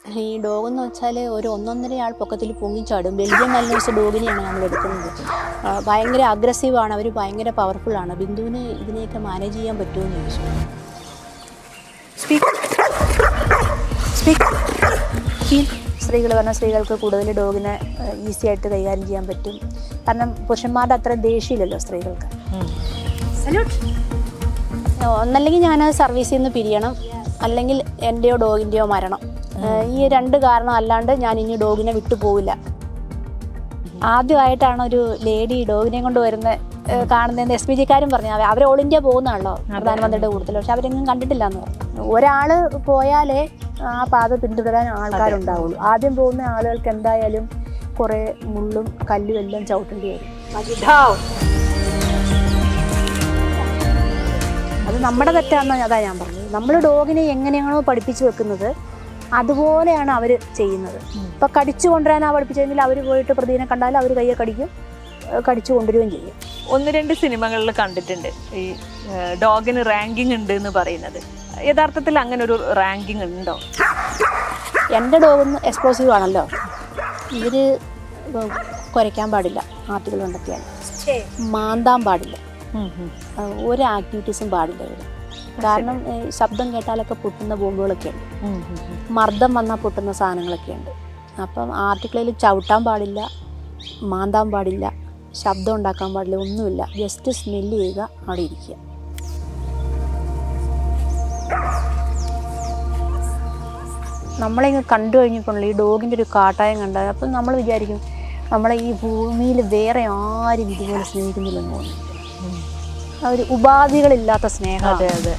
ഈ ഡോഗ് എന്ന് വെച്ചാൽ ഒരു 1.5 ആൾ പൊക്കത്തിൽ പൊങ്ങിച്ചാടും. ബെൽജിയം മാൽനോസ് ഡോഗിനെയാണ് നമ്മൾ എടുക്കുന്നത്. ഭയങ്കര അഗ്രസീവാണ്, അവർ ഭയങ്കര പവർഫുള്ളാണ്. ബിന്ദുവിന് ഇതിനെയൊക്കെ മാനേജ് ചെയ്യാൻ പറ്റുമെന്ന് ചോദിച്ചു. സ്ത്രീകൾ പറഞ്ഞാൽ സ്ത്രീകൾക്ക് കൂടുതൽ ഡോഗിനെ ഈസി ആയിട്ട് കൈകാര്യം ചെയ്യാൻ പറ്റും. കാരണം പുരുഷന്മാരുടെ അത്ര ദേഷ്യമില്ലല്ലോ സ്ത്രീകൾക്ക്. ഒന്നല്ലെങ്കിൽ ഞാൻ സർവീസിൽ നിന്ന് പിരിയണം, അല്ലെങ്കിൽ എൻ്റെയോ ഡോഗിൻ്റെയോ മരണം. ഈ 2 കാരണം അല്ലാണ്ട് ഞാൻ ഇനി ഡോഗിനെ വിട്ടു പോവില്ല. ആദ്യമായിട്ടാണ് ഒരു ലേഡി ഡോഗിനെ കൊണ്ട് വരുന്നത് കാണുന്നതെന്ന് SPG-ക്കാരും പറഞ്ഞു. അവർ ഓൾ ഇന്ത്യ പോകുന്നതാണല്ലോ പ്രധാനമന്ത്രിയുടെ കൂടുതൽ, പക്ഷെ അവരെങ്ങും കണ്ടിട്ടില്ല എന്ന് പറഞ്ഞു. ഒരാൾ പോയാലേ ആ പാത പിന്തുടരാൻ ആൾക്കാരുണ്ടാവുള്ളൂ. ആദ്യം പോകുന്ന ആളുകൾക്ക് എന്തായാലും കുറേ മുള്ളും കല്ലും എല്ലാം ചവിട്ടേണ്ടി വരും. അത് നമ്മുടെ തെറ്റാണെന്ന് അതാ ഞാൻ പറഞ്ഞത്. നമ്മൾ ഡോഗിനെ എങ്ങനെയാണോ പഠിപ്പിച്ചു വെക്കുന്നത് അതുപോലെയാണ് അവർ ചെയ്യുന്നത്. ഇപ്പം കടിച്ചു കൊണ്ടുവരാനാ പഠിപ്പിച്ചെങ്കിൽ അവർ പോയിട്ട് പ്രതിനെ കണ്ടാൽ അവർ കയ്യെ കടിക്കും, കടിച്ചു കൊണ്ടുവരികയും ചെയ്യും. 1-2 സിനിമകളിൽ കണ്ടിട്ടുണ്ട് ഈ ഡോഗിന് റാങ്കിങ് ഉണ്ട് എന്ന് പറയുന്നത്. യഥാർത്ഥത്തിൽ അങ്ങനെ ഒരു റാങ്കിങ് ഉണ്ടോ? എൻ്റെ ഡോഗൊന്ന് എക്സ്പ്ലോസീവ് ആണല്ലോ. ഇവർ കുരയ്ക്കാൻ പാടില്ല, ആർട്ടികൾ കണ്ടെത്തിയാൽ മാന്താൻ പാടില്ല, ഒരു ആക്ടിവിറ്റീസും പാടില്ല ഇവർ. കാരണം ശബ്ദം കേട്ടാലൊക്കെ പൊട്ടുന്ന ബോംബുകളൊക്കെ ഉണ്ട്, മർദ്ദം വന്നാൽ പൊട്ടുന്ന സാധനങ്ങളൊക്കെ ഉണ്ട്. അപ്പം ആർട്ടിക്കിളിൽ ചവിട്ടാൻ പാടില്ല, മാന്താൻ പാടില്ല, ശബ്ദം ഉണ്ടാക്കാൻ പാടില്ല, ഒന്നുമില്ല. ജസ്റ്റ് സ്മെല്ല് ചെയ്യുക, അവിടെ ഇരിക്കുക. നമ്മളിങ്ങനെ കണ്ടു കഴിഞ്ഞപ്പോൾ ഈ ഡോഗിൻ്റെ ഒരു കാട്ടായം കണ്ടാൽ അപ്പം നമ്മൾ വിചാരിക്കും നമ്മളെ ഈ ഭൂമിയിൽ വേറെ ആരും ഇതുപോലെ സ്നേഹിക്കുന്നില്ലെന്ന് തോന്നുന്നു. ഒരു ഉപാധികളില്ലാത്ത സ്നേഹം. അതെ അതെ.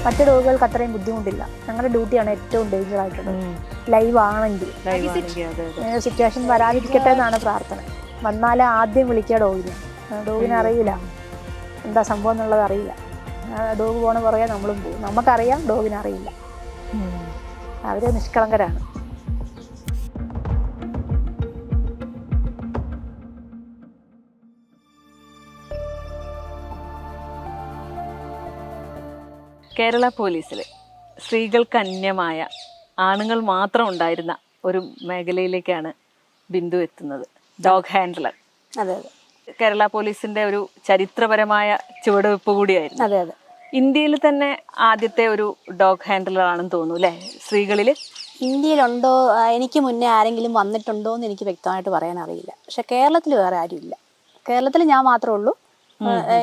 മറ്റു ഡോഗുകൾക്ക് അത്രയും ബുദ്ധിമുട്ടില്ല. ഞങ്ങളുടെ ഡ്യൂട്ടിയാണ് ഏറ്റവും ഡേഞ്ചർ ആയിട്ടുള്ളത്. ലൈവ് ആണെങ്കിൽ സിറ്റുവേഷൻ വരാതിരിക്കട്ടെ എന്നാണ് പ്രാർത്ഥന. വന്നാലേ ആദ്യം വിളിക്കുക ഡോഗിനെ. ഡോഗിനെ അറിയില്ല എന്താ സംഭവം എന്നുള്ളത് അറിയില്ല. ഡോഗ് പോണ പുറകെ നമ്മളും പോകും. നമുക്കറിയാം, ഡോഗിനെ അറിയില്ല. അവർ നിഷ്കളങ്കരാണ്. കേരള പോലീസിൽ സ്ത്രീകൾക്ക് അന്യമായ ആണുങ്ങൾ മാത്രം ഉണ്ടായിരുന്ന ഒരു മേഖലയിലേക്കാണ് ബിന്ദു എത്തുന്നത്, ഡോഗ് ഹാൻഡ്ലർ. അതെ അതെ. കേരള പോലീസിന്റെ ഒരു ചരിത്രപരമായ ചുവടുവെപ്പ് കൂടിയായിരുന്നു. അതെ അതെ. ഇന്ത്യയിൽ തന്നെ ആദ്യത്തെ ഒരു ഡോഗ് ഹാൻഡ്ലർ ആണെന്ന് തോന്നുന്നു അല്ലേ സ്ത്രീകളിൽ? ഇന്ത്യയിലുണ്ടോ, എനിക്ക് മുന്നേ ആരെങ്കിലും വന്നിട്ടുണ്ടോ എന്ന് എനിക്ക് വ്യക്തമായിട്ട് പറയാൻ അറിയില്ല. പക്ഷെ കേരളത്തിൽ വേറെ ആരുമില്ല. കേരളത്തിൽ ഞാൻ മാത്രമേ ഉള്ളൂ.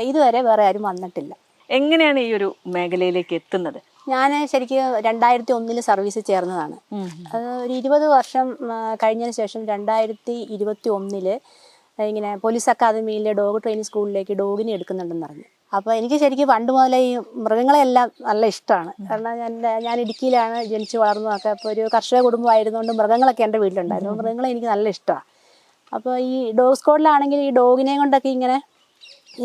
ഇതുവരെ വേറെ ആരും വന്നിട്ടില്ല. എങ്ങനെയാണ് ഈ ഒരു മേഖലയിലേക്ക് എത്തുന്നത്? ഞാൻ ശരിക്കും 2001 സർവീസിൽ ചേർന്നതാണ്. അത് ഒരു 20 വർഷം കഴിഞ്ഞതിന് ശേഷം 2021 ഇങ്ങനെ പോലീസ് അക്കാദമിയിലെ ഡോഗ് ട്രെയിനിങ് സ്കൂളിലേക്ക് ഡോഗിനെ എടുക്കുന്നുണ്ടെന്ന് പറഞ്ഞു. അപ്പോൾ എനിക്ക് ശരിക്കും പണ്ട് മുതലേ ഈ മൃഗങ്ങളെല്ലാം നല്ല ഇഷ്ടമാണ്. കാരണം ഞാൻ ഇടുക്കിയിലാണ് ജനിച്ച് വളർന്നതൊക്കെ. അപ്പോൾ ഒരു കർഷക കുടുംബമായിരുന്നുകൊണ്ട് മൃഗങ്ങളൊക്കെ എൻ്റെ വീട്ടിലുണ്ടായിരുന്നു. മൃഗങ്ങളെ എനിക്ക് നല്ല ഇഷ്ടമാണ്. അപ്പോൾ ഈ ഡോഗ് സ്ക്വാഡിലാണെങ്കിൽ ഈ ഡോഗിനെ കൊണ്ടൊക്കെ ഇങ്ങനെ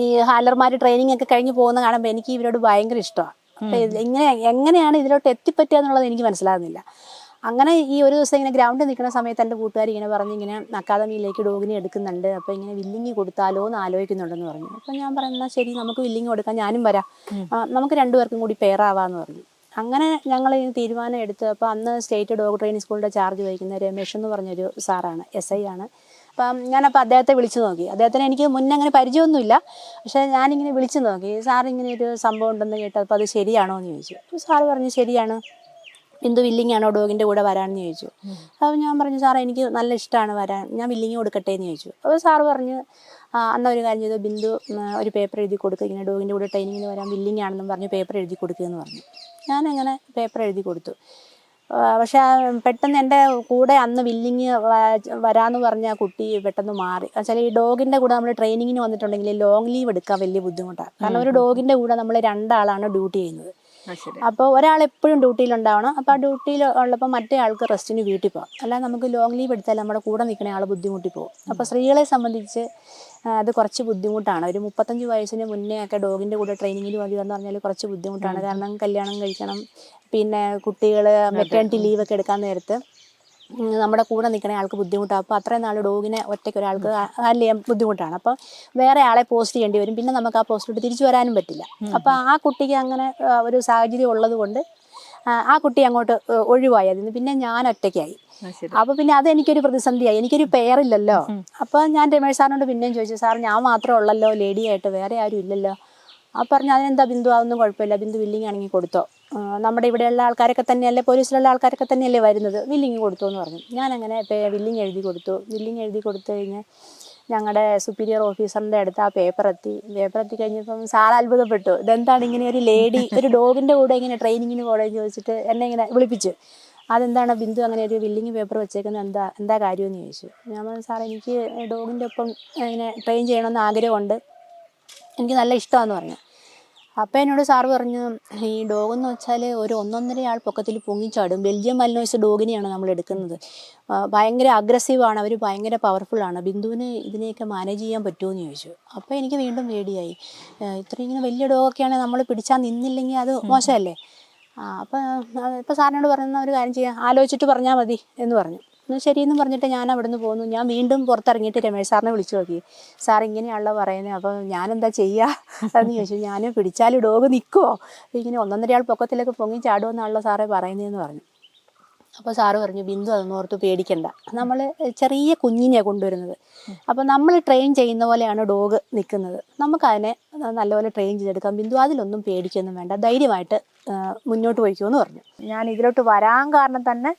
ഈ ഹാൻഡലർമാർ ട്രെയിനിങ് ഒക്കെ കഴിഞ്ഞ് പോകുന്ന കാണുമ്പോൾ എനിക്ക് ഇവരോട് ഭയങ്കര ഇഷ്ടമാണ്. അപ്പോൾ എങ്ങനെയാണ് ഇതിലോട്ട് എത്തിപ്പറ്റുക എന്നുള്ളത് എനിക്ക് മനസ്സിലാകുന്നില്ല. അങ്ങനെ ഈ ഒരു ദിവസം ഇങ്ങനെ ഗ്രൗണ്ടിൽ നിൽക്കുന്ന സമയത്ത് എൻ്റെ കൂട്ടുകാർ ഇങ്ങനെ പറഞ്ഞ് ഇങ്ങനെ അക്കാദമിയിലേക്ക് ഡോഗിനെ എടുക്കുന്നുണ്ട്, അപ്പോൾ ഇങ്ങനെ വില്ലിങ് കൊടുത്താലോ എന്ന് ആലോചിക്കുന്നുണ്ടെന്ന് പറഞ്ഞു. അപ്പോൾ ഞാൻ പറഞ്ഞാൽ ശരി, നമുക്ക് വില്ലിങ് കൊടുക്കാം, ഞാനും വരാം, നമുക്ക് 2 പേർക്കും കൂടി പെയറാവാന്ന് പറഞ്ഞു. അങ്ങനെ ഞങ്ങൾ ഈ തീരുമാനം എടുത്ത്. അപ്പോൾ അന്ന് സ്റ്റേറ്റ് ഡോഗ് ട്രെയിനിങ് സ്കൂളിൻ്റെ ചാർജ് വഹിക്കുന്ന രമേഷ് എന്ന് പറഞ്ഞൊരു സാറാണ്, SI ആണ്. അപ്പം ഞാനപ്പോൾ അദ്ദേഹത്തെ വിളിച്ചു നോക്കി. അദ്ദേഹത്തിന് എനിക്ക് മുന്നേ അങ്ങനെ പരിചയമൊന്നുമില്ല, പക്ഷേ ഞാനിങ്ങനെ വിളിച്ചു നോക്കി. സാർ ഇങ്ങനെ ഒരു സംഭവം ഉണ്ടെന്ന് കേട്ടു. അപ്പോൾ അത് ശരിയാണോ എന്ന് ചോദിച്ചു. അപ്പോൾ സാറ് പറഞ്ഞു ശരിയാണ്, ബിന്ദു വില്ലിങ് ആണോ ഡോഗിൻ്റെ കൂടെ വരാമെന്ന് ചോദിച്ചു. അപ്പോൾ ഞാൻ പറഞ്ഞു സാറേ എനിക്ക് നല്ല ഇഷ്ടമാണ് വരാൻ, ഞാൻ വില്ലിങ് കൊടുക്കട്ടെ എന്ന് ചോദിച്ചു. അപ്പോൾ സാറ് പറഞ്ഞു അന്ന് ഒരു കാര്യം ചെയ്തു, ബിന്ദു ഒരു പേപ്പർ എഴുതി കൊടുക്കുക, ഇങ്ങനെ ഡോഗിൻ്റെ കൂടെ ട്രെയിനിങ്ങിന് വരാൻ വില്ലിങ് ആണെന്നും പറഞ്ഞ് പേപ്പർ എഴുതി കൊടുക്കുക എന്ന് പറഞ്ഞു. ഞാനങ്ങനെ പേപ്പർ എഴുതി കൊടുത്തു. പക്ഷെ പെട്ടെന്ന് എൻ്റെ കൂടെ അന്ന് വില്ലിങ് വരാമെന്ന് പറഞ്ഞ ആ കുട്ടി പെട്ടെന്ന് മാറി. വെച്ചാൽ ഈ ഡോഗിൻ്റെ കൂടെ നമ്മൾ ട്രെയിനിങ്ങിന് വന്നിട്ടുണ്ടെങ്കിൽ ലോങ് ലീവ് എടുക്കാൻ വലിയ ബുദ്ധിമുട്ടാണ്. കാരണം ഒരു ഡോഗിൻ്റെ കൂടെ നമ്മൾ 2 ആളാണ് ഡ്യൂട്ടി ചെയ്യുന്നത്. അപ്പോൾ ഒരാൾ എപ്പോഴും ഡ്യൂട്ടിയിലുണ്ടാവണം. അപ്പോൾ ആ ഡ്യൂട്ടിയിൽ ഉള്ളപ്പോൾ മറ്റേ ആൾക്ക് റെസ്റ്റിന് വീട്ടിൽ പോകാം. അല്ലാതെ നമുക്ക് ലോങ് ലീവ് എടുത്താൽ നമ്മുടെ കൂടെ നിൽക്കുന്ന ആൾ ബുദ്ധിമുട്ടി പോകും. അപ്പോൾ സ്ത്രീകളെ സംബന്ധിച്ച് അത് കുറച്ച് ബുദ്ധിമുട്ടാണ്. ഒരു 35 വയസ്സിന് മുന്നേ ഒക്കെ ഡോഗിൻ്റെ കൂടെ ട്രെയിനിങ്ങിന് വരിക എന്ന് പറഞ്ഞാൽ കുറച്ച് ബുദ്ധിമുട്ടാണ്. കാരണം കല്യാണം കഴിക്കണം, പിന്നെ കുട്ടികൾ മെറ്റേണിറ്റി ലീവൊക്കെ എടുക്കാൻ നേരത്ത് നമ്മുടെ കൂടെ നിൽക്കണ ആൾക്ക് ബുദ്ധിമുട്ടാണ്. അപ്പോൾ അത്രയും നാൾ ഡോഗിനെ ഒറ്റയ്ക്ക് ഒരാൾക്ക് ഹാൻഡിൽ ചെയ്യാൻ ബുദ്ധിമുട്ടാണ്. അപ്പം വേറെ ആളെ പോസ്റ്റ് ചെയ്യേണ്ടി വരും. പിന്നെ നമുക്ക് ആ പോസ്റ്റിലോട്ട് തിരിച്ചു വരാനും പറ്റില്ല. അപ്പോൾ ആ കുട്ടിക്ക് അങ്ങനെ ഒരു സാഹചര്യം ഉള്ളത് കൊണ്ട് ആ കുട്ടി അങ്ങോട്ട് ഒഴിവായി അതിന്. പിന്നെ ഞാൻ ഒറ്റയ്ക്കായി. അപ്പോൾ പിന്നെ അതെനിക്കൊരു പ്രതിസന്ധിയായി. എനിക്കൊരു പെയറില്ലല്ലോ. അപ്പോൾ ഞാൻ രമേശ് സാറിനോട് പിന്നെയും ചോദിച്ചു, സാർ ഞാൻ മാത്രമേ ഉള്ളല്ലോ ലേഡിയായിട്ട്, വേറെ ആരും ഇല്ലല്ലോ. ആ പറഞ്ഞു അതിനെന്താ ബിന്ദു, അതൊന്നും കുഴപ്പമില്ല, ബിന്ദു വില്ലിങ് ആണെങ്കിൽ കൊടുത്തോ, നമ്മുടെ ഇവിടെയുള്ള ആൾക്കാരൊക്കെ തന്നെയല്ലേ, പോലീസിലുള്ള ആൾക്കാരൊക്കെ തന്നെയല്ലേ വരുന്നത്, വില്ലിങ് കൊടുത്തു എന്ന് പറഞ്ഞു. ഞാനങ്ങനെ വില്ലിങ് എഴുതി കൊടുത്തു. വില്ലിങ് എഴുതി കൊടുത്തു കഴിഞ്ഞ് ഞങ്ങളുടെ സുപ്പീരിയർ ഓഫീസറിൻ്റെ അടുത്ത് ആ പേപ്പർ എത്തി കഴിഞ്ഞപ്പം സാർ അത്ഭുതപ്പെട്ടു. ഇതെന്താണ് ഇങ്ങനെ ഒരു ലേഡി ഒരു ഡോഗിൻ്റെ കൂടെ ഇങ്ങനെ ട്രെയിനിങ്ങിന് പോകണമെന്ന് ചോദിച്ചിട്ട് എന്നെ ഇങ്ങനെ വിളിപ്പിച്ചു. അതെന്താണ് ബിന്ദു അങ്ങനെ ഒരു വില്ലിങ് പേപ്പർ വെച്ചേക്കുന്നത്, എന്താ കാര്യമെന്ന് ചോദിച്ചു. ഞാൻ പറഞ്ഞു, സാർ എനിക്ക് ഡോഗിൻ്റെ ഒപ്പം ഇങ്ങനെ ട്രെയിൻ ചെയ്യണമെന്ന് ആഗ്രഹമുണ്ട്, എനിക്ക് നല്ല ഇഷ്ടമാണെന്ന് പറഞ്ഞു. അപ്പോൾ എന്നോട് സാറ് പറഞ്ഞു, ഈ ഡോഗെന്ന് വെച്ചാൽ ഒരു 1.5 ആൾ പൊക്കത്തിൽ പൊങ്ങിച്ചാടും. ബെൽജിയം മൽനോയ്സ് ഡോഗിനെയാണ് നമ്മൾ എടുക്കുന്നത്. ഭയങ്കര അഗ്രസീവാണ്, അവർ ഭയങ്കര പവർഫുള്ളാണ്. ബിന്ദുവിന് ഇതിനെയൊക്കെ മാനേജ് ചെയ്യാൻ പറ്റുമോ എന്ന് ചോദിച്ചു. അപ്പോൾ എനിക്ക് വീണ്ടും പേടിയായി. ഇത്രയും ഇങ്ങനെ വലിയ ഡോഗൊക്കെയാണെങ്കിൽ നമ്മൾ പിടിച്ചാൽ നിന്നില്ലെങ്കിൽ അത് മോശമല്ലേ. അപ്പോൾ സാറിനോട് പറയുന്ന ഒരു കാര്യം ചെയ്യാം, ആലോചിച്ചിട്ട് പറഞ്ഞാൽ മതി എന്ന് പറഞ്ഞു. ശരിയെന്ന് പറഞ്ഞിട്ട് ഞാൻ അവിടെ നിന്ന് പോന്നു. ഞാൻ വീണ്ടും പുറത്തിറങ്ങിയിട്ട് രമേശ് സാറിനെ വിളിച്ചു നോക്കി. സാർ ഇങ്ങനെയാണല്ലോ പറയുന്നത്, അപ്പോൾ ഞാനെന്താ ചെയ്യുക എന്ന് ചോദിച്ചു. ഞാൻ പിടിച്ചാൽ ഡോഗ് നിൽക്കുമോ, ഇങ്ങനെ 1.5 ആൾ പൊക്കത്തിലൊക്കെ പൊങ്ങി ചാടുമെന്നാണല്ലോ സാറേ പറയുന്നതെന്ന് പറഞ്ഞു. അപ്പോൾ സാറ് പറഞ്ഞു, ബിന്ദു അതൊന്നും ഓർത്ത് പേടിക്കണ്ട, നമ്മൾ ചെറിയ കുഞ്ഞിനെയാണ് കൊണ്ടുവരുന്നത്. അപ്പോൾ നമ്മൾ ട്രെയിൻ ചെയ്യുന്ന പോലെയാണ് ഡോഗ് നിൽക്കുന്നത്, നമുക്കതിനെ നല്ലപോലെ ട്രെയിൻ ചെയ്തെടുക്കാം. ബിന്ദു അതിലൊന്നും പേടിക്കൊന്നും വേണ്ട, ധൈര്യമായിട്ട് മുന്നോട്ട് പോയിക്കുമെന്ന് പറഞ്ഞു. ഞാൻ ഇതിലോട്ട് വരാൻ കാരണം തന്നെ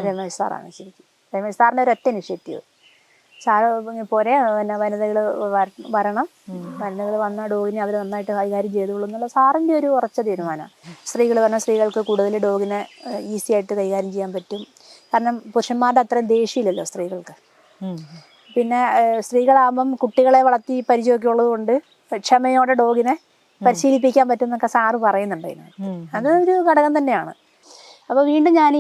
രമേശ് സാറാണ്. ശരിക്കും രമേശ് സാറിൻ്റെ ഒരൊറ്റ ഇനിഷ്യേറ്റീവ്. സാറ് പോരെ, പിന്നെ വനിതകൾ വരണം, വനിതകൾ വന്ന ഡോഗിനെ അവർ നന്നായിട്ട് കൈകാര്യം ചെയ്തോളൂ എന്നുള്ള സാറിൻ്റെ ഒരു ഉറച്ച തീരുമാനമാണ്. സ്ത്രീകൾ പറഞ്ഞാൽ സ്ത്രീകൾക്ക് കൂടുതൽ ഡോഗിനെ ഈസി ആയിട്ട് കൈകാര്യം ചെയ്യാൻ പറ്റും. കാരണം പുരുഷന്മാരുടെ അത്രയും ദേഷ്യമില്ലല്ലോ സ്ത്രീകൾക്ക്. പിന്നെ സ്ത്രീകളാകുമ്പം കുട്ടികളെ വളർത്തി പരിചയമൊക്കെ ഉള്ളത് കൊണ്ട് ക്ഷമയോടെ ഡോഗിനെ പരിശീലിപ്പിക്കാൻ പറ്റും എന്നൊക്കെ സാറ് പറയുന്നുണ്ട്. അതൊരു ഘടകം തന്നെയാണ്. അപ്പോൾ വീണ്ടും ഞാൻ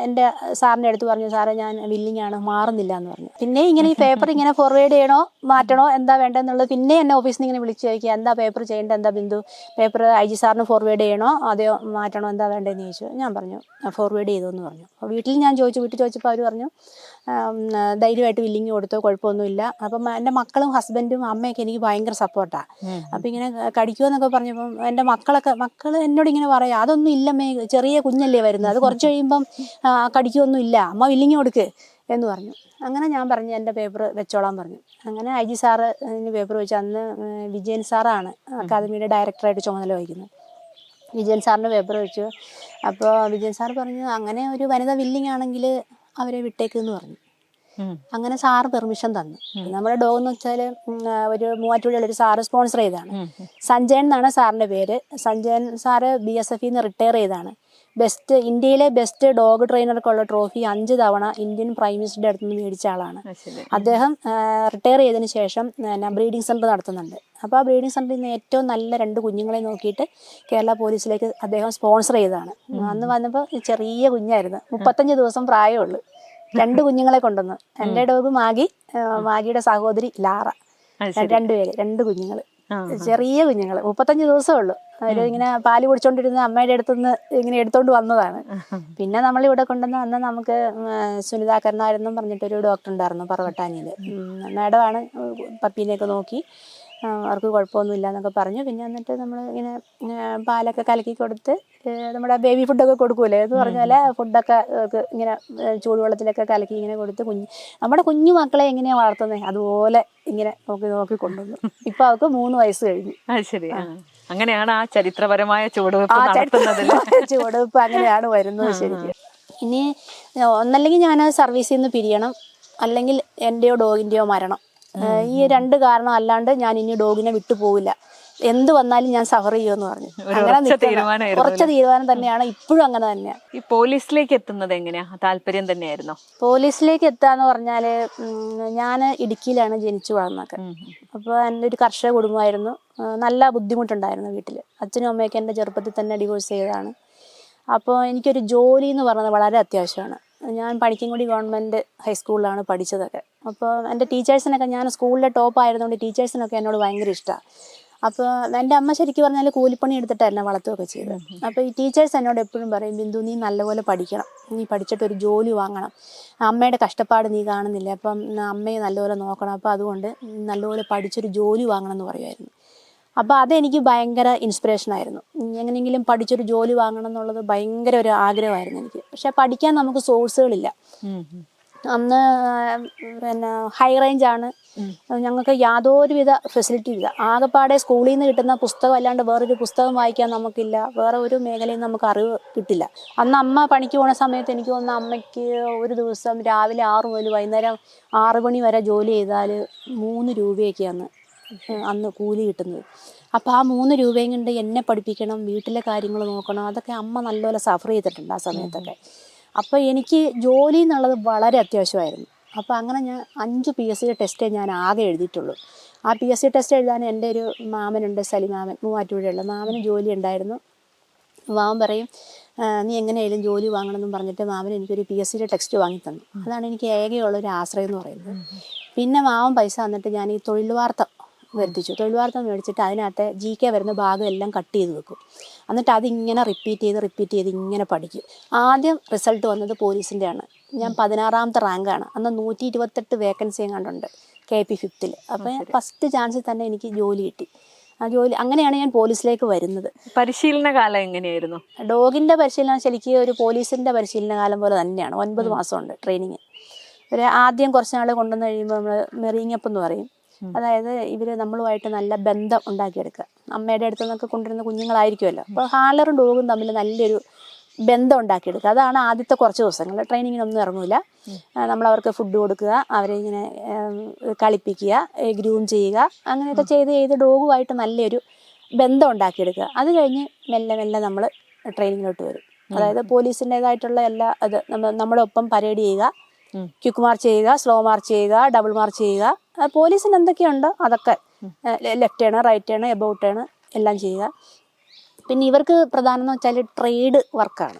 എൻ്റെ സാറിൻ്റെ അടുത്ത് പറഞ്ഞു, സാറേ ഞാൻ വില്ലിങ് ആണ്, മാറുന്നില്ല എന്ന് പറഞ്ഞു. പിന്നെ ഇങ്ങനെ ഈ പേപ്പർ ഇങ്ങനെ ഫോർവേഡ് ചെയ്യണോ മാറ്റണോ എന്താ വേണ്ടതെന്നുള്ളത് പിന്നെ എന്നെ ഓഫീസിൽ നിന്ന് ഇങ്ങനെ വിളിച്ച് ചോദിക്കുക, എന്താ പേപ്പർ ചെയ്യേണ്ടത്, എന്താ ബിന്ദു പേപ്പർ IG സാറിന് ഫോർവേഡ് ചെയ്യണോ അതെയോ മാറ്റണോ, എന്താ വേണ്ടതെന്ന് ചോദിച്ചു. ഞാൻ പറഞ്ഞു ഫോർവേഡ് ചെയ്തു എന്ന് പറഞ്ഞു. അപ്പോൾ വീട്ടിൽ ചോദിച്ചപ്പോൾ അവർ പറഞ്ഞു, ധൈര്യമായിട്ട് വില്ലിങ് കൊടുത്തോ, കുഴപ്പമൊന്നുമില്ല. അപ്പം എൻ്റെ മക്കളും ഹസ്ബൻഡും അമ്മയൊക്കെ എനിക്ക് ഭയങ്കര സപ്പോർട്ടാണ്. അപ്പം ഇങ്ങനെ കടിക്കുമെന്നൊക്കെ പറഞ്ഞപ്പം എൻ്റെ മക്കൾ എന്നോട് ഇങ്ങനെ പറയാം, അതൊന്നും ഇല്ലമ്മേ, ചെറിയ കുഞ്ഞല്ലേ വരുന്നത്, അത് കുറച്ച് കഴിയുമ്പം കടിക്കുമൊന്നും ഇല്ല, അമ്മ വില്ലിങ് കൊടുക്ക് എന്ന് പറഞ്ഞു. അങ്ങനെ ഞാൻ പറഞ്ഞു എൻ്റെ പേപ്പർ വെച്ചോളാൻ പറഞ്ഞു. അങ്ങനെ IG സാറ് പേപ്പർ വെച്ച്, അന്ന് വിജയൻ സാറാണ് അക്കാദമിയുടെ ഡയറക്ടറായിട്ട് ചുമതല വഹിക്കുന്നത്. വിജയൻ സാറിൻ്റെ പേപ്പർ വെച്ചു. അപ്പോൾ വിജയൻ സാർ പറഞ്ഞു, അങ്ങനെ ഒരു വനിത വില്ലിങ് ആണെങ്കിൽ അവരെ വിട്ടേക്കെന്ന് പറഞ്ഞു. അങ്ങനെ സാറ് പെർമിഷൻ തന്നു. നമ്മുടെ ഡോഗ് എന്ന് വെച്ചാൽ ഒരു മൂവാറ്റുപുഴയുള്ള ഒരു സാറ് സ്പോൺസർ ചെയ്താണ്. സഞ്ജയൻ എന്നാണ് സാറിൻ്റെ പേര്. സഞ്ജയൻ സാറ് BSF റിട്ടയർ ചെയ്താണ്. ഇന്ത്യയിലെ ബെസ്റ്റ് ഡോഗ് ട്രെയിനർക്കുള്ള ട്രോഫി 5 തവണ ഇന്ത്യൻ പ്രൈം മിനിസ്റ്ററുടെ അടുത്ത് നിന്ന് മേടിച്ച ആളാണ് അദ്ദേഹം. റിട്ടയർ ചെയ്തതിന് ശേഷം ബ്രീഡിംഗ് സെൻറ്റർ നടത്തുന്നുണ്ട്. അപ്പോൾ ആ ബ്രീഡിംഗ് സെൻറ്ററിൽ നിന്ന് ഏറ്റവും നല്ല 2 കുഞ്ഞുങ്ങളെ നോക്കിയിട്ട് കേരള പോലീസിലേക്ക് അദ്ദേഹം സ്പോൺസർ ചെയ്തതാണ്. അന്ന് വന്നപ്പോൾ ചെറിയ കുഞ്ഞായിരുന്നു, 35 ദിവസം പ്രായമുള്ളൂ. 2 കുഞ്ഞുങ്ങളെ കൊണ്ടുവന്നു. എൻ്റെ ഡോഗ് മാഗിയുടെ സഹോദരി ലാറ, 2 പേര്, 2 കുഞ്ഞുങ്ങൾ, ചെറിയ കുഞ്ഞുങ്ങൾ, 35 ദിവസമേ ഉള്ളൂ. അവർ ഇങ്ങനെ പാല് കുടിച്ചോണ്ടിരുന്ന അമ്മയുടെ അടുത്തുനിന്ന് ഇങ്ങനെ എടുത്തോണ്ട് വന്നതാണ്. പിന്നെ നമ്മളിവിടെ കൊണ്ടുവന്ന് അന്ന് നമുക്ക് സുനിത കരുണാകരൻ പറഞ്ഞിട്ടൊരു ഡോക്ടർ ഉണ്ടായിരുന്നു പറവട്ടാനിയിൽ. മാഡമാണ് പപ്പീനെയൊക്കെ നോക്കി, അവർക്ക് കുഴപ്പമൊന്നുമില്ല എന്നൊക്കെ പറഞ്ഞു. പിന്നെ എന്നിട്ട് നമ്മൾ ഇങ്ങനെ പാലൊക്കെ കലക്കി കൊടുത്ത് നമ്മുടെ ബേബി ഫുഡൊക്കെ കൊടുക്കൂലേ എന്ന് പറഞ്ഞ പോലെ ഫുഡൊക്കെ ഇങ്ങനെ ചൂടുവെള്ളത്തിലൊക്കെ കലക്കി ഇങ്ങനെ കൊടുത്ത് നമ്മുടെ കുഞ്ഞു മക്കളെ എങ്ങനെയാണ് വളർത്തുന്നത് അതുപോലെ ഇങ്ങനെ നോക്കി കൊണ്ടുവന്നു. ഇപ്പം അവർക്ക് 3 വയസ്സ് കഴിഞ്ഞു. ശരി, അങ്ങനെയാണ് ആ ചരിത്രപരമായ ചുവടുവെപ്പ് അങ്ങനെയാണ് വരുന്നത്. ശരിക്കും ഇനി ഒന്നല്ലെങ്കിൽ ഞാൻ സർവീസിൽ നിന്ന് പിരിയണം, അല്ലെങ്കിൽ എൻ്റെയോ ഡോഗിൻ്റെയോ മരണം. ഈ 2 കാരണം അല്ലാണ്ട് ഞാൻ ഇനി ഡോഗിനെ വിട്ടു പോവില്ല, എന്ത് വന്നാലും ഞാൻ സഫർ ചെയ്യുമെന്ന് പറഞ്ഞു. അങ്ങനെ കുറച്ച് തീരുമാനം തന്നെയാണ്, ഇപ്പോഴും അങ്ങനെ തന്നെയാണ്. ഈ പോലീസിലേക്ക് എത്തുന്നത് എങ്ങനെയാ, താല്പര്യം തന്നെയായിരുന്നോ? പോലീസിലേക്ക് എത്താന്ന് പറഞ്ഞാൽ ഞാൻ ഇടുക്കിയിലാണ് ജനിച്ചു വളർന്നൊക്കെ. അപ്പോൾ എൻ്റെ ഒരു കർഷക കുടുംബമായിരുന്നു. നല്ല ബുദ്ധിമുട്ടുണ്ടായിരുന്നു വീട്ടിൽ. അച്ഛനും അമ്മയൊക്കെ എൻ്റെ ചെറുപ്പത്തിൽ തന്നെ ഡിവോഴ്സ് ചെയ്തതാണ്. അപ്പോൾ എനിക്കൊരു ജോലി എന്ന് പറയുന്നത് വളരെ അത്യാവശ്യമാണ്. ഞാൻ പണിക്കൻകുടി ഗവൺമെൻറ് ഹൈസ്കൂളിലാണ് പഠിച്ചതൊക്കെ. അപ്പോൾ എൻ്റെ ടീച്ചേഴ്സിനൊക്കെ, ഞാൻ സ്കൂളിലെ ടോപ്പ് ആയിരുന്നുകൊണ്ട് ടീച്ചേഴ്സിനൊക്കെ എന്നോട് ഭയങ്കര ഇഷ്ടമാണ്. അപ്പോൾ എൻ്റെ അമ്മ ശരിക്കും പറഞ്ഞാൽ കൂലിപ്പണി എടുത്തിട്ട് എന്നെ വളർത്തുകയൊക്കെ ചെയ്തത്. അപ്പോൾ ഈ ടീച്ചേഴ്സ് എന്നോട് എപ്പോഴും പറയും, ബിന്ദു നീ നല്ലപോലെ പഠിക്കണം, നീ പഠിച്ചിട്ട് ഒരു ജോലി വാങ്ങണം, അമ്മയുടെ കഷ്ടപ്പാട് നീ കാണുന്നില്ല, അപ്പം അമ്മയെ നല്ലപോലെ നോക്കണം, അപ്പോൾ അതുകൊണ്ട് നല്ലപോലെ പഠിച്ചൊരു ജോലി വാങ്ങണം എന്ന് പറയുമായിരുന്നു. അപ്പോൾ അതെനിക്ക് ഭയങ്കര ഇൻസ്പിറേഷനായിരുന്നു. എങ്ങനെയെങ്കിലും പഠിച്ചൊരു ജോലി വാങ്ങണം എന്നുള്ളത് ഭയങ്കര ഒരു ആഗ്രഹമായിരുന്നു എനിക്ക്. പക്ഷെ പഠിക്കാൻ നമുക്ക് സോഴ്സുകളില്ല. അന്ന് പിന്നെ ഹൈ റേഞ്ചാണ്, ഞങ്ങൾക്ക് യാതൊരുവിധ ഫെസിലിറ്റി ഇല്ല. ആകെപ്പാടെ സ്കൂളിൽ നിന്ന് കിട്ടുന്ന പുസ്തകം അല്ലാണ്ട് വേറൊരു പുസ്തകം വായിക്കാൻ നമുക്കില്ല, വേറെ ഒരു മേഖലയിൽ നിന്ന് നമുക്ക് അറിവ് കിട്ടില്ല. അന്ന് അമ്മ പണിക്ക് പോകുന്ന സമയത്ത് എനിക്ക് തോന്നുന്നു അമ്മയ്ക്ക് ഒരു ദിവസം രാവിലെ 6 മുതൽ വൈകുന്നേരം 6 മണി വരെ ജോലി ചെയ്താൽ 3 രൂപയൊക്കെയാണ് അന്ന് കൂലി കിട്ടുന്നത്. അപ്പോൾ ആ 3 രൂപയും കൊണ്ട് എന്നെ പഠിപ്പിക്കണം, വീട്ടിലെ കാര്യങ്ങൾ നോക്കണം, അതൊക്കെ അമ്മ നല്ലപോലെ സഫർ ചെയ്തിട്ടുണ്ട് ആ സമയത്തൊക്കെ. അപ്പോൾ എനിക്ക് ജോലി എന്നുള്ളത് വളരെ അത്യാവശ്യമായിരുന്നു. അപ്പോൾ അങ്ങനെ ഞാൻ 5 PSC ടെസ്റ്റേ ഞാൻ ആകെ എഴുതിയിട്ടുള്ളൂ. ആ PSC ടെസ്റ്റ് എഴുതാൻ എൻ്റെ ഒരു മാമനുണ്ട്, സലിമാമൻ, മൂവാറ്റുപുഴയുള്ള മാമന് ജോലി ഉണ്ടായിരുന്നു. മാമൻ പറയും നീ എങ്ങനെയായാലും ജോലി വാങ്ങണമെന്നും പറഞ്ഞിട്ട് മാമൻ എനിക്കൊരു PSC ടെക്സ്റ്റ് വാങ്ങി തന്നു. അതാണ് എനിക്ക് ഏകെയുള്ളൊരു ആശ്രയം എന്ന് പറയുന്നത്. പിന്നെ മാമൻ പൈസ തന്നിട്ട് ഞാൻ ഈ തൊഴിൽ വാർത്ത വരുത്തിച്ചു. തൊഴിൽ വാർത്ത മേടിച്ചിട്ട് അതിനകത്ത് GK വരുന്ന ഭാഗം എല്ലാം കട്ട് ചെയ്ത് വെക്കും. എന്നിട്ട് അതിങ്ങനെ റിപ്പീറ്റ് ചെയ്ത് ഇങ്ങനെ പഠിക്കും. ആദ്യം റിസൾട്ട് വന്നത് പോലീസിൻ്റെയാണ്. ഞാൻ 16ാമത്തെ റാങ്കാണ്. അന്ന് 128 വേക്കൻസി എങ്ങാണ്ടുണ്ട് KP 5th. അപ്പം ഫസ്റ്റ് ചാൻസിൽ തന്നെ എനിക്ക് ജോലി കിട്ടി. ആ ജോലി അങ്ങനെയാണ് ഞാൻ പോലീസിലേക്ക് വരുന്നത്. പരിശീലന കാലം എങ്ങനെയായിരുന്നു? ഡോഗിൻ്റെ പരിശീലനം ശരിക്കും ഒരു പോലീസിൻ്റെ പരിശീലന കാലം പോലെ തന്നെയാണ്. 9 മാസമുണ്ട് ട്രെയിനിങ്. ആദ്യം കുറച്ച് നാൾ കൊണ്ടുവന്ന് കഴിയുമ്പോൾ നമ്മൾ മെറിയിങ്ങപ്പ് എന്ന് പറയും. അതായത് ഇവർ നമ്മളുമായിട്ട് നല്ല ബന്ധം ഉണ്ടാക്കിയെടുക്കുക. അമ്മയുടെ അടുത്ത് നിന്നൊക്കെ കൊണ്ടുവരുന്ന കുഞ്ഞുങ്ങളായിരിക്കുമല്ലോ. അപ്പോൾ ഹാലറും ഡോഗും തമ്മിൽ നല്ലൊരു ബന്ധം ഉണ്ടാക്കിയെടുക്കുക. അതാണ് ആദ്യത്തെ കുറച്ച് ദിവസങ്ങൾ. ട്രെയിനിങ്ങിനൊന്നും ഇറങ്ങില്ല. നമ്മളവർക്ക് ഫുഡ് കൊടുക്കുക, അവരെ ഇങ്ങനെ കളിപ്പിക്കുക, ഗ്രൂം ചെയ്യുക, അങ്ങനെയൊക്കെ ചെയ്ത് ഡോഗുമായിട്ട് നല്ലൊരു ബന്ധം ഉണ്ടാക്കിയെടുക്കുക. അത് കഴിഞ്ഞ് മെല്ലെ മെല്ലെ നമ്മൾ ട്രെയിനിങ്ങിലോട്ട് വരും. അതായത് പോലീസിൻ്റേതായിട്ടുള്ള എല്ലാ അത് നമ്മുടെ ഒപ്പം പരേഡ് ചെയ്യുക, ക്വിക്ക് മാർച്ച് ചെയ്യുക, സ്ലോ മാർച്ച് ചെയ്യുക, ഡബിൾ മാർച്ച് ചെയ്യുക. പോലീസിന് എന്തൊക്കെയുണ്ടോ അതൊക്കെ left turn, right turn, about turn എല്ലാം ചെയ്യുക. പിന്നെ ഇവർക്ക് പ്രധാനം എന്ന് വെച്ചാൽ ട്രേഡ് വർക്കാണ്.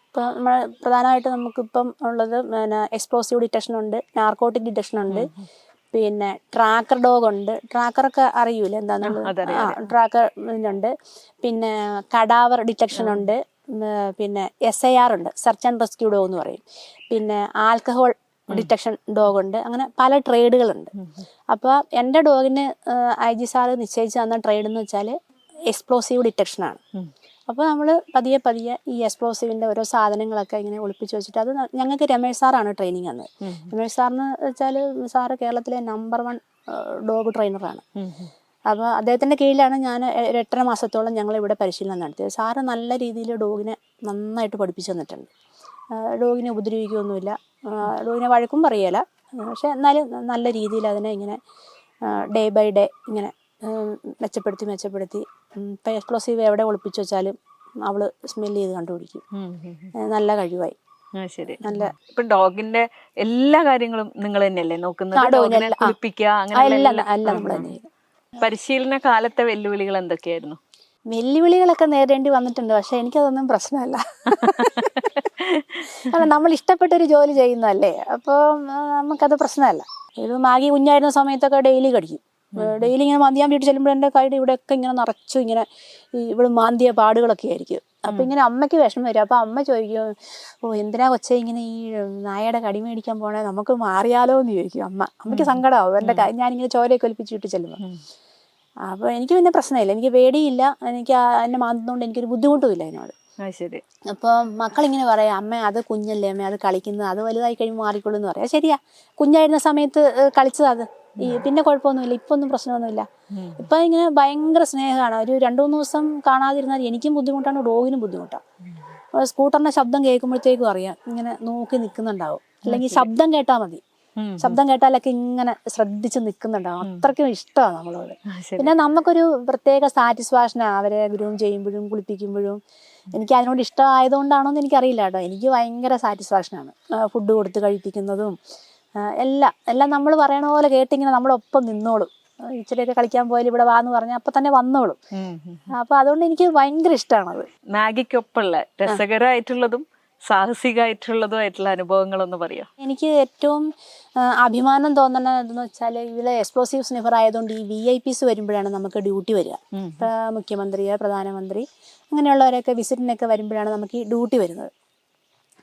ഇപ്പോൾ നമ്മൾ പ്രധാനമായിട്ട് നമുക്കിപ്പം ഉള്ളത് പിന്നെ എക്സ്പ്ലോസീവ് ഡിറ്റക്ഷൻ ഉണ്ട്, നാർക്കോട്ടിക് ഡിറ്റക്ഷൻ ഉണ്ട്, പിന്നെ ട്രാക്കർ ഡോഗ് ഉണ്ട്. ട്രാക്കറൊക്കെ അറിയൂലേ എന്താണെന്നുള്ളത്? ട്രാക്കർ ഉണ്ട്. പിന്നെ കഡാവർ ഡിറ്റക്ഷൻ ഉണ്ട്. പിന്നെ SIR ഉണ്ട്, സെർച്ച് ആൻഡ് റെസ്ക്യൂ ഡോഗ് എന്ന് പറയും. പിന്നെ ആൽക്കഹോൾ ഡിറ്റക്ഷൻ ഡോഗ് ഉണ്ട്. അങ്ങനെ പല ട്രേഡുകളുണ്ട്. അപ്പോൾ എൻ്റെ ഡോഗിന് IG സാറ് നിശ്ചയിച്ച് തന്ന ട്രേഡ് എന്ന് വെച്ചാൽ എക്സ്പ്ലോസീവ് ഡിറ്റക്ഷനാണ്. അപ്പോൾ നമ്മൾ പതിയെ ഈ എക്സ്പ്ലോസീവിൻ്റെ ഓരോ സാധനങ്ങളൊക്കെ ഇങ്ങനെ ഒളിപ്പിച്ച് വെച്ചിട്ട് അത് ഞങ്ങൾക്ക് രമേശ് സാറാണ് ട്രെയിനിങ് തന്നത്. രമേശ് സാറിന് വെച്ചാൽ സാറ് കേരളത്തിലെ നമ്പർ 1 ഡോഗ് ട്രെയിനറാണ്. അപ്പോൾ അദ്ദേഹത്തിൻ്റെ കീഴിലാണ് ഞാൻ 8.5 മാസത്തോളം ഞങ്ങളിവിടെ പരിശീലനം നടത്തിയത്. സാറ് നല്ല രീതിയിൽ ഡോഗിനെ നന്നായിട്ട് പഠിപ്പിച്ചു തന്നിട്ടുണ്ട്. ഡോഗിനെ ഉപദ്രവിക്കുകയൊന്നുമില്ല, ഡോഗിനെ വഴക്കും പറയുകയില്ല. പക്ഷെ എന്നാലും നല്ല രീതിയിൽ അതിനെ ഇങ്ങനെ ഡേ ബൈ ഡേ ഇങ്ങനെ മെച്ചപ്പെടുത്തി ഇപ്പം എക്സ്പ്ലോസീവ് എവിടെ ഒളിപ്പിച്ച് വെച്ചാലും അവൾ സ്മെല്ല് ചെയ്ത് കണ്ടുപിടിക്കും. നല്ല കഴിവായി. ശരി. നല്ല ഇപ്പൊ ഡോഗിന്റെ എല്ലാ കാര്യങ്ങളും നിങ്ങൾ തന്നെയല്ലേ നോക്കുന്നത്? കുളിപ്പിക്കുക, അങ്ങനെ പരിശീലന കാലത്തെ വെല്ലുവിളികൾ എന്തൊക്കെയായിരുന്നു? വെല്ലുവിളികളൊക്കെ നേരിടേണ്ടി വന്നിട്ടുണ്ട്. പക്ഷെ എനിക്കതൊന്നും പ്രശ്നമല്ല. കാരണം നമ്മൾ ഇഷ്ടപ്പെട്ടൊരു ജോലി ചെയ്യുന്നതല്ലേ, അപ്പോൾ നമുക്കത് പ്രശ്നമല്ല. ഇത് മാഗി കുഞ്ഞായിരുന്ന സമയത്തൊക്കെ ഡെയിലി കടിക്കും. ഡെയിലി ഇങ്ങനെ മാന്തിയാൻ വീട്ടിൽ ചെല്ലുമ്പോൾ എൻ്റെ കൈയുടെ ഇവിടെയൊക്കെ ഇങ്ങനെ നിറച്ചു ഇങ്ങനെ ഇവിടെ മാന്തിയ പാടുകളൊക്കെ ആയിരിക്കും. അപ്പം ഇങ്ങനെ അമ്മയ്ക്ക് വിഷമം വരും. അപ്പം അമ്മ ചോദിക്കും, എന്തിനാ കൊച്ചേ ഇങ്ങനെ ഈ നായയുടെ കടി മേടിക്കാൻ പോണേ, നമുക്ക് മാറിയാലോ എന്ന് ചോദിക്കും അമ്മയ്ക്ക് സങ്കടമാവും എൻ്റെ ഞാനിങ്ങനെ ചോരയൊക്കെ ഒലിപ്പിച്ച് വീട്ടിൽ ചെല്ലുമ്പോൾ. അപ്പോൾ എനിക്ക് പിന്നെ പ്രശ്നമില്ല, എനിക്ക് പേടിയില്ല, എനിക്ക് എന്നെ മാന്തുന്നതുകൊണ്ട് എനിക്കൊരു ബുദ്ധിമുട്ടുമില്ല അതിനോട്. ശരി. അപ്പോൾ മക്കളിങ്ങനെ പറയാം, അമ്മ അത് കുഞ്ഞല്ലേ അമ്മ, അത് കളിക്കുന്നത്, അത് വലുതായി കഴിയുമ്പോൾ മാറിക്കൊള്ളൂ എന്ന് പറയാം. ശരിയാ, കുഞ്ഞായിരുന്ന സമയത്ത് കളിച്ചത് അത് പിന്നെ കുഴപ്പമൊന്നുമില്ല, ഇപ്പം ഒന്നും പ്രശ്നമൊന്നുമില്ല. ഇപ്പം ഇങ്ങനെ ഭയങ്കര സ്നേഹമാണ്. ഒരു 2-3 ദിവസം കാണാതിരുന്നാൽ എനിക്കും ബുദ്ധിമുട്ടാണ്, ഡോഗിനും ബുദ്ധിമുട്ടാണ്. സ്കൂട്ടറിൻ്റെ ശബ്ദം കേൾക്കുമ്പോഴത്തേക്കും അറിയാം ഇങ്ങനെ നോക്കി നിൽക്കുന്നുണ്ടാവും. അല്ലെങ്കിൽ ശബ്ദം കേട്ടാൽ മതി, ശബ്ദം കേട്ടാലൊക്കെ ഇങ്ങനെ ശ്രദ്ധിച്ച് നിൽക്കുന്നുണ്ടാവും. അത്രയ്ക്കും ഇഷ്ടമാണ് നമ്മളോട്. പിന്നെ നമുക്കൊരു പ്രത്യേക സാറ്റിസ്ഫാക്ഷനാണ് അവരെ ഗ്രൂം ചെയ്യുമ്പോഴും കുളിപ്പിക്കുമ്പോഴും. എനിക്ക് അതിനോട് ഇഷ്ടമായതുകൊണ്ടാണോ എന്ന് എനിക്കറിയില്ല കേട്ടോ. എനിക്ക് ഭയങ്കര സാറ്റിസ്ഫാക്ഷനാണ് ഫുഡ് കൊടുത്ത് കഴിപ്പിക്കുന്നതും എല്ലാം നമ്മൾ പറയണ പോലെ കേട്ടിങ്ങനെ നമ്മളൊപ്പം നിന്നോളും. ഇച്ചിരിയൊക്കെ കളിക്കാൻ പോയാലും ഇവിടെ വാന്ന് പറഞ്ഞാൽ അപ്പൊ തന്നെ വന്നോളും. അപ്പൊ അതുകൊണ്ട് എനിക്ക് ഭയങ്കര ഇഷ്ടമാണത്. മാഗിക്കൊപ്പമുള്ള രസകരമായിട്ടുള്ളതും സാഹസികമായിട്ടുള്ളതുമായിട്ടുള്ള അനുഭവങ്ങളൊന്ന് പറയാം. എനിക്ക് ഏറ്റവും അഭിമാനം തോന്നുന്നതെന്ന് വെച്ചാൽ ഇതിലെ എക്സ്പ്ലോസീവ് സ്നിഫർ ആയതുകൊണ്ട് ഈ VIPs വരുമ്പോഴാണ് നമുക്ക് ഡ്യൂട്ടി വരിക. ഇപ്പോൾ മുഖ്യമന്ത്രി, പ്രധാനമന്ത്രി അങ്ങനെയുള്ളവരൊക്കെ വിസിറ്റിനൊക്കെ വരുമ്പോഴാണ് നമുക്ക് ഈ ഡ്യൂട്ടി വരുന്നത്.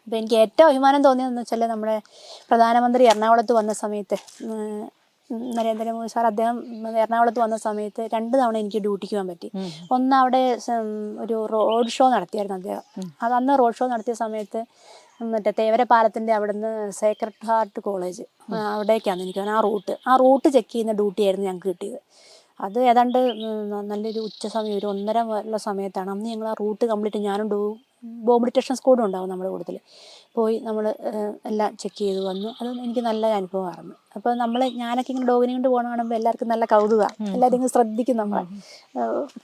അപ്പോൾ എനിക്ക് ഏറ്റവും അഭിമാനം തോന്നിയതെന്ന് വെച്ചാൽ നമ്മുടെ പ്രധാനമന്ത്രി എറണാകുളത്ത് വന്ന സമയത്ത്, നരേന്ദ്രമോദി സാർ, അദ്ദേഹം എറണാകുളത്ത് വന്ന സമയത്ത് 2 തവണ എനിക്ക് ഡ്യൂട്ടിക്ക് പോകാൻ പറ്റി. ഒന്ന് അവിടെ ഒരു റോഡ് ഷോ നടത്തിയായിരുന്നു അദ്ദേഹം. അന്ന് റോഡ് ഷോ നടത്തിയ സമയത്ത് മറ്റേ തേവര പാലത്തിൻ്റെ അവിടുന്ന് സേക്രഡ് ഹാർട്ട് കോളേജ് അവിടേക്കാണ് എനിക്ക് ആ റൂട്ട് ചെക്ക് ചെയ്യുന്ന ഡ്യൂട്ടിയായിരുന്നു ഞങ്ങൾക്ക് കിട്ടിയത്. അത് ഏതാണ്ട് നല്ലൊരു ഉച്ച സമയം, ഒരു 1:30 ഉള്ള സമയത്താണ്. അന്ന് ഞങ്ങൾ ആ റൂട്ട് കംപ്ലീറ്റ്, ഞാനും ബോംബ് ഡിറ്റക്ഷൻ സ്ക്വാഡും ഉണ്ടാവും നമ്മുടെ കൂട്ടത്തിൽ, പോയി നമ്മൾ എല്ലാം ചെക്ക് ചെയ്ത് വന്നു. അത് എനിക്ക് നല്ല അനുഭവമായിരുന്നു. അപ്പോൾ ഞാനൊക്കെ ഇങ്ങനെ ഡോഗിനെ കൊണ്ട് പോകണം കാണുമ്പോൾ എല്ലാവർക്കും നല്ല കൗതുകമാണ്. എല്ലാവരും ഇങ്ങനെ ശ്രദ്ധിക്കും. നമ്മളെ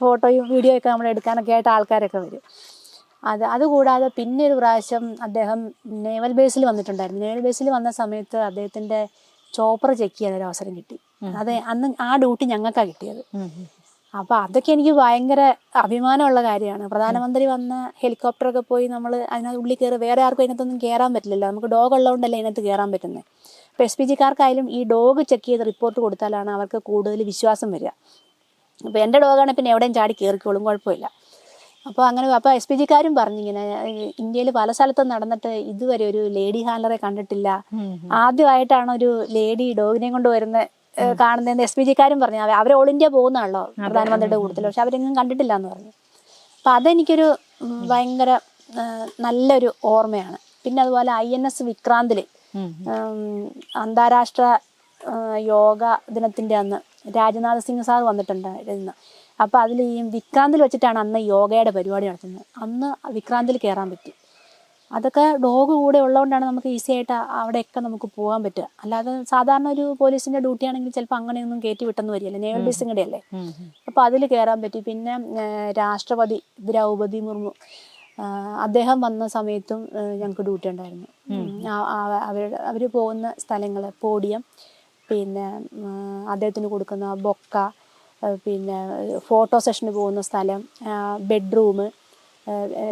ഫോട്ടോയും വീഡിയോ ഒക്കെ നമ്മൾ എടുക്കാനൊക്കെ ആയിട്ട് ആൾക്കാരൊക്കെ വരും. അതുകൂടാതെ പിന്നെ ഒരു പ്രാവശ്യം അദ്ദേഹം നേവൽ ബേസിൽ വന്നിട്ടുണ്ടായിരുന്നു. നേവൽ ബേസിൽ വന്ന സമയത്ത് അദ്ദേഹത്തിൻ്റെ ചോപ്പർ ചെക്ക് ചെയ്യാനൊരു അവസരം കിട്ടി. അന്ന് ആ ഡ്യൂട്ടി ഞങ്ങൾക്കാണ് കിട്ടിയത്. അപ്പോൾ അതൊക്കെ എനിക്ക് ഭയങ്കര അഭിമാനമുള്ള കാര്യമാണ്. പ്രധാനമന്ത്രി വന്ന ഹെലികോപ്റ്ററൊക്കെ പോയി നമ്മൾ അതിനകത്ത് ഉള്ളിൽ കയറി, വേറെ ആർക്കും അതിനകത്തൊന്നും കയറാൻ പറ്റില്ലല്ലോ, നമുക്ക് ഡോഗ് ഉള്ളതുകൊണ്ടല്ലേ അതിനകത്ത് കയറാൻ പറ്റുന്നത്. അപ്പോൾ SPGക്കാർക്കായാലും ഈ ഡോഗ് ചെക്ക് ചെയ്ത് റിപ്പോർട്ട് കൊടുത്താലാണ് അവർക്ക് കൂടുതൽ വിശ്വാസം വരിക. അപ്പോൾ എൻ്റെ ഡോഗാണെങ്കിൽ പിന്നെ എവിടെയും ചാടി കയറിക്കോളും, കുഴപ്പമില്ല. അപ്പോൾ SPGക്കാരും പറഞ്ഞിങ്ങനെ, ഇന്ത്യയിൽ പല സ്ഥലത്തും നടന്നിട്ട് ഇതുവരെ ഒരു ലേഡി ഹാൻഡലറെ കണ്ടിട്ടില്ല, ആദ്യമായിട്ടാണ് ഒരു ലേഡി ഡോഗിനെയും കൊണ്ട് കാണുന്നതെന്ന് SPGക്കാരും പറഞ്ഞു. അവർ ഓൾ ഇന്ത്യ പോകുന്നതാണല്ലോ പ്രധാനമന്ത്രിയുടെ കൂട്ടത്തിൽ, പക്ഷെ അവരെങ്ങും കണ്ടിട്ടില്ല എന്ന് പറഞ്ഞു. അപ്പം അതെനിക്കൊരു ഭയങ്കര നല്ലൊരു ഓർമ്മയാണ്. പിന്നെ അതുപോലെ INS വിക്രാന്തിൽ അന്താരാഷ്ട്ര യോഗ ദിനത്തിൻ്റെ അന്ന് രാജ്നാഥ് സിംഗ് സാർ വന്നിട്ടുണ്ടായിരുന്നു. അപ്പോൾ അതിൽ ഈ വിക്രാന്തിൽ വെച്ചിട്ടാണ് അന്ന് യോഗയുടെ പരിപാടി നടത്തുന്നത്. അന്ന് വിക്രാന്തിൽ കയറാൻ പറ്റി. അതൊക്കെ ഡോഗ് കൂടെ ഉള്ളതുകൊണ്ടാണ് നമുക്ക് ഈസി ആയിട്ട് അവിടെയൊക്കെ നമുക്ക് പോകാൻ പറ്റുക. അല്ലാതെ സാധാരണ ഒരു പോലീസിൻ്റെ ഡ്യൂട്ടി ആണെങ്കിൽ ചിലപ്പോൾ അങ്ങനെയൊന്നും കയറ്റി വിട്ടെന്ന് വരികയല്ലേ, നേവൽ ബേസും കൂടെയല്ലേ. അപ്പോൾ അതിൽ കയറാൻ പറ്റി. പിന്നെ രാഷ്ട്രപതി ദ്രൗപദി മുർമു അദ്ദേഹം വന്ന സമയത്തും ഞങ്ങൾക്ക് ഡ്യൂട്ടി ഉണ്ടായിരുന്നു. അവർ പോകുന്ന സ്ഥലങ്ങൾ, പോഡിയം, പിന്നെ അദ്ദേഹത്തിന് കൊടുക്കുന്ന ബൊക്ക, പിന്നെ ഫോട്ടോ സെഷന് പോകുന്ന സ്ഥലം, ബെഡ്റൂം,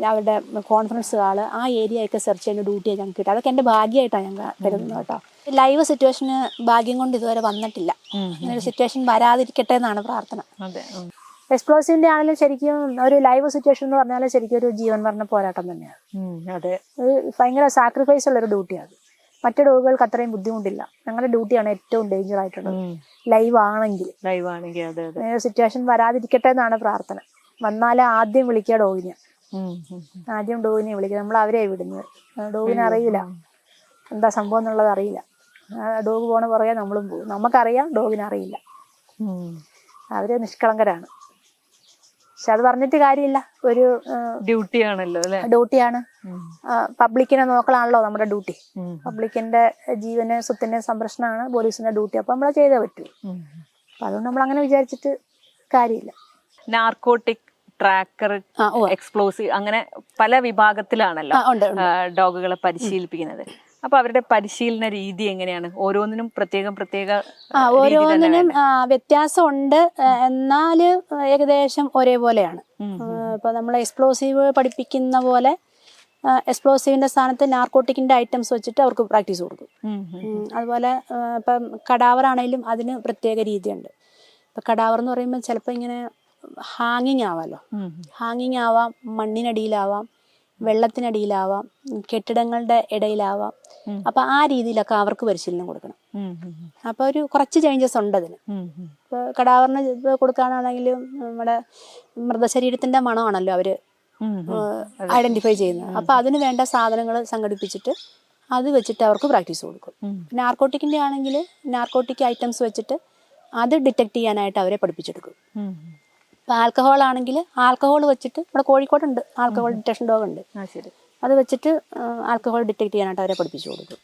അവരുടെ കോൺഫറൻസ് ഹാള്, ആ ഏരിയയൊക്കെ സെർച്ച് ചെയ്യുന്ന ഡ്യൂട്ടിയാണ് ഞങ്ങൾക്ക് കിട്ടുക. അതൊക്കെ എൻ്റെ ഭാഗ്യമായിട്ടാണ് ഞങ്ങൾ കരുതുന്നത് കേട്ടോ. ലൈവ് സിറ്റുവേഷന് ഭാഗ്യം കൊണ്ട് ഇതുവരെ വന്നിട്ടില്ല. അങ്ങനെ ഒരു സിറ്റുവേഷൻ വരാതിരിക്കട്ടെ എന്നാണ് പ്രാർത്ഥന. എക്സ്പ്ലോസീവിൻ്റെ ആണെങ്കിലും ശരിക്കും ഒരു ലൈവ് സിറ്റുവേഷൻ എന്ന് പറഞ്ഞാൽ ശരിക്കും ഒരു ജീവൻ മരണ പോരാട്ടം തന്നെയാണ്. ഭയങ്കര സാക്രിഫൈസ് ഉള്ളൊരു ഡ്യൂട്ടിയാണ്. മറ്റു ഡോഗുകൾക്ക് അത്രയും ബുദ്ധിമുട്ടില്ല. ഞങ്ങളുടെ ഡ്യൂട്ടിയാണ് ഏറ്റവും ഡേഞ്ചർ ആയിട്ടുള്ളത് ലൈവ് ആണെങ്കിൽ. സിറ്റുവേഷൻ വരാതിരിക്കട്ടെ എന്നാണ് പ്രാർത്ഥന. വന്നാൽ ആദ്യം വിളിക്കുക ഡോഗിനെ, ആദ്യം ഡോഗിനെ വിളിക്കുക. നമ്മൾ അവരെ വിടുന്നത്. ഡോഗിനെ അറിയില്ല എന്താ സംഭവം എന്നുള്ളത് അറിയില്ല. ഡോഗ് പോണ പുറകെ നമ്മളും പോകും. നമുക്കറിയാം, ഡോഗിനെ അറിയില്ല. അവര് നിഷ്കളങ്കരാണ്. പക്ഷെ അത് പറഞ്ഞിട്ട് കാര്യമില്ല, ഒരു ഡ്യൂട്ടിയാണല്ലോ, ഡ്യൂട്ടിയാണ്. പബ്ലിക്കിനെ നോക്കലാണല്ലോ നമ്മുടെ ഡ്യൂട്ടി. പബ്ലിക്കിന്റെ ജീവന് സ്വത്തിന്റെ സംരക്ഷണമാണ് പോലീസിന്റെ ഡ്യൂട്ടി. അപ്പൊ നമ്മൾ ചെയ്തേ പറ്റൂ. അപ്പൊ അതുകൊണ്ട് നമ്മൾ അങ്ങനെ വിചാരിച്ചിട്ട് കാര്യമില്ല. നാർക്കോട്ടിക്, ട്രാക്കർ, എക്സ്പ്ലോസീവ്, അങ്ങനെ പല വിഭാഗത്തിലാണല്ലോ ഡോഗുകളെ പരിശീലിപ്പിക്കുന്നത്. അപ്പൊ അവരുടെ പരിശീലന രീതി എങ്ങനെയാണ്? ഓരോന്നിനും ഓരോന്നിനും വ്യത്യാസമുണ്ട്, എന്നാല് ഏകദേശം ഒരേപോലെയാണ്. ഇപ്പൊ നമ്മൾ എക്സ്പ്ലോസീവ് പഠിപ്പിക്കുന്ന പോലെ എക്സ്പ്ലോസീവിന്റെ സ്ഥാനത്ത് നാർക്കോട്ടിക്കിന്റെ ഐറ്റംസ് വെച്ചിട്ട് അവർക്ക് പ്രാക്ടീസ് കൊടുക്കും. അതുപോലെ ഇപ്പം കടാവർ ആണെങ്കിലും അതിന് പ്രത്യേക രീതിയുണ്ട്. ഇപ്പൊ കടാവർ എന്ന് പറയുമ്പോൾ ചിലപ്പോൾ ഇങ്ങനെ ഹാങ്ങിങ് ആവാമല്ലോ. ഹാങ്ങിങ് ആവാം, മണ്ണിനടിയിലാവാം, വെള്ളത്തിനടിയിലാവാം, കെട്ടിടങ്ങളുടെ ഇടയിലാവാം. അപ്പൊ ആ രീതിയിലൊക്കെ അവർക്ക് പരിശീലനം കൊടുക്കണം. അപ്പൊ ഒരു കുറച്ച് ചേഞ്ചസ് ഉണ്ട് അതിന്. ഇപ്പൊ കടാവറിന് കൊടുക്കാനാണെങ്കിലും നമ്മുടെ മൃതശരീരത്തിന്റെ മണമാണല്ലോ അവര് ഐഡന്റിഫൈ ചെയ്യുന്നത്. അപ്പൊ അതിന് വേണ്ട സാധനങ്ങൾ സംഘടിപ്പിച്ചിട്ട് അത് വെച്ചിട്ട് അവർക്ക് പ്രാക്ടീസ് കൊടുക്കും. നാർക്കോട്ടിക്കിന്റെ ആണെങ്കിൽ നാർക്കോട്ടിക് ഐറ്റംസ് വെച്ചിട്ട് അത് ഡിറ്റക്ട് ചെയ്യാനായിട്ട് അവരെ പഠിപ്പിച്ചെടുക്കും. ഇപ്പം ആൽക്കഹോൾ ആണെങ്കിൽ ആൽക്കഹോൾ വെച്ചിട്ട്, ഇവിടെ കോഴിക്കോടുണ്ട് ആൽക്കഹോൾ ഡിറ്റക്ഷൻ ഡോഗ് ഉണ്ട്, അത് വെച്ചിട്ട് ആൽക്കഹോൾ ഡിറ്റക്ട് ചെയ്യാനായിട്ട് അവരെ പഠിപ്പിച്ചു കൊടുക്കും.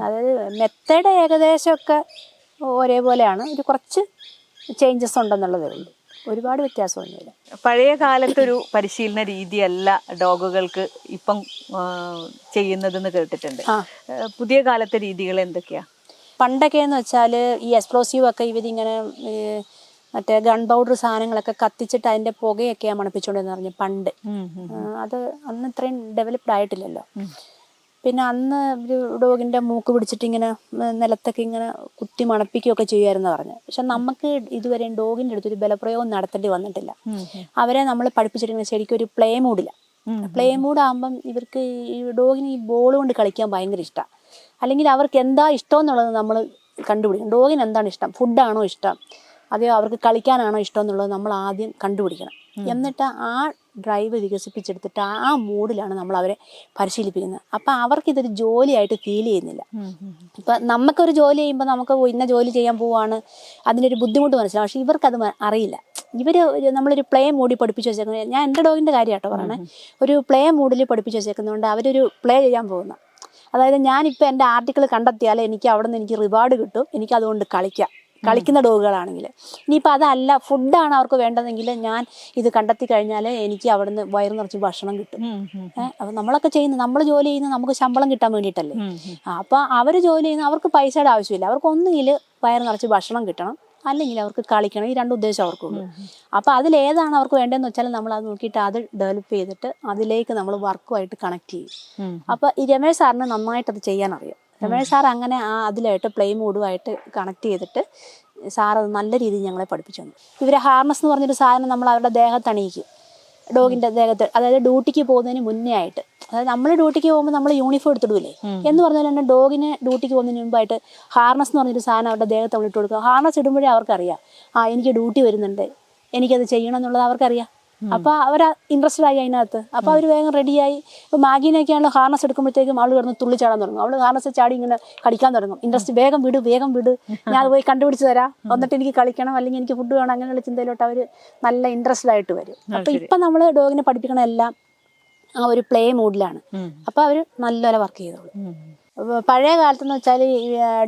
അതായത് മെത്തേഡ് ഏകദേശമൊക്കെ ഒരേപോലെയാണ്, ഒരു കുറച്ച് ചേഞ്ചസ് ഉണ്ടെന്നുള്ളതേ ഉള്ളൂ, ഒരുപാട് വ്യത്യാസമൊന്നുമില്ല. പഴയ കാലത്തൊരു പരിശീലന രീതിയല്ല ഡോഗുകൾക്ക് ഇപ്പം ചെയ്യുന്നതെന്ന് കേട്ടിട്ടുണ്ട്. പുതിയ കാലത്തെ രീതികൾ എന്തൊക്കെയാ? പണ്ടൊക്കെ എന്ന് വെച്ചാൽ ഈ എക്സ്പ്ലോസീവ് ഒക്കെ ഇവരിങ്ങനെ മറ്റേ ഗൺ പൗഡർ സാധനങ്ങളൊക്കെ കത്തിച്ചിട്ട് അതിന്റെ പുകയൊക്കെയാണ് മണപ്പിച്ചുകൊണ്ടെന്ന് പറഞ്ഞു പണ്ട്. അത് അന്ന് ഇത്രയും ഡെവലപ്ഡ് ആയിട്ടില്ലല്ലോ. പിന്നെ അന്ന് ഒരു ഡോഗിൻ്റെ മൂക്ക് പിടിച്ചിട്ട് ഇങ്ങനെ നിലത്തൊക്കെ ഇങ്ങനെ കുത്തി മണപ്പിക്കുകയൊക്കെ ചെയ്യുമായിരുന്നു പറഞ്ഞു. പക്ഷെ നമുക്ക് ഇതുവരെ ഡോഗിൻ്റെ അടുത്തൊരു ബലപ്രയോഗം നടത്തേണ്ടി വന്നിട്ടില്ല. അവരെ നമ്മൾ പഠിപ്പിച്ചിരിക്കുന്നത് ശരിക്കും ഒരു പ്ലേ മൂഡിലാണ്. പ്ലേ മൂഡാകുമ്പം ഇവർക്ക് ഈ ഡോഗിന് ഈ ബോൾ കൊണ്ട് കളിക്കാൻ ഭയങ്കര ഇഷ്ടമാണ്. അല്ലെങ്കിൽ അവർക്ക് എന്താ ഇഷ്ടം എന്നുള്ളത് നമ്മൾ കണ്ടുപിടിക്കണം. ഡോഗിന് എന്താണ് ഇഷ്ടം, ഫുഡാണോ ഇഷ്ടം, അതെയോ അവർക്ക് കളിക്കാനാണോ ഇഷ്ടം എന്നുള്ളത് നമ്മൾ ആദ്യം കണ്ടുപിടിക്കണം. എന്നിട്ട് ആ ഡ്രൈവ് വികസിപ്പിച്ചെടുത്തിട്ട് ആ മൂഡിലാണ് നമ്മൾ അവരെ പരിശീലിപ്പിക്കുന്നത്. അപ്പം അവർക്കിതൊരു ജോലിയായിട്ട് ഫീൽ ചെയ്യുന്നില്ല. ഇപ്പം നമുക്കൊരു ജോലി ചെയ്യുമ്പോൾ നമുക്ക് ഇന്ന ജോലി ചെയ്യാൻ പോവാണ്, അതിനൊരു ബുദ്ധിമുട്ട് മനസ്സിലാവും. പക്ഷെ ഇവർക്കത് അറിയില്ല. നമ്മളൊരു പ്ലേ മൂഡിൽ പഠിപ്പിച്ച് വെച്ചേക്കുന്നത്, ഞാൻ എൻ്റെ ഡോഗിൻ്റെ കാര്യമാട്ടോ പറയണേ, ഒരു പ്ലേ മൂഡിൽ പഠിപ്പിച്ച് വെച്ചേക്കുന്നതുകൊണ്ട് അവരൊരു പ്ലേ ചെയ്യാൻ പോകുന്ന, അതായത് ഞാനിപ്പോൾ എൻ്റെ ആർട്ടിക്കിൾ കണ്ടെത്തിയാൽ എനിക്ക് അവിടെ നിന്ന് എനിക്ക് റിവാർഡ് കിട്ടും, എനിക്കതുകൊണ്ട് കളിക്കുന്ന ഡോഗുകളാണെങ്കിൽ. ഇനിയിപ്പോൾ അതല്ല, ഫുഡാണ് അവർക്ക് വേണ്ടതെങ്കിൽ ഞാൻ ഇത് കണ്ടെത്തി കഴിഞ്ഞാൽ എനിക്ക് അവിടെ നിന്ന് വയറ് നിറച്ച് ഭക്ഷണം കിട്ടും. അപ്പം നമ്മളൊക്കെ ചെയ്യുന്നത്, നമ്മൾ ജോലി ചെയ്യുന്നത് നമുക്ക് ശമ്പളം കിട്ടാൻ വേണ്ടിയിട്ടല്ലേ. അപ്പോൾ അവർ ജോലി ചെയ്യുന്നത് അവർക്ക് പൈസയുടെ ആവശ്യമില്ല. അവർക്ക് ഒന്നുകിൽ വയറ് നിറച്ച് ഭക്ഷണം കിട്ടണം, അല്ലെങ്കിൽ അവർക്ക് കളിക്കണം. ഈ രണ്ട് ഉദ്ദേശം അവർക്കുള്ളൂ. അപ്പോൾ അതിലേതാണ് അവർക്ക് വേണ്ടതെന്ന് വെച്ചാൽ നമ്മൾ അത് നോക്കിയിട്ട് അത് ഡെവലപ്പ് ചെയ്തിട്ട് അതിലേക്ക് നമ്മൾ വർക്കുമായിട്ട് കണക്ട് ചെയ്യും. അപ്പോൾ ഈ രമേശ് സാറിന് നന്നായിട്ടത് ചെയ്യാൻ അറിയാം. രമേശ് സാർ അങ്ങനെ അതിലായിട്ട് പ്ലേ മൂഡുമായിട്ട് കണക്ട് ചെയ്തിട്ട് സാർ അത് നല്ല രീതിയിൽ ഞങ്ങളെ പഠിപ്പിച്ചു തന്നു. ഇവരെ ഹാർനസ് എന്ന് പറഞ്ഞൊരു സാധനം നമ്മൾ അവരുടെ ദേഹത്ത് അണിയിക്കും, ഡോഗിൻ്റെ ദേഹത്ത്. അതായത് ഡ്യൂട്ടിക്ക് പോകുന്നതിന് മുന്നേ ആയിട്ട്, അതായത് നമ്മൾ ഡ്യൂട്ടിക്ക് പോകുമ്പോൾ നമ്മൾ യൂണിഫോം എടുത്തിടൂലേ എന്ന് പറഞ്ഞാൽ തന്നെ ഡോഗിന് ഡ്യൂട്ടിക്ക് പോകുന്നതിന് മുമ്പായിട്ട് ഹാർനസ് എന്ന് പറഞ്ഞൊരു സാധനം അവരുടെ ദേഹത്ത് നമ്മൾ ഇട്ട് കൊടുക്കുക. ഹാർനസ് ഇടുമ്പോഴേ അവർക്കറിയാം എനിക്ക് ഡ്യൂട്ടി വരുന്നുണ്ട്, എനിക്കത് ചെയ്യണം എന്നുള്ളത് അവർക്കറിയാം. അപ്പോൾ അവർ ഇൻട്രസ്റ്റഡ് ആയി അതിനകത്ത്. അപ്പോൾ അവർ വേഗം റെഡിയായി. ഇപ്പോൾ മാഗീനൊക്കെയാണല്ലോ ഹാർനസ് എടുക്കുമ്പോഴത്തേക്കും അവൾ കിടന്ന് തുള്ളിച്ചാടാൻ തുടങ്ങും. അവൾ ഹാർനസ് ചാടി ഇങ്ങനെ കളിക്കാൻ തുടങ്ങും. ഇൻട്രസ്റ്റ്, വേഗം വിട് ഞാൻ അത് പോയി കണ്ടുപിടിച്ച് തരാം, എന്നിട്ട് എനിക്ക് കളിക്കണം, അല്ലെങ്കിൽ എനിക്ക് ഫുഡ് വേണം, അങ്ങനെയുള്ള ചിന്തയിലോട്ട് അവർ നല്ല ഇൻട്രസ്റ്റഡ് ആയിട്ട് വരും. അപ്പോൾ ഇപ്പം നമ്മൾ ഡോഗിനെ പഠിപ്പിക്കണ എല്ലാം ആ ഒരു പ്ലേ മൂഡിലാണ്. അപ്പോൾ അവർ നല്ലപോലെ വർക്ക് ചെയ്തോളൂ. പഴയ കാലത്തെന്ന് വെച്ചാൽ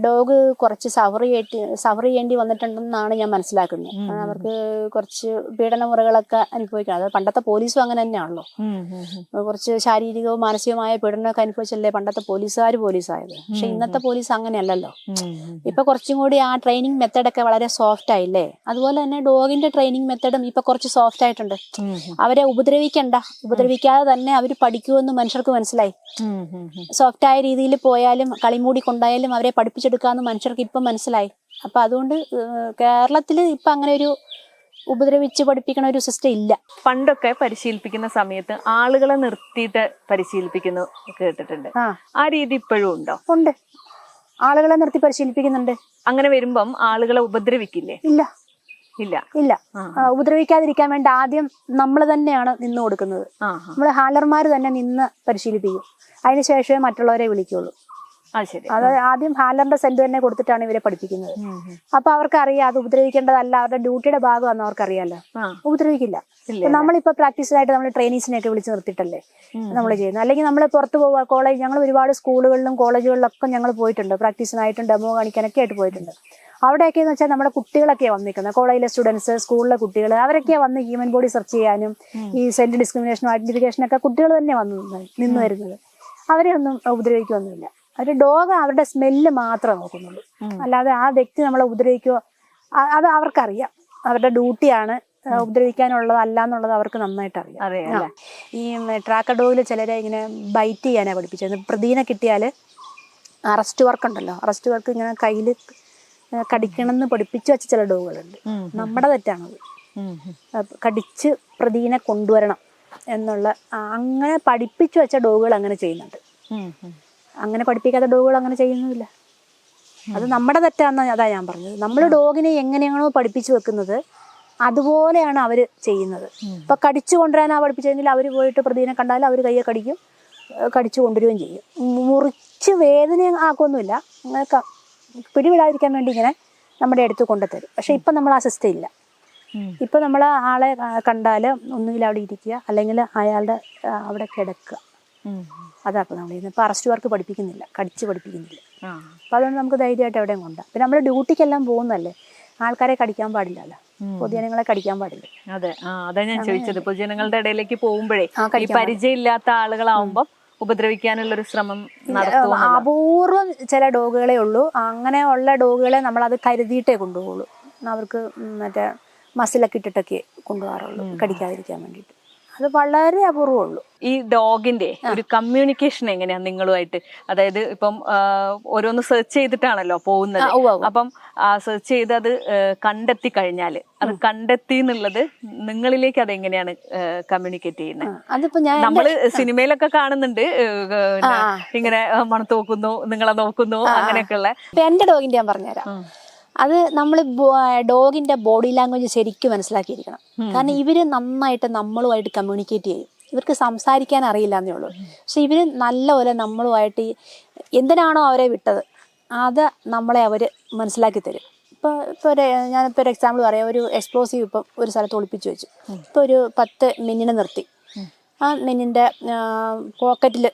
ഡോഗ് കുറച്ച് സഫർ ചെയ്യേണ്ടി വന്നിട്ടുണ്ടെന്നാണ് ഞാൻ മനസ്സിലാക്കുന്നത്. അവർക്ക് കുറച്ച് പീഡനമുറകളൊക്കെ അനുഭവിക്കണം. അത് പണ്ടത്തെ പോലീസും അങ്ങനെ തന്നെയാണല്ലോ. കുറച്ച് ശാരീരികവും മാനസികവുമായ പീഡനമൊക്കെ അനുഭവിച്ചല്ലേ പണ്ടത്തെ പോലീസായത്. പക്ഷെ ഇന്നത്തെ പോലീസ് അങ്ങനെയല്ലല്ലോ. ഇപ്പൊ കുറച്ചും കൂടി ആ ട്രെയിനിങ് മെത്തേഡൊക്കെ വളരെ സോഫ്റ്റ് ആയില്ലേ. അതുപോലെ തന്നെ ഡോഗിന്റെ ട്രെയിനിങ് മെത്തേഡും ഇപ്പൊ കുറച്ച് സോഫ്റ്റ് ആയിട്ടുണ്ട്. അവരെ ഉപദ്രവിക്കാതെ തന്നെ അവർ പഠിക്കുമെന്ന് മനുഷ്യർക്ക് മനസ്സിലായി. സോഫ്റ്റായ രീതിയിൽ പോയാലും കളിമൂടി കൊണ്ടായാലും അവരെ പഠിപ്പിച്ചെടുക്കാമെന്ന് മനുഷ്യർക്ക് ഇപ്പം മനസ്സിലായി. അപ്പം അതുകൊണ്ട് കേരളത്തിൽ ഇപ്പം അങ്ങനെ ഒരു ഉപദ്രവിച്ച് പഠിപ്പിക്കണ ഒരു സിസ്റ്റം ഇല്ല. പണ്ടൊക്കെ പരിശീലിപ്പിക്കുന്ന സമയത്ത് ആളുകളെ നിർത്തിയിട്ട് പരിശീലിപ്പിക്കുന്നു കേട്ടിട്ടുണ്ട്. ആ രീതി ഇപ്പോഴും ഉണ്ടോ? ഉണ്ട്, ആളുകളെ നിർത്തി പരിശീലിപ്പിക്കുന്നുണ്ട്. അങ്ങനെ വരുമ്പം ആളുകളെ ഉപദ്രവിക്കില്ലേ? ഇല്ല. ഉപദ്രവിക്കാതിരിക്കാൻ വേണ്ടി ആദ്യം നമ്മൾ തന്നെയാണ് നിന്ന് കൊടുക്കുന്നത്. നമ്മൾ ഹാലർമാർ തന്നെ നിന്ന് പരിശീലിപ്പിക്കും. അതിനുശേഷമേ മറ്റുള്ളവരെ വിളിക്കുള്ളൂ. അത് ആദ്യം ഹാലറിന്റെ സെന്റ് തന്നെ കൊടുത്തിട്ടാണ് ഇവരെ പഠിപ്പിക്കുന്നത്. അപ്പൊ അവർക്കറിയാം അത് ഉപദ്രവിക്കേണ്ടതല്ല, അവരുടെ ഡ്യൂട്ടിയുടെ ഭാഗമാണെന്ന് അവർക്കറിയാലോ. ഉപദ്രവിക്കില്ല. നമ്മളിപ്പോ പ്രാക്ടീസിനായിട്ട് നമ്മൾ ട്രെയിനീസിനെയൊക്കെ വിളിച്ച് നിർത്തിയിട്ടല്ലേ നമ്മൾ ചെയ്യുന്നത്. അല്ലെങ്കിൽ നമ്മൾ പുറത്ത് പോവുക, കോളേജ്, ഞങ്ങൾ ഒരുപാട് സ്കൂളുകളിലും കോളേജുകളിലൊക്കെ ഞങ്ങൾ പോയിട്ടുണ്ട്. പ്രാക്ടീസിനായിട്ടും ഡെമോ കാണിക്കാനൊക്കെ ആയിട്ട് പോയിട്ടുണ്ട്. അവിടെയൊക്കെയെന്ന് വെച്ചാൽ നമ്മുടെ കുട്ടികളൊക്കെയാണ് വന്നിരിക്കുന്നത്. കോളേജിലെ സ്റ്റുഡൻസ്, സ്കൂളിലെ കുട്ടികൾ, അവരൊക്കെയാണ് വന്ന് ഹ്യൂമൻ ബോഡി സെർച്ച് ചെയ്യാനും ഈ സെന്റ് ഡിസ്ക്രിമിനേഷനും ഐഡന്റിഫിക്കേഷനൊക്കെ കുട്ടികൾ തന്നെ നിന്ന് വരുന്നത്. അവരെ ഒന്നും ഉപദ്രവിക്കുകയൊന്നുമില്ല. അവർ ഡോഗ് അവരുടെ സ്മെല്ല് മാത്രമേ നോക്കുന്നുള്ളൂ. അല്ലാതെ ആ വ്യക്തി നമ്മളെ ഉപദ്രവിക്കുകയോ, അത് അവർക്കറിയാം. അവരുടെ ഡ്യൂട്ടിയാണ്, ഉപദ്രവിക്കാനുള്ളതല്ല എന്നുള്ളത് അവർക്ക് നന്നായിട്ട് അറിയാം. ഈ ട്രാക്കർ ഡോഗിൽ ചിലരെ ഇങ്ങനെ ബൈറ്റ് ചെയ്യാനാണ് പഠിപ്പിച്ചത്. പ്രതിനെ കിട്ടിയാൽ അറസ്റ്റ് വർക്ക് ഉണ്ടല്ലോ, അറസ്റ്റ് വർക്ക് ഇങ്ങനെ കയ്യിൽ കടിക്കണമെന്ന് പഠിപ്പിച്ചു വെച്ച ചില ഡോഗുകളുണ്ട്. നമ്മുടെ തെറ്റാണത്. കടിച്ച് പ്രതിനെ കൊണ്ടുവരണം എന്നുള്ള അങ്ങനെ പഠിപ്പിച്ചു വെച്ച ഡോഗുകൾ അങ്ങനെ ചെയ്യുന്നുണ്ട്. അങ്ങനെ പഠിപ്പിക്കാത്ത ഡോഗുകൾ അങ്ങനെ ചെയ്യുന്നില്ല. അത് നമ്മുടെ തെറ്റാണെന്ന് അതാ ഞാൻ പറഞ്ഞത്. നമ്മൾ ഡോഗിനെ എങ്ങനെയാണോ പഠിപ്പിച്ചു വെക്കുന്നത് അതുപോലെയാണ് അവർ ചെയ്യുന്നത്. ഇപ്പൊ കടിച്ചു കൊണ്ടുവരാനാ പഠിപ്പിച്ചെങ്കിൽ അവർ പോയിട്ട് പ്രതിനെ കണ്ടാൽ അവർ കയ്യെ കടിക്കും, കടിച്ചു കൊണ്ടുവരികയും ചെയ്യും. മുറിച്ച് വേദന ആക്കൊന്നുമില്ല, അങ്ങനെ പിടിവിടാതിരിക്കാൻ വേണ്ടി ഇങ്ങനെ നമ്മുടെ അടുത്ത് കൊണ്ടുതരും. പക്ഷെ ഇപ്പം നമ്മൾ ആ സിസ്റ്റം ഇല്ല. ഇപ്പം നമ്മൾ ആളെ കണ്ടാൽ ഒന്നുകിൽ അവിടെ ഇരിക്കുക, അല്ലെങ്കിൽ അയാളുടെ അവിടെ കിടക്കുക. അതാ ഇപ്പം നമ്മൾ ചെയ്യുന്നത്. ഇപ്പം അറസ്റ്റ് വർക്ക് പഠിപ്പിക്കുന്നില്ല, കടിച്ച് പഠിപ്പിക്കുന്നില്ല. അപ്പം അതുകൊണ്ട് നമുക്ക് ധൈര്യമായിട്ട് എവിടെയും കൊണ്ടാം. പിന്നെ നമ്മൾ ഡ്യൂട്ടിക്കെല്ലാം പോകുന്നല്ലേ, ആൾക്കാരെ കടിക്കാൻ പാടില്ലല്ലോ, പൊതുജനങ്ങളെ കടിക്കാൻ പാടില്ല. അതെ, അതാ ഞാൻ ചോദിച്ചത്. പൊതുജനങ്ങളുടെ ഇടയിലേക്ക് പോകുമ്പോഴേ പരിചയമില്ലാത്ത ആളുകളാവുമ്പോൾ ഉപദ്രവിക്കാനുള്ളൊരു ശ്രമം നടത്തും. അപൂർവം ചില ഡോഗുകളെ ഉള്ളൂ. അങ്ങനെയുള്ള ഡോഗുകളെ നമ്മളത് കരുതിയിട്ടേ കൊണ്ടുപോകുള്ളൂ. അവർക്ക് മറ്റേ മസിലൊക്കെ ഇട്ടിട്ടൊക്കെ കൊണ്ടുപോകാറുള്ളൂ, കടിക്കാതിരിക്കാൻ വേണ്ടിയിട്ട്. അത് വളരെ അപൂർവമുള്ളൂ. ഈ ഡോഗിന്റെ ഒരു കമ്മ്യൂണിക്കേഷൻ എങ്ങനെയാ നിങ്ങളുമായിട്ട്? അതായത് ഇപ്പം ഓരോന്ന് സെർച്ച് ചെയ്തിട്ടാണല്ലോ പോകുന്നത്. അപ്പം സെർച്ച് ചെയ്ത് അത് കണ്ടെത്തി കഴിഞ്ഞാൽ അത് കണ്ടെത്തി എന്നുള്ളത് നിങ്ങളിലേക്ക് അതെങ്ങനെയാണ് കമ്മ്യൂണിക്കേറ്റ് ചെയ്യുന്നത്? അതിപ്പോ നമ്മള് സിനിമയിലൊക്കെ കാണുന്നുണ്ട്, ഇങ്ങനെ മണത്ത് നോക്കുന്നു, നിങ്ങളെ നോക്കുന്നു, അങ്ങനെയൊക്കെ ഉള്ള. എന്റെ ഡോഗിന്റെ ഞാൻ പറഞ്ഞുതരാം. അത് നമ്മൾ ഡോഗിന്റെ ബോഡി ലാംഗ്വേജ് ശരിക്കും മനസ്സിലാക്കിയിരിക്കണം. കാരണം ഇവര് നന്നായിട്ട് നമ്മളുമായിട്ട് കമ്മ്യൂണിക്കേറ്റ് ചെയ്യും. ഇവർക്ക് സംസാരിക്കാൻ അറിയില്ല എന്നേ ഉള്ളൂ. പക്ഷെ ഇവര് നല്ലപോലെ നമ്മളുമായിട്ട് എന്തിനാണോ അവരെ വിട്ടത് അത് നമ്മളെ അവർ മനസ്സിലാക്കി തരും. ഇപ്പോൾ ഞാനിപ്പോൾ ഒരു എക്സാമ്പിൾ പറയാം. ഒരു എക്സ്പ്ലോസീവ് ഇപ്പം ഒരു സ്ഥലത്ത് ഒളിപ്പിച്ച് വെച്ചു. ഇപ്പോൾ ഒരു 10 മിന്നിനെ നിർത്തി. ആ മിന്നിൻ്റെ പോക്കറ്റിൽ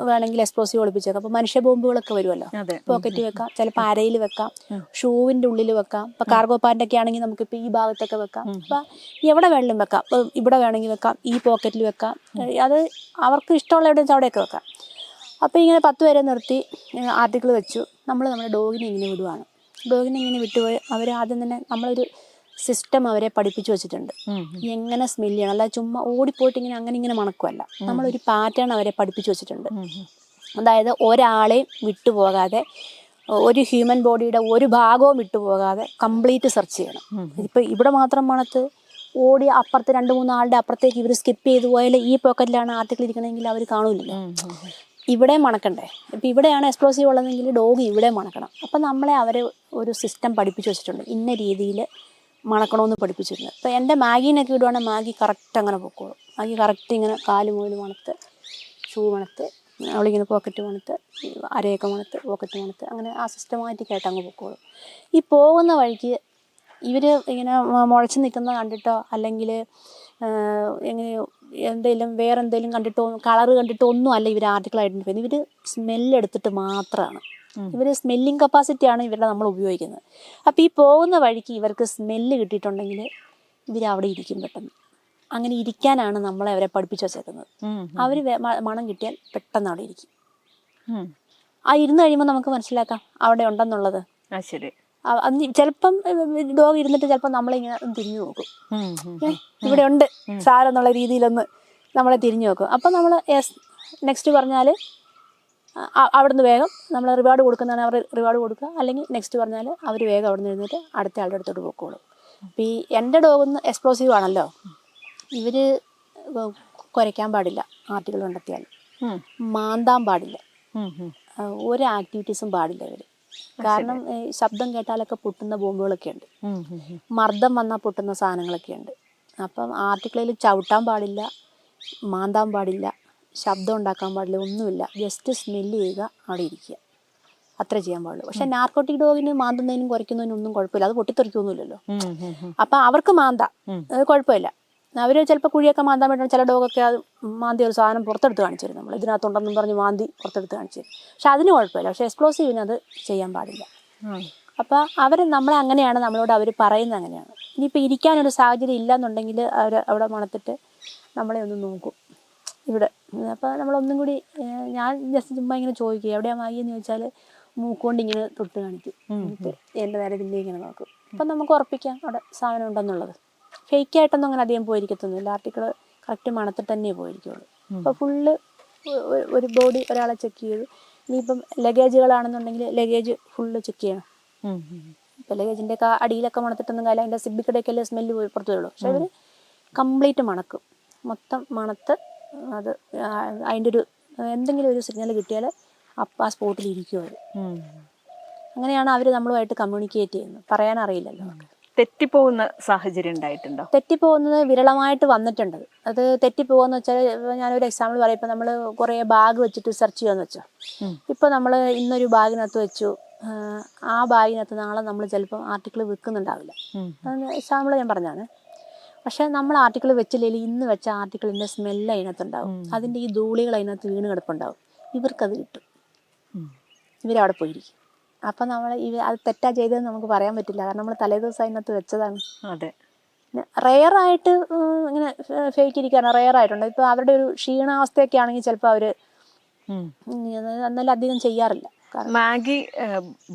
വേണമെങ്കിൽ എക്സ്പ്ലോസീവ് ഒളിപ്പിച്ചേക്കാം. അപ്പോൾ മനുഷ്യ ബോംബുകളൊക്കെ വരുമല്ലോ, പോക്കറ്റിൽ വെക്കാം, ചിലപ്പോൾ അരയിൽ വെക്കാം, ഷൂവിൻ്റെ ഉള്ളിൽ വെക്കാം. ഇപ്പോൾ കാർഗോ പാൻ്റൊക്കെ ആണെങ്കിൽ നമുക്കിപ്പോൾ ഈ ഭാഗത്തൊക്കെ വെക്കാം. അപ്പം എവിടെ വേണമെങ്കിലും വെക്കാം. ഇപ്പോൾ ഇവിടെ വേണമെങ്കിൽ വെക്കാം, ഈ പോക്കറ്റിൽ വെക്കാം. അത് അവർക്ക് ഇഷ്ടമുള്ള എവിടെ വെച്ചാൽ അവിടെയൊക്കെ വെക്കാം. അപ്പോൾ ഇങ്ങനെ 10 പേരെ നിർത്തി ആർട്ടിക്കിൾ വെച്ചു. നമ്മുടെ ഡോഗിനെ ഇങ്ങനെ വിടുവാണ്. ഡോഗിനെ ഇങ്ങനെ വിട്ടുപോയി അവർ ആദ്യം തന്നെ നമ്മളൊരു സിസ്റ്റം അവരെ പഠിപ്പിച്ചു വെച്ചിട്ടുണ്ട്. എങ്ങനെ സ്മെല്ല് ചെയ്യണം, അല്ലാതെ ചുമ്മാ ഓടിപ്പോയിട്ട് ഇങ്ങനെ മണക്കുമല്ല. നമ്മളൊരു പാറ്റേൺ അവരെ പഠിപ്പിച്ചു വെച്ചിട്ടുണ്ട്. അതായത് ഒരാളെയും വിട്ടുപോകാതെ, ഒരു ഹ്യൂമൻ ബോഡിയുടെ ഒരു ഭാഗവും വിട്ടുപോകാതെ കംപ്ലീറ്റ് സെർച്ച് ചെയ്യണം. ഇപ്പം ഇവിടെ മാത്രം മണത്ത് ഓടി അപ്പുറത്ത് 2-3 ആളുടെ അപ്പുറത്തേക്ക് ഇവർ സ്കിപ്പ് ചെയ്ത് പോയാൽ ഈ പോക്കറ്റിലാണ് ആർട്ടിക്കിൾ ഇരിക്കണമെങ്കിൽ അവർ കാണൂലല്ലോ. ഇവിടെ മണക്കണ്ടേ? ഇപ്പം ഇവിടെയാണ് എക്സ്പ്ലോസീവ് ഉള്ളതെങ്കിൽ ഡോഗ് ഇവിടെ മണക്കണം. അപ്പം നമ്മളെ അവരെ ഒരു സിസ്റ്റം പഠിപ്പിച്ചു വെച്ചിട്ടുണ്ട്. ഇന്ന രീതിയിൽ മണക്കണമെന്ന് പഠിപ്പിച്ചിട്ടുണ്ട്. ഇപ്പോൾ എൻ്റെ മാഗീനൊക്കെ ഇടുവാണെങ്കിൽ മാഗി കറക്റ്റ് അങ്ങനെ പൊക്കോളും. മാഗി കറക്റ്റ് ഇങ്ങനെ കാല് മുതൽ മണത്ത്, ഷൂ മണത്ത്, അവളിങ്ങനെ പോക്കറ്റ് മണത്ത്, അരയൊക്കെ മണത്ത്, പോക്കറ്റ് മണത്ത്, അങ്ങനെ ആ സിസ്റ്റമാറ്റിക്കായിട്ട് അങ്ങ് പൊക്കോളും. ഈ പോകുന്ന വഴിക്ക് ഇവർ ഇങ്ങനെ മുളച്ച് നിൽക്കുന്ന കണ്ടിട്ടോ അല്ലെങ്കിൽ വേറെ എന്തെങ്കിലും കണ്ടിട്ടോ കളറ് കണ്ടിട്ടോ ഒന്നും അല്ല ഇവർ ആർട്ടിക്കിൾ ഐഡൻറ്റിഫൈ ചെയ്യുന്നത്. ഇവർ സ്മെല്ലെടുത്തിട്ട് മാത്രമാണ്. ഇവർ സ്മെല്ലിങ് കപ്പാസിറ്റിയാണ് ഇവരുടെ നമ്മൾ ഉപയോഗിക്കുന്നത്. അപ്പോൾ ഈ പോകുന്ന വഴിക്ക് ഇവർക്ക് സ്മെല്ല് കിട്ടിയിട്ടുണ്ടെങ്കിൽ ഇവർ അവിടെ ഇരിക്കും പെട്ടെന്ന്. അങ്ങനെ ഇരിക്കാനാണ് നമ്മളെ അവരെ പഠിപ്പിച്ചു വെച്ചേക്കുന്നത്. അവർ മണം കിട്ടിയാൽ പെട്ടെന്ന് അവിടെ ഇരിക്കും. ആ ഇരുന്ന് കഴിയുമ്പോൾ നമുക്ക് മനസ്സിലാക്കാം അവിടെ ഉണ്ടെന്നുള്ളത്. ശരി. ചിലപ്പം ഡോഗ് ഇരുന്നിട്ട് ചിലപ്പോൾ നമ്മളിങ്ങനെ തിരിഞ്ഞു നോക്കും. ഇവിടെ ഉണ്ട് സാരം എന്നുള്ള രീതിയിലൊന്ന് നമ്മളെ തിരിഞ്ഞു നോക്കും. അപ്പം നമ്മൾ നെക്സ്റ്റ് പറഞ്ഞാൽ അവിടുന്ന് വേഗം നമ്മൾ റിവാർഡ് കൊടുക്കുന്നതാണ് അവർ റിവാർഡ് കൊടുക്കുക. അല്ലെങ്കിൽ നെക്സ്റ്റ് പറഞ്ഞാൽ അവർ വേഗം അവിടെ നിന്ന് എഴുന്നേറ്റ് അടുത്ത ആളുടെ അടുത്തോട്ട് പോയിക്കോളും. അപ്പോൾ ഈ എൻ്റെ ഡോഗൊന്ന് എക്സ്പ്ലോസീവ് ആണല്ലോ, ഇവർ കുരയ്ക്കാൻ പാടില്ല, ആർട്ടിക്കിൾ കണ്ടെത്തിയാൽ മാന്താൻ പാടില്ല, ഒരു ആക്ടിവിറ്റീസും പാടില്ല ഇവർ. കാരണം ശബ്ദം കേട്ടാലൊക്കെ പൊട്ടുന്ന ബോംബുകളൊക്കെ ഉണ്ട്, മർദ്ദം വന്നാൽ പൊട്ടുന്ന സാധനങ്ങളൊക്കെ ഉണ്ട്. അപ്പം ആർട്ടിക്കിളിൽ ചവിട്ടാൻ പാടില്ല, മാന്താൻ പാടില്ല, ശബ്ദം ഉണ്ടാക്കാൻ പാടില്ല, ഒന്നുമില്ല. ജസ്റ്റ് സ്മെല്ല് ചെയ്യുക, അവിടെ ഇരിക്കുക, അത്ര ചെയ്യാൻ പാടുള്ളൂ. പക്ഷെ നാർക്കോട്ടിക് ഡോഗിന് മാന്തുന്നതിനും കുറയ്ക്കുന്നതിനും ഒന്നും കുഴപ്പമില്ല, അത് പൊട്ടിത്തെറിക്കൊന്നുമില്ലല്ലോ. അപ്പം അവർക്ക് മാന്താം, അത് കുഴപ്പമില്ല. അവർ ചിലപ്പോൾ കുഴിയൊക്കെ മാന്താൻ വേണ്ടി ചില ഡോഗൊക്കെ അത് മാന്തി ഒരു സാധനം പുറത്തെടുത്ത് കാണിച്ചു തരും. നമ്മൾ ഇതിനകത്തുണ്ടെന്നും പറഞ്ഞ് മാന്തി പുറത്തെടുത്ത് കാണിച്ചു തരും. പക്ഷെ അതിന് കുഴപ്പമില്ല. പക്ഷെ എക്സ്പ്ലോസീവിന് അത് ചെയ്യാൻ പാടില്ല. അപ്പോൾ നമ്മളെ അങ്ങനെയാണ് നമ്മളോട് അവർ പറയുന്നത് അങ്ങനെയാണ്. ഇനിയിപ്പോൾ ഇരിക്കാനൊരു സാഹചര്യം ഇല്ലയെന്നുണ്ടെങ്കിൽ അവർ അവിടെ മണത്തിട്ട് നമ്മളെ ഒന്ന് നോക്കും ഇവിടെ. അപ്പോൾ നമ്മളൊന്നും കൂടി ഞാൻ ജസ്റ്റ് ചുമ്മാ ഇങ്ങനെ ചോദിക്കും എവിടെയാണ് മാഗിയെന്ന് ചോദിച്ചാൽ മൂക്കുകൊണ്ട് ഇങ്ങനെ തൊട്ട് കാണിക്കും. എന്നിട്ട് എൻ്റെ നേരെ പിന്നെ ഇങ്ങനെ നോക്കും. അപ്പം നമുക്ക് ഉറപ്പിക്കാം അവിടെ സാധനം ഉണ്ടെന്നുള്ളത്. ഫേക്കായിട്ടൊന്നും അങ്ങനെ അധികം പോയിരിക്കത്തൊന്നുമില്ല. ആർട്ടിക്കിൾ കറക്റ്റ് മണത്തിട്ട് തന്നെ പോയിരിക്കുള്ളൂ. അപ്പോൾ ഫുള്ള് ഒരു ബോഡി ഒരാളെ ചെക്ക് ചെയ്തു. ഇനിയിപ്പം ലഗേജുകളാണെന്നുണ്ടെങ്കിൽ ലഗേജ് ഫുള്ള് ചെക്ക് ചെയ്യണം. ഇപ്പോൾ ലഗേജിൻ്റെ ഒക്കെ അടിയിലൊക്കെ മണത്തിട്ടൊന്നും കാര്യം അതിൻ്റെ സിബിക്കടയൊക്കെ സ്മെല്ല് പുറത്തു വരുള്ളൂ. പക്ഷെ അവർ കംപ്ലീറ്റ് മണക്കും, മൊത്തം മണത്ത്. അത് അതിൻ്റെ ഒരു എന്തെങ്കിലും ഒരു സിഗ്നൽ കിട്ടിയാൽ അപ്പം ആ സ്പോട്ടിൽ ഇരിക്കും അവർ. അങ്ങനെയാണ് അവർ നമ്മളുമായിട്ട് കമ്മ്യൂണിക്കേറ്റ് ചെയ്യുന്നത്. പറയാനറിയില്ലല്ലോ. തെറ്റിപ്പോകുന്ന സാഹചര്യം ഉണ്ടായിട്ടുണ്ടോ? തെറ്റിപ്പോകുന്നത് വിരളമായിട്ട് വന്നിട്ടുണ്ട്. അത് തെറ്റിപ്പോകുന്ന വെച്ചാൽ ഞാനൊരു എക്സാമ്പിൾ പറയാം. ഇപ്പം നമ്മൾ കുറേ ബാഗ് വെച്ചിട്ട് സെർച്ച് ചെയ്യാന്ന് വെച്ചോ. ഇപ്പോൾ നമ്മൾ ഇന്നൊരു ബാഗിനകത്ത് വെച്ചു, ആ ബാഗിനകത്ത് നാളെ നമ്മൾ ചിലപ്പോൾ ആർട്ടിക്കിൾ വിൽക്കുന്നുണ്ടാവില്ല. എക്സാമ്പിൾ ഞാൻ പറഞ്ഞാണ്. പക്ഷേ നമ്മൾ ആർട്ടിക്കിൾ വെച്ചില്ലെങ്കിൽ ഇന്ന് വെച്ച ആർട്ടിക്കിളിൻ്റെ സ്മെല്ല് അതിനകത്തുണ്ടാവും, അതിൻ്റെ ഈ ധൂളികൾ അതിനകത്ത് വീണ് കിടപ്പുണ്ടാവും. ഇവർക്കത് കിട്ടും, ഇവരവിടെ പോയിരിക്കും. അപ്പം നമ്മൾ അത് തെറ്റാ ചെയ്തതെന്ന് നമുക്ക് പറയാൻ പറ്റില്ല. കാരണം നമ്മൾ തലേദിവസം അതിനകത്ത് വെച്ചതാണ്. അതെ. റെയറായിട്ട് ഇങ്ങനെ ഫേക്ക് ഇരിക്കാനാണ് റെയറായിട്ടുണ്ട്. ഇപ്പോൾ അവരുടെ ഒരു ക്ഷീണാവസ്ഥയൊക്കെ ആണെങ്കിൽ ചിലപ്പോൾ അവർ എന്നാലും അധികം ചെയ്യാറില്ല. മാഗി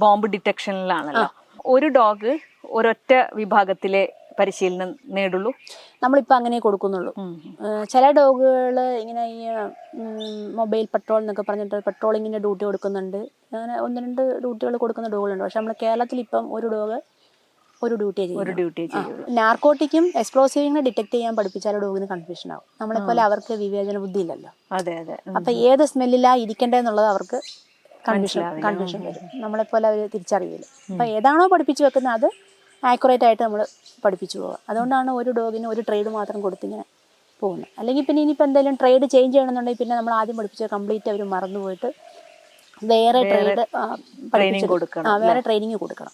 ബോംബ് ഡിറ്റക്ഷനിലാണല്ലോ. ഒരു ഡോഗ് ഒരൊറ്റ വിഭാഗത്തിലെ പരിശീലനം നേടുള്ളൂ? നമ്മളിപ്പോൾ അങ്ങനെ കൊടുക്കുന്നുള്ളൂ. ചില ഡോഗുകൾ ഇങ്ങനെ ഈ മൊബൈൽ പട്രോൾ എന്നൊക്കെ പറഞ്ഞിട്ട് പെട്രോളിങ്ങിൻ്റെ ഡ്യൂട്ടി കൊടുക്കുന്നുണ്ട്. അങ്ങനെ 1-2 ഡ്യൂട്ടികൾ കൊടുക്കുന്ന ഡോഗുകളുണ്ട്. പക്ഷെ നമ്മൾ കേരളത്തിൽ ഇപ്പം ഒരു ഡോഗ് ഒരു ഡ്യൂട്ടിയെ ചെയ്യും. നാർക്കോട്ടിക്കും എക്സ്പ്ലോസീവിനെ ഡിറ്റക്ട് ചെയ്യാൻ പഠിപ്പിച്ചാൽ ഡോഗിന് കൺഫ്യൂഷൻ ആവും. നമ്മളെപ്പോലെ അവർക്ക് വിവേചന ബുദ്ധി ഇല്ലല്ലോ. അപ്പം ഏത് സ്മെല്ലിലാ ഇരിക്കേണ്ടതെന്നുള്ളത് അവർക്ക് കൺഫ്യൂഷൻ വരും. നമ്മളെപ്പോലെ അവർ തിരിച്ചറിയില്ല. അപ്പം ഏതാണോ പഠിപ്പിച്ചു വെക്കുന്നത് അത് ആക്യുറേറ്റ് ആയിട്ട് നമ്മൾ പഠിപ്പിച്ചു പോവുക. അതുകൊണ്ടാണ് ഒരു ഡോഗിന് ഒരു ട്രേഡ് മാത്രം കൊടുത്തിങ്ങനെ പോകുന്നത്. അല്ലെങ്കിൽ പിന്നെ ഇനിയിപ്പോൾ എന്തെങ്കിലും ട്രേഡ് ചേഞ്ച് ചെയ്യണമെന്നുണ്ടെങ്കിൽ പിന്നെ നമ്മൾ ആദ്യം പഠിപ്പിച്ച കംപ്ലീറ്റ് അവർ മറന്നു പോയിട്ട് വേറെ ട്രേഡ് ട്രെയിനിങ് കൊടുക്കണം. വേറെ ട്രെയിനിങ് കൊടുക്കണം.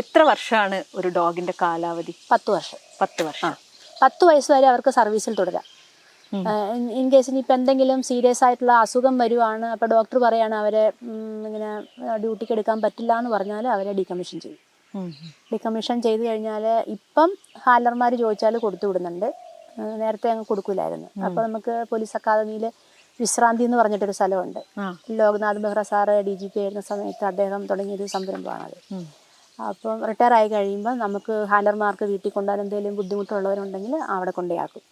എത്ര വർഷമാണ് ഒരു ഡോഗിന്റെ കാലാവധി? 10 വർഷം. 10 വർഷം. 10 വയസ്സ് വരെ അവർക്ക് സർവീസിൽ തുടരാം. ഇൻ കേസിന് ഇപ്പം എന്തെങ്കിലും സീരിയസ് ആയിട്ടുള്ള അസുഖം വരുവാണ്, അപ്പോൾ ഡോക്ടർ പറയാണ് അവരെ ഇങ്ങനെ ഡ്യൂട്ടിക്ക് എടുക്കാൻ പറ്റില്ല എന്ന് പറഞ്ഞാൽ അവരെ ഡീകമ്മീഷൻ ചെയ്യും. ഡീകമ്മീഷൻ ചെയ്ത് കഴിഞ്ഞാൽ ഇപ്പം ഹാലർമാർ ചോദിച്ചാൽ കൊടുത്തു വിടുന്നുണ്ട്. നേരത്തെ അങ്ങ് കൊടുക്കില്ലായിരുന്നു. അപ്പോൾ നമുക്ക് പോലീസ് അക്കാദമിയിൽ വിശ്രാന്തി എന്ന് പറഞ്ഞിട്ടൊരു സ്ഥലമുണ്ട്. ലോക്നാഥ് ബെഹ്റ സാറ് DGP ആയിരുന്ന സമയത്ത് അദ്ദേഹം തുടങ്ങിയൊരു സംരംഭമാണത്. അപ്പം റിട്ടയർ ആയി കഴിയുമ്പോൾ നമുക്ക് ഹാലർമാർക്ക് വീട്ടിൽ കൊണ്ടുപോകാൻ എന്തെങ്കിലും ബുദ്ധിമുട്ടുള്ളവരുണ്ടെങ്കിൽ അവിടെ കൊണ്ടുപോയാക്കും.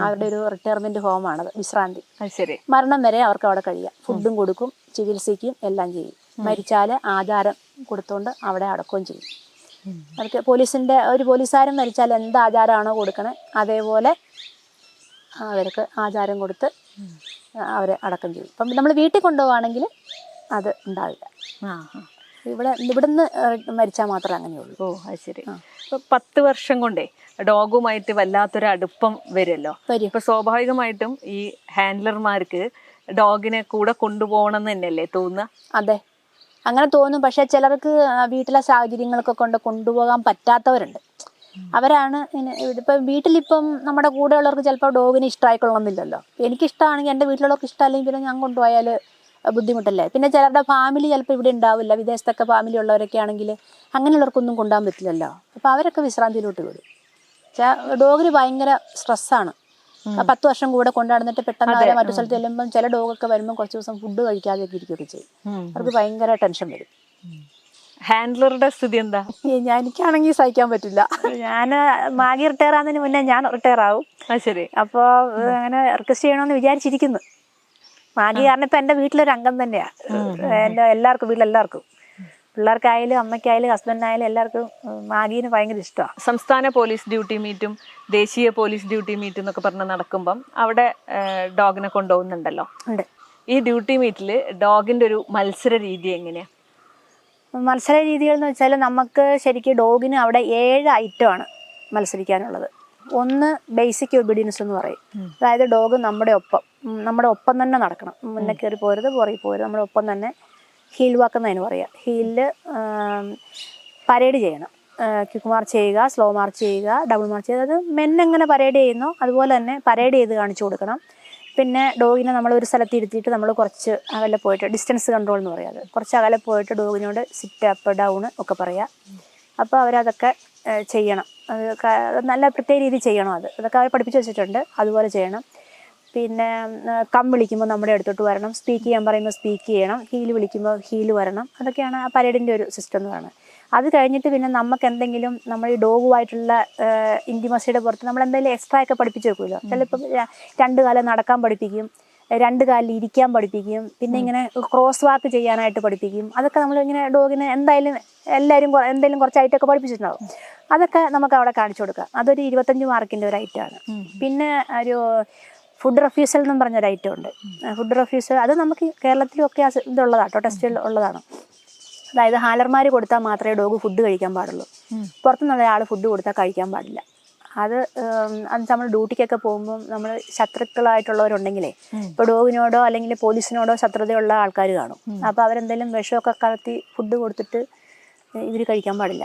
അവരുടെ ഒരു റിട്ടയർമെന്റ് ഹോമാണത്, വിശ്രാന്തി. ശരി. മരണം വരെ അവർക്ക് അവിടെ കഴിയാം. ഫുഡും കൊടുക്കും, ചികിത്സിക്കും, എല്ലാം ചെയ്യും. മരിച്ചാൽ ആചാരം കൊടുത്തുകൊണ്ട് അവിടെ അടക്കുകയും ചെയ്യും. അവർക്ക് ഒരു പോലീസുകാരൻ മരിച്ചാൽ എന്ത് ആചാരമാണോ കൊടുക്കണേ അതേപോലെ അവർക്ക് ആചാരം കൊടുത്ത് അവരെ അടക്കം ചെയ്യും. അപ്പം നമ്മൾ വീട്ടിൽ കൊണ്ടുപോവുകയാണെങ്കിൽ അത് ഉണ്ടാവില്ല. ഇവിടുന്ന് മരിച്ചാൽ മാത്രമേ അങ്ങനെയുള്ളൂ. അത് ശരി. 10 വർഷം കൊണ്ടേ ഡോഗുമായിട്ട് വല്ലാത്തൊരു അടുപ്പം വരുമല്ലോ. ഇപ്പൊ സ്വാഭാവികമായിട്ടും ഈ ഹാൻഡ്ലർമാർക്ക് ഡോഗിനെ കൂടെ കൊണ്ടുപോകണം എന്ന് തന്നെയല്ലേ തോന്നുക? അതെ, അങ്ങനെ തോന്നും. പക്ഷെ ചിലർക്ക് വീട്ടിലെ സാഹചര്യങ്ങളൊക്കെ കൊണ്ട് കൊണ്ടുപോകാൻ പറ്റാത്തവരുണ്ട്. അവരാണ് ഇപ്പം വീട്ടിലിപ്പം നമ്മുടെ കൂടെയുള്ളവർക്ക് ചിലപ്പോൾ ഡോഗിനെ ഇഷ്ടമായിക്കൊള്ളണമെന്നില്ലല്ലോ. എനിക്കിഷ്ടമാണെങ്കിൽ എൻ്റെ വീട്ടിലുള്ളവർക്ക് ഇഷ്ടമല്ലെങ്കിൽ പിന്നെ ഞാൻ കൊണ്ടുപോയാൽ ബുദ്ധിമുട്ടല്ലേ. പിന്നെ ചിലരുടെ ഫാമിലി ചിലപ്പോൾ ഇവിടെ ഉണ്ടാവില്ല, വിദേശത്തൊക്കെ ഫാമിലി ഉള്ളവരൊക്കെ ആണെങ്കിൽ അങ്ങനെയുള്ളവർക്കൊന്നും കൊണ്ടുപോകാൻ പറ്റില്ലല്ലോ. അപ്പോൾ അവരൊക്കെ വിശ്രാന്തിയിലോട്ട് വിടും. ഡോഗിന് ഭയങ്കര സ്ട്രെസ്സാണ്. 10 വർഷം കൂടെ കൊണ്ടുനടന്നിട്ട് പെട്ടെന്ന് അവരെ മറ്റു സ്ഥലത്ത് ചെല്ലുമ്പം ചില ഡോഗൊക്കെ വരുമ്പോൾ കുറച്ച് ദിവസം ഫുഡ് കഴിക്കാതെയൊക്കെ ഇരിക്കുകയൊക്കെ ചെയ്യും. അവർക്ക് ഭയങ്കര ടെൻഷൻ വരും. ഹാൻഡ്ലറുടെ സ്ഥിതി എന്താ? എനിക്കാണെങ്കിൽ സഹിക്കാൻ പറ്റില്ല. ഞാൻ മാഗി റിട്ടയർ ആകുന്നതിന് മുന്നേ ഞാൻ റിട്ടയർ ആവും. ശരി. അപ്പോൾ അങ്ങനെ റിക്വസ്റ്റ് ചെയ്യണമെന്ന് വിചാരിച്ചിരിക്കുന്നു. മാഗി കാരണം ഇപ്പം എൻ്റെ വീട്ടിലൊരു അംഗം തന്നെയാണ്. എൻ്റെ എല്ലാവർക്കും, വീട്ടിലെല്ലാവർക്കും, പിള്ളേർക്കായാലും അമ്മയ്ക്കായാലും ഹസ്ബൻഡിനായാലും എല്ലാവർക്കും മാഗീന് ഭയങ്കര ഇഷ്ടമാണ്. സംസ്ഥാന പോലീസ് ഡ്യൂട്ടി മീറ്റും ദേശീയ പോലീസ് ഡ്യൂട്ടി മീറ്റും എന്നൊക്കെ പറഞ്ഞ് നടക്കുമ്പം അവിടെ ഡോഗിനെ കൊണ്ടുപോകുന്നുണ്ടല്ലോ. ഉണ്ട്. ഈ ഡ്യൂട്ടി മീറ്റിൽ ഡോഗിൻ്റെ ഒരു മത്സര രീതി എങ്ങനെയാണ്? മത്സര രീതികൾ എന്ന് വെച്ചാൽ നമുക്ക് ശരിക്കും ഡോഗിന് അവിടെ 7 ഐറ്റമാണ് മത്സരിക്കാനുള്ളത്. ഒന്ന് ബേസിക് ഒബീഡിയൻസ് എന്ന് പറയും. അതായത് ഡോഗ് നമ്മുടെ ഒപ്പം തന്നെ നടക്കണം. മുന്നേ കയറി പോരുത്, പുറകെ പോരുത്, നമ്മുടെ ഒപ്പം തന്നെ. ഹീൽ വാക്ക് എന്നതിന് പറയുക. ഹീലിൽ പരേഡ് ചെയ്യണം. ക്വിക്ക് മാർച്ച് ചെയ്യുക, സ്ലോ മാർച്ച് ചെയ്യുക, ഡബിൾ മാർച്ച് ചെയ്യുക. അത് മെന്നെങ്ങനെ പരേഡ് ചെയ്യുന്നോ അതുപോലെ തന്നെ പരേഡ് ചെയ്ത് കാണിച്ചു കൊടുക്കണം. പിന്നെ ഡോഗിനെ നമ്മൾ ഒരു സ്ഥലത്ത് ഇരുത്തിയിട്ട് നമ്മൾ കുറച്ച് അകലെ പോയിട്ട്, ഡിസ്റ്റൻസ് കൺട്രോൾ എന്ന് പറയാം, അത് കുറച്ച് അകലെ പോയിട്ട് ഡോഗിനോട് സിറ്റ് അപ്പ് ഡൗൺ ഒക്കെ പറയുക. അപ്പോൾ അവരതൊക്കെ ചെയ്യണം. അത് നല്ല പ്രത്യേക രീതിയിൽ ചെയ്യണം. അതൊക്കെ അവർ പഠിപ്പിച്ച് വെച്ചിട്ടുണ്ട്, അതുപോലെ ചെയ്യണം. പിന്നെ കം വിളിക്കുമ്പോൾ നമ്മുടെ അടുത്തോട്ട് വരണം. സ്പീക്ക് ചെയ്യാൻ പറയുമ്പോൾ സ്പീക്ക് ചെയ്യണം. ഹീൽ വിളിക്കുമ്പോൾ ഹീൽ വരണം. അതൊക്കെയാണ് ആ പരേഡിൻ്റെ ഒരു സിസ്റ്റം എന്ന് പറയുന്നത്. അത് കഴിഞ്ഞിട്ട് പിന്നെ നമുക്ക് എന്തെങ്കിലും നമ്മൾ ഈ ഡോഗുമായിട്ടുള്ള ഇൻറ്റിമസിയുടെ പുറത്ത് നമ്മൾ എന്തെങ്കിലും എക്സ്ട്രാ ഒക്കെ പഠിപ്പിച്ച് വെക്കുമല്ലോ. ചിലപ്പം 2 കാലം നടക്കാൻ പഠിപ്പിക്കും, 2 കാലിൽ ഇരിക്കാൻ പഠിപ്പിക്കും, പിന്നെ ഇങ്ങനെ ക്രോസ് വാക്ക് ചെയ്യാനായിട്ട് പഠിപ്പിക്കും. അതൊക്കെ നമ്മളിങ്ങനെ ഡോഗിന് എന്തായാലും എല്ലാവരും എന്തെങ്കിലും കുറച്ച് ഐറ്റമൊക്കെ പഠിപ്പിച്ചിട്ടുണ്ടാവും. അതൊക്കെ നമുക്ക് അവിടെ കാണിച്ചു കൊടുക്കാം. അതൊരു 25 മാർക്കിൻ്റെ ഒരു ഐറ്റമാണ്. പിന്നെ ഒരു ഫുഡ് റെഫ്യൂസൽ എന്നും പറഞ്ഞൊരു ഐറ്റം ഉണ്ട്. ഫുഡ് റെഫ്യൂസൽ അത് നമുക്ക് കേരളത്തിലൊക്കെ ഇതുള്ളതാണ് കേട്ടോ, ടെസ്റ്റുകൾ ഉള്ളതാണ്. അതായത് ഹാലർമാർ കൊടുത്താൽ മാത്രമേ ഡോഗ് ഫുഡ് കഴിക്കാൻ പാടുള്ളൂ. പുറത്തുനിന്നുള്ള ആൾ ഫുഡ് കൊടുത്താൽ കഴിക്കാൻ പാടില്ല. അത് നമ്മൾ ഡ്യൂട്ടിക്കൊക്കെ പോകുമ്പം നമ്മൾ ശത്രുക്കളായിട്ടുള്ളവരുണ്ടെങ്കിലേ, ഇപ്പോൾ ഡോഗിനോടോ അല്ലെങ്കിൽ പോലീസിനോടോ ശത്രുതയുള്ള ആൾക്കാർ കാണും. അപ്പോൾ അവരെന്തെങ്കിലും വിഷമൊക്കെ കലർത്തി ഫുഡ് കൊടുത്തിട്ട് ഇവർ കഴിക്കാൻ പാടില്ല.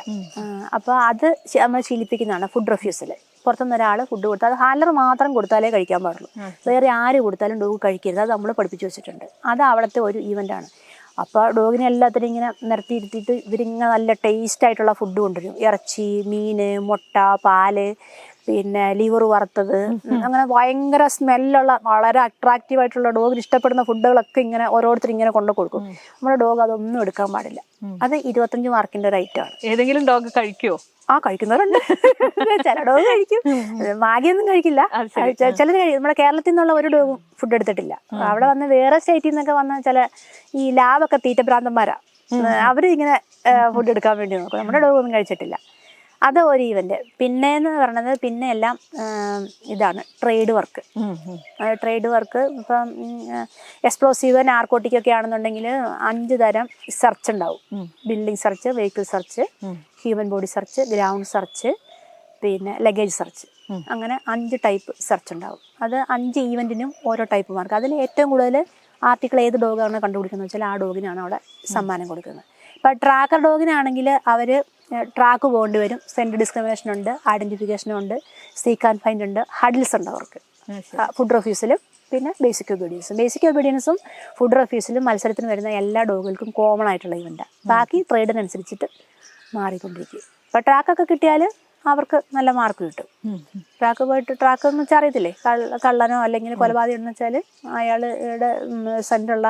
അപ്പോൾ അത് നമ്മൾ ശീലിപ്പിക്കുന്നതാണ് ഫുഡ് റെഫ്യൂസൽ. പുറത്തുനിന്ന് ഒരാൾ ഫുഡ് കൊടുത്താൽ അത് ഹാലർ മാത്രം കൊടുത്താലേ കഴിക്കാൻ പാടുള്ളൂ. വേറെ ആര് കൊടുത്താലും ഡോഗ് കഴിക്കരുത്. അത് നമ്മൾ പഠിപ്പിച്ച് വെച്ചിട്ടുണ്ട്. അത് അവിടുത്തെ ഒരു ഈവൻ്റാണ്. അപ്പോൾ ഡോഗിനെ എല്ലാത്തിനും ഇങ്ങനെ നിർത്തിയിരുത്തിയിട്ട് ഇവരിങ്ങനെ നല്ല ടേസ്റ്റ് ആയിട്ടുള്ള ഫുഡ് കൊണ്ടുവരും. ഇറച്ചി, മീൻ, മുട്ട, പാല്, പിന്നെ ലിവർ വറുത്തത്, അങ്ങനെ ഭയങ്കര സ്മെല്ലുള്ള വളരെ അട്രാക്റ്റീവ് ആയിട്ടുള്ള ഡോഗിന് ഇഷ്ടപ്പെടുന്ന ഫുഡുകളൊക്കെ ഇങ്ങനെ ഓരോരുത്തർ ഇങ്ങനെ കൊണ്ടു കൊടുക്കും. നമ്മുടെ ഡോഗ് അതൊന്നും എടുക്കാൻ പാടില്ല. അത് 25 മാർക്കിന്റെ ഒരു ഐറ്റമാണ്. ഏതെങ്കിലും ഡോഗ് കഴിക്കുവോ? ആ, കഴിക്കുന്നവരുണ്ട്. ചില ഡോഗ് കഴിക്കും, മാഗിയൊന്നും കഴിക്കില്ല. ചിലർ കഴിക്കും. നമ്മുടെ കേരളത്തിൽ നിന്നുള്ള ഒരു ഡോഗും ഫുഡ് എടുത്തിട്ടില്ല. അവിടെ വന്ന് വേറെ സ്റ്റേറ്റിൽ നിന്നൊക്കെ വന്ന ചില ഈ ലാബൊക്കെ തീറ്റഭ്രാന്തന്മാരാ, അവര് ഇങ്ങനെ ഫുഡ് എടുക്കാൻ വേണ്ടി നോക്കും. നമ്മുടെ ഡോഗ് ഒന്നും കഴിച്ചിട്ടില്ല. അത് ഒരു ഈവന്റ്. പിന്നെന്ന് പറയുന്നത് പിന്നെ എല്ലാം ഇതാണ് ട്രേഡ് വർക്ക്. ട്രേഡ് വർക്ക് ഇപ്പം എക്സ്പ്ലോസീവ്, നാർക്കോട്ടിക് ഒക്കെ ആണെന്നുണ്ടെങ്കിൽ 5 തരം സെർച്ച് ഉണ്ടാവും. Building search, vehicle search, human body search, ground search, പിന്നെ ലഗേജ് സെർച്ച്. അങ്ങനെ 5 ടൈപ്പ് സെർച്ച് ഉണ്ടാവും. അത് 5 ഈവൻറ്റിനും ഓരോ ടൈപ്പ് മാർക്ക്. അതിൽ ഏറ്റവും കൂടുതൽ ആർട്ടിക്കിൾ ഏത് ഡോഗാണ് കണ്ടുപിടിക്കുന്നത് വെച്ചാൽ ആ ഡോഗിനാണ് അവിടെ സമ്മാനം കൊടുക്കുന്നത്. ഇപ്പം ട്രാക്കർ ഡോഗിനാണെങ്കിൽ അവർ ട്രാക്ക് പോകേണ്ടി വരും. സെൻറ്റ് ഡിസ്ക്രിമിനേഷൻ ഉണ്ട്, ഐഡൻറ്റിഫിക്കേഷനും ഉണ്ട്, സീക്ക് ആൻഡ് ഫൈൻഡ് ഉണ്ട്, ഹഡിൽസ് ഉണ്ട് അവർക്ക്. ഫുഡ് റെഫ്യൂസലും പിന്നെ ബേസിക് ഒബീഡിയൻസും. ബേസിക് ഒബീഡിയൻസും ഫുഡ് റെഫ്യൂസലും മത്സരത്തിന് വരുന്ന എല്ലാ ഡോഗുകൾക്കും കോമൺ ആയിട്ടുള്ള ഇവൻ്റാണ്. ബാക്കി ട്രേഡിനനുസരിച്ചിട്ട് മാറിക്കൊണ്ടിരിക്കും. ഇപ്പോൾ ട്രാക്കൊക്കെ കിട്ടിയാൽ അവർക്ക് നല്ല മാർക്ക് കിട്ടും. ട്രാക്ക് പോയിട്ട്, ട്രാക്ക് എന്ന് വെച്ചാൽ അറിയത്തില്ലേ, കള്ളനോ അല്ലെങ്കിൽ കൊലപാതകം എന്ന് വെച്ചാൽ അയാളുടെ സെൻറ്റുള്ള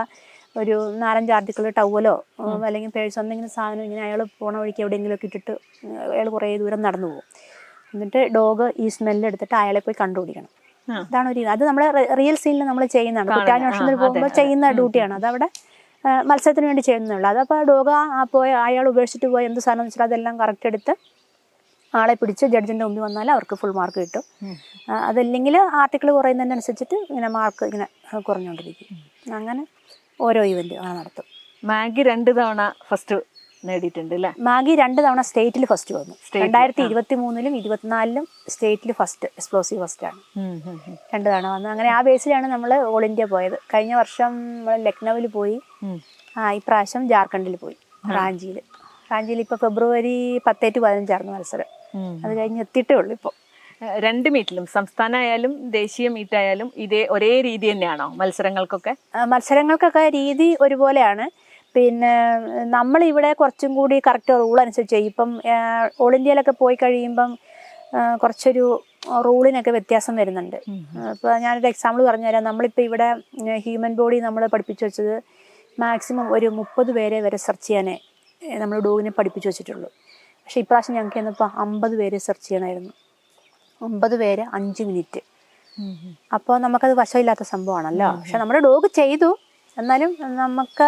ഒരു 4-5 ആർട്ടിക്കിൾ ടവലോ അല്ലെങ്കിൽ പേഴ്സോ എന്തെങ്കിലും സാധനം ഇങ്ങനെ അയാൾ പോണ വഴിക്ക് എവിടെയെങ്കിലുമൊക്കെ ഇട്ടിട്ട് അയാൾ കുറേ ദൂരം നടന്നു പോകും. എന്നിട്ട് ഡോഗ് ഈ സ്മെല്ല് എടുത്തിട്ട് അയാളെ പോയി കണ്ടുപിടിക്കണം. അതാണ് ഒരു അത് നമ്മുടെ റിയൽ സീനിൽ നമ്മൾ ചെയ്യുന്നതാണ്. കുറ്റാന്വേഷണത്തിൽ പോകുമ്പോൾ ചെയ്യുന്ന ഡ്യൂട്ടിയാണ്. അതവിടെ മത്സരത്തിന് വേണ്ടി ചെയ്യുന്നുള്ളൂ. അതപ്പോൾ ഡോഗ് പോയ അയാൾ ഉപേക്ഷിച്ചിട്ട് പോയ എന്ത് സാധനം വെച്ചാൽ അതെല്ലാം കറക്റ്റ് എടുത്ത് ആളെ പിടിച്ച് ജഡ്ജിൻ്റെ മുമ്പിൽ വന്നാൽ അവർക്ക് ഫുൾ മാർക്ക് കിട്ടും. അതല്ലെങ്കിൽ ആർട്ടിക്കിൾ കുറയുന്നതിനനുസരിച്ചിട്ട് ഇങ്ങനെ മാർക്ക് ഇങ്ങനെ കുറഞ്ഞുകൊണ്ടിരിക്കും. അങ്ങനെ ഓരോ ഇവന്റ് നടത്തും. മാഗി 2 തവണ ഫസ്റ്റ് നേടിയിട്ടുണ്ട് അല്ലേ? മാഗി 2 തവണ സ്റ്റേറ്റിൽ ഫസ്റ്റ് വന്നു. 2023-ലും 24-ലും സ്റ്റേറ്റിൽ ഫസ്റ്റ്, എക്സ്പ്ലോസീവ് ഫസ്റ്റാണ്. 2 തവണ വന്നു. അങ്ങനെ ആ ബേസിലാണ് നമ്മൾ ഓൾ ഇന്ത്യ പോയത്. കഴിഞ്ഞ വർഷം നമ്മൾ ലക്നൌവിൽ പോയി, ഇപ്രാവശ്യം ജാർഖണ്ഡിൽ പോയി, റാഞ്ചിയിൽ. ഇപ്പോൾ ഫെബ്രുവരി 10-15 മത്സരം. അത് കഴിഞ്ഞ് എത്തിയിട്ടേ ഉള്ളൂ. ഇപ്പോൾ 2 മീറ്റിലും, സംസ്ഥാന ആയാലും ദേശീയ മീറ്റ് ആയാലും ഒരേ രീതി തന്നെയാണോ മത്സരങ്ങൾക്കൊക്കെ? മത്സരങ്ങൾക്കൊക്കെ രീതി ഒരുപോലെയാണ്. പിന്നെ നമ്മളിവിടെ കുറച്ചും കൂടി കറക്റ്റ് റൂൾ അനുസരിച്ച് ചെയ്യും. ഇപ്പം ഓൾ ഇന്ത്യയിലൊക്കെ പോയി കഴിയുമ്പം കുറച്ചൊരു റൂളിനൊക്കെ വ്യത്യാസം വരുന്നുണ്ട്. ഇപ്പോൾ ഞാനൊരു എക്സാമ്പിൾ പറഞ്ഞുതരാം. നമ്മളിപ്പോൾ ഇവിടെ ഹ്യൂമൻ ബോഡി നമ്മൾ പഠിപ്പിച്ചു വെച്ചത് മാക്സിമം ഒരു 30 പേരെ വരെ സെർച്ച് ചെയ്യാനേ നമ്മൾ ഡോഗിനെ പഠിപ്പിച്ചു വെച്ചിട്ടുള്ളൂ. പക്ഷേ ഇപ്രാവശ്യം ഞങ്ങൾക്ക് ഇന്നിപ്പോൾ 50 പേരെ സെർച്ച് ചെയ്യണമായിരുന്നു. 50 പേര് 5 മിനിറ്റ്. അപ്പോൾ നമുക്കത് വശമില്ലാത്ത സംഭവമാണല്ലോ. പക്ഷെ നമ്മുടെ ഡോഗ് ചെയ്തു, എന്നാലും നമുക്ക്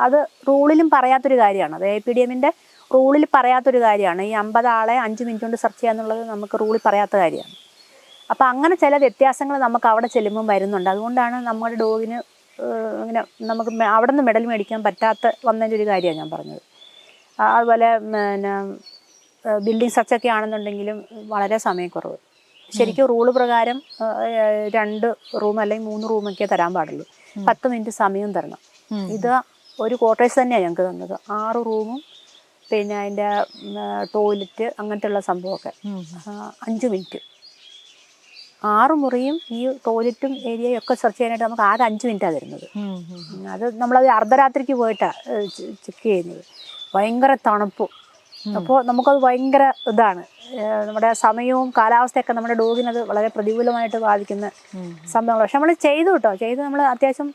അത് റൂളിലും പറയാത്തൊരു കാര്യമാണ്. അത് APDMൻ്റെ റൂളിൽ പറയാത്തൊരു കാര്യമാണ്. ഈ 50 ആളെ 5 മിനിറ്റ് കൊണ്ട് സെർച്ച് ചെയ്യാന്നുള്ളത് നമുക്ക് റൂളിൽ പറയാത്ത കാര്യമാണ്. അപ്പോൾ അങ്ങനെ ചില വ്യത്യാസങ്ങൾ നമുക്ക് അവിടെ ചെല്ലുമ്പം വരുന്നുണ്ട്. അതുകൊണ്ടാണ് നമ്മുടെ ഡോഗിന് ഇങ്ങനെ നമുക്ക് അവിടെ നിന്ന് മെഡൽ മേടിക്കാൻ വന്നതിൻ്റെ ഒരു കാര്യമാണ് ഞാൻ പറഞ്ഞത്. അതുപോലെ പിന്നെ ബിൽഡിംഗ് സെർച്ചൊക്കെ ആണെന്നുണ്ടെങ്കിലും വളരെ സമയക്കുറവ്. ശരിക്കും റൂള് പ്രകാരം 2 റൂം അല്ലെങ്കിൽ 3 റൂമൊക്കെ തരാൻ പാടുള്ളൂ. 10 മിനിറ്റ് സമയം തരണം. ഇത് ഒരു ക്വാർട്ടേഴ്സ് തന്നെയാണ് ഞങ്ങൾക്ക് തന്നത്. 6 റൂമും പിന്നെ അതിൻ്റെ ടോയ്ലറ്റ് അങ്ങനത്തെ ഉള്ള സംഭവമൊക്കെ 5 മിനിറ്റ്. 6 മുറിയും ഈ ടോയ്ലറ്റും ഏരിയയും ഒക്കെ സെർച്ച് ചെയ്യാനായിട്ട് നമുക്ക് ആകെ 5 മിനിറ്റാണ് തരുന്നത്. അത് നമ്മളത് അർദ്ധരാത്രിക്ക് പോയിട്ടാണ് ചെക്ക് ചെയ്യുന്നത്. ഭയങ്കര തണുപ്പും. അപ്പോൾ നമുക്കത് ഭയങ്കര ഇതാണ്. നമ്മുടെ സമയവും കാലാവസ്ഥയൊക്കെ നമ്മുടെ ഡോഗിനത് വളരെ പ്രതികൂലമായിട്ട് ബാധിക്കുന്ന സംഭവങ്ങൾ. പക്ഷെ നമ്മൾ ചെയ്തു നമ്മൾ അത്യാവശ്യം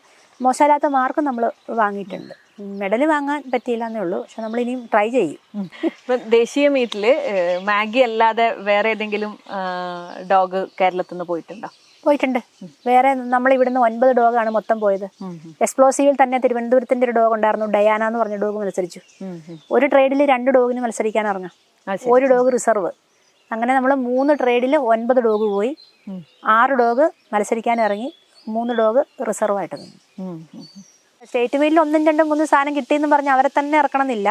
മോശമില്ലാത്ത മാർക്ക് നമ്മൾ വാങ്ങിയിട്ടുണ്ട്. മെഡൽ വാങ്ങാൻ പറ്റിയില്ല എന്നേ ഉള്ളൂ. പക്ഷെ നമ്മൾ ഇനിയും ട്രൈ ചെയ്യും. ഇപ്പം ദേശീയ മീറ്റിൽ മാഗി അല്ലാതെ വേറെ ഏതെങ്കിലും ഡോഗ് കേരളത്തിൽ നിന്ന് പോയിട്ടുണ്ടോ? പോയിട്ടുണ്ട്. വേറെ നമ്മൾ ഇവിടുന്ന് 9 ഡോഗാണ് മൊത്തം പോയത്. എക്സ്പ്ലോസീവിൽ തന്നെ തിരുവനന്തപുരത്തിന്റെ ഒരു ഡോഗ് ഉണ്ടായിരുന്നു, ഡയാന എന്ന് പറഞ്ഞ ഡോഗ് മത്സരിച്ചു. ഒരു ട്രേഡിൽ 2 ഡോഗിന് മത്സരിക്കാൻ ഇറങ്ങാം, 1 ഡോഗ് റിസർവ്. അങ്ങനെ നമ്മൾ 3 ട്രേഡിൽ 9 ഡോഗ് പോയി. 6 ഡോഗ് മത്സരിക്കാൻ ഇറങ്ങി, 3 ഡോഗ് റിസർവായിട്ട് നിന്നു. സ്റ്റേറ്റ് മീറ്റിൽ 1, 2, 3 സാധനം കിട്ടിയെന്ന് പറഞ്ഞ് അവരെ തന്നെ ഇറക്കണമെന്നില്ല.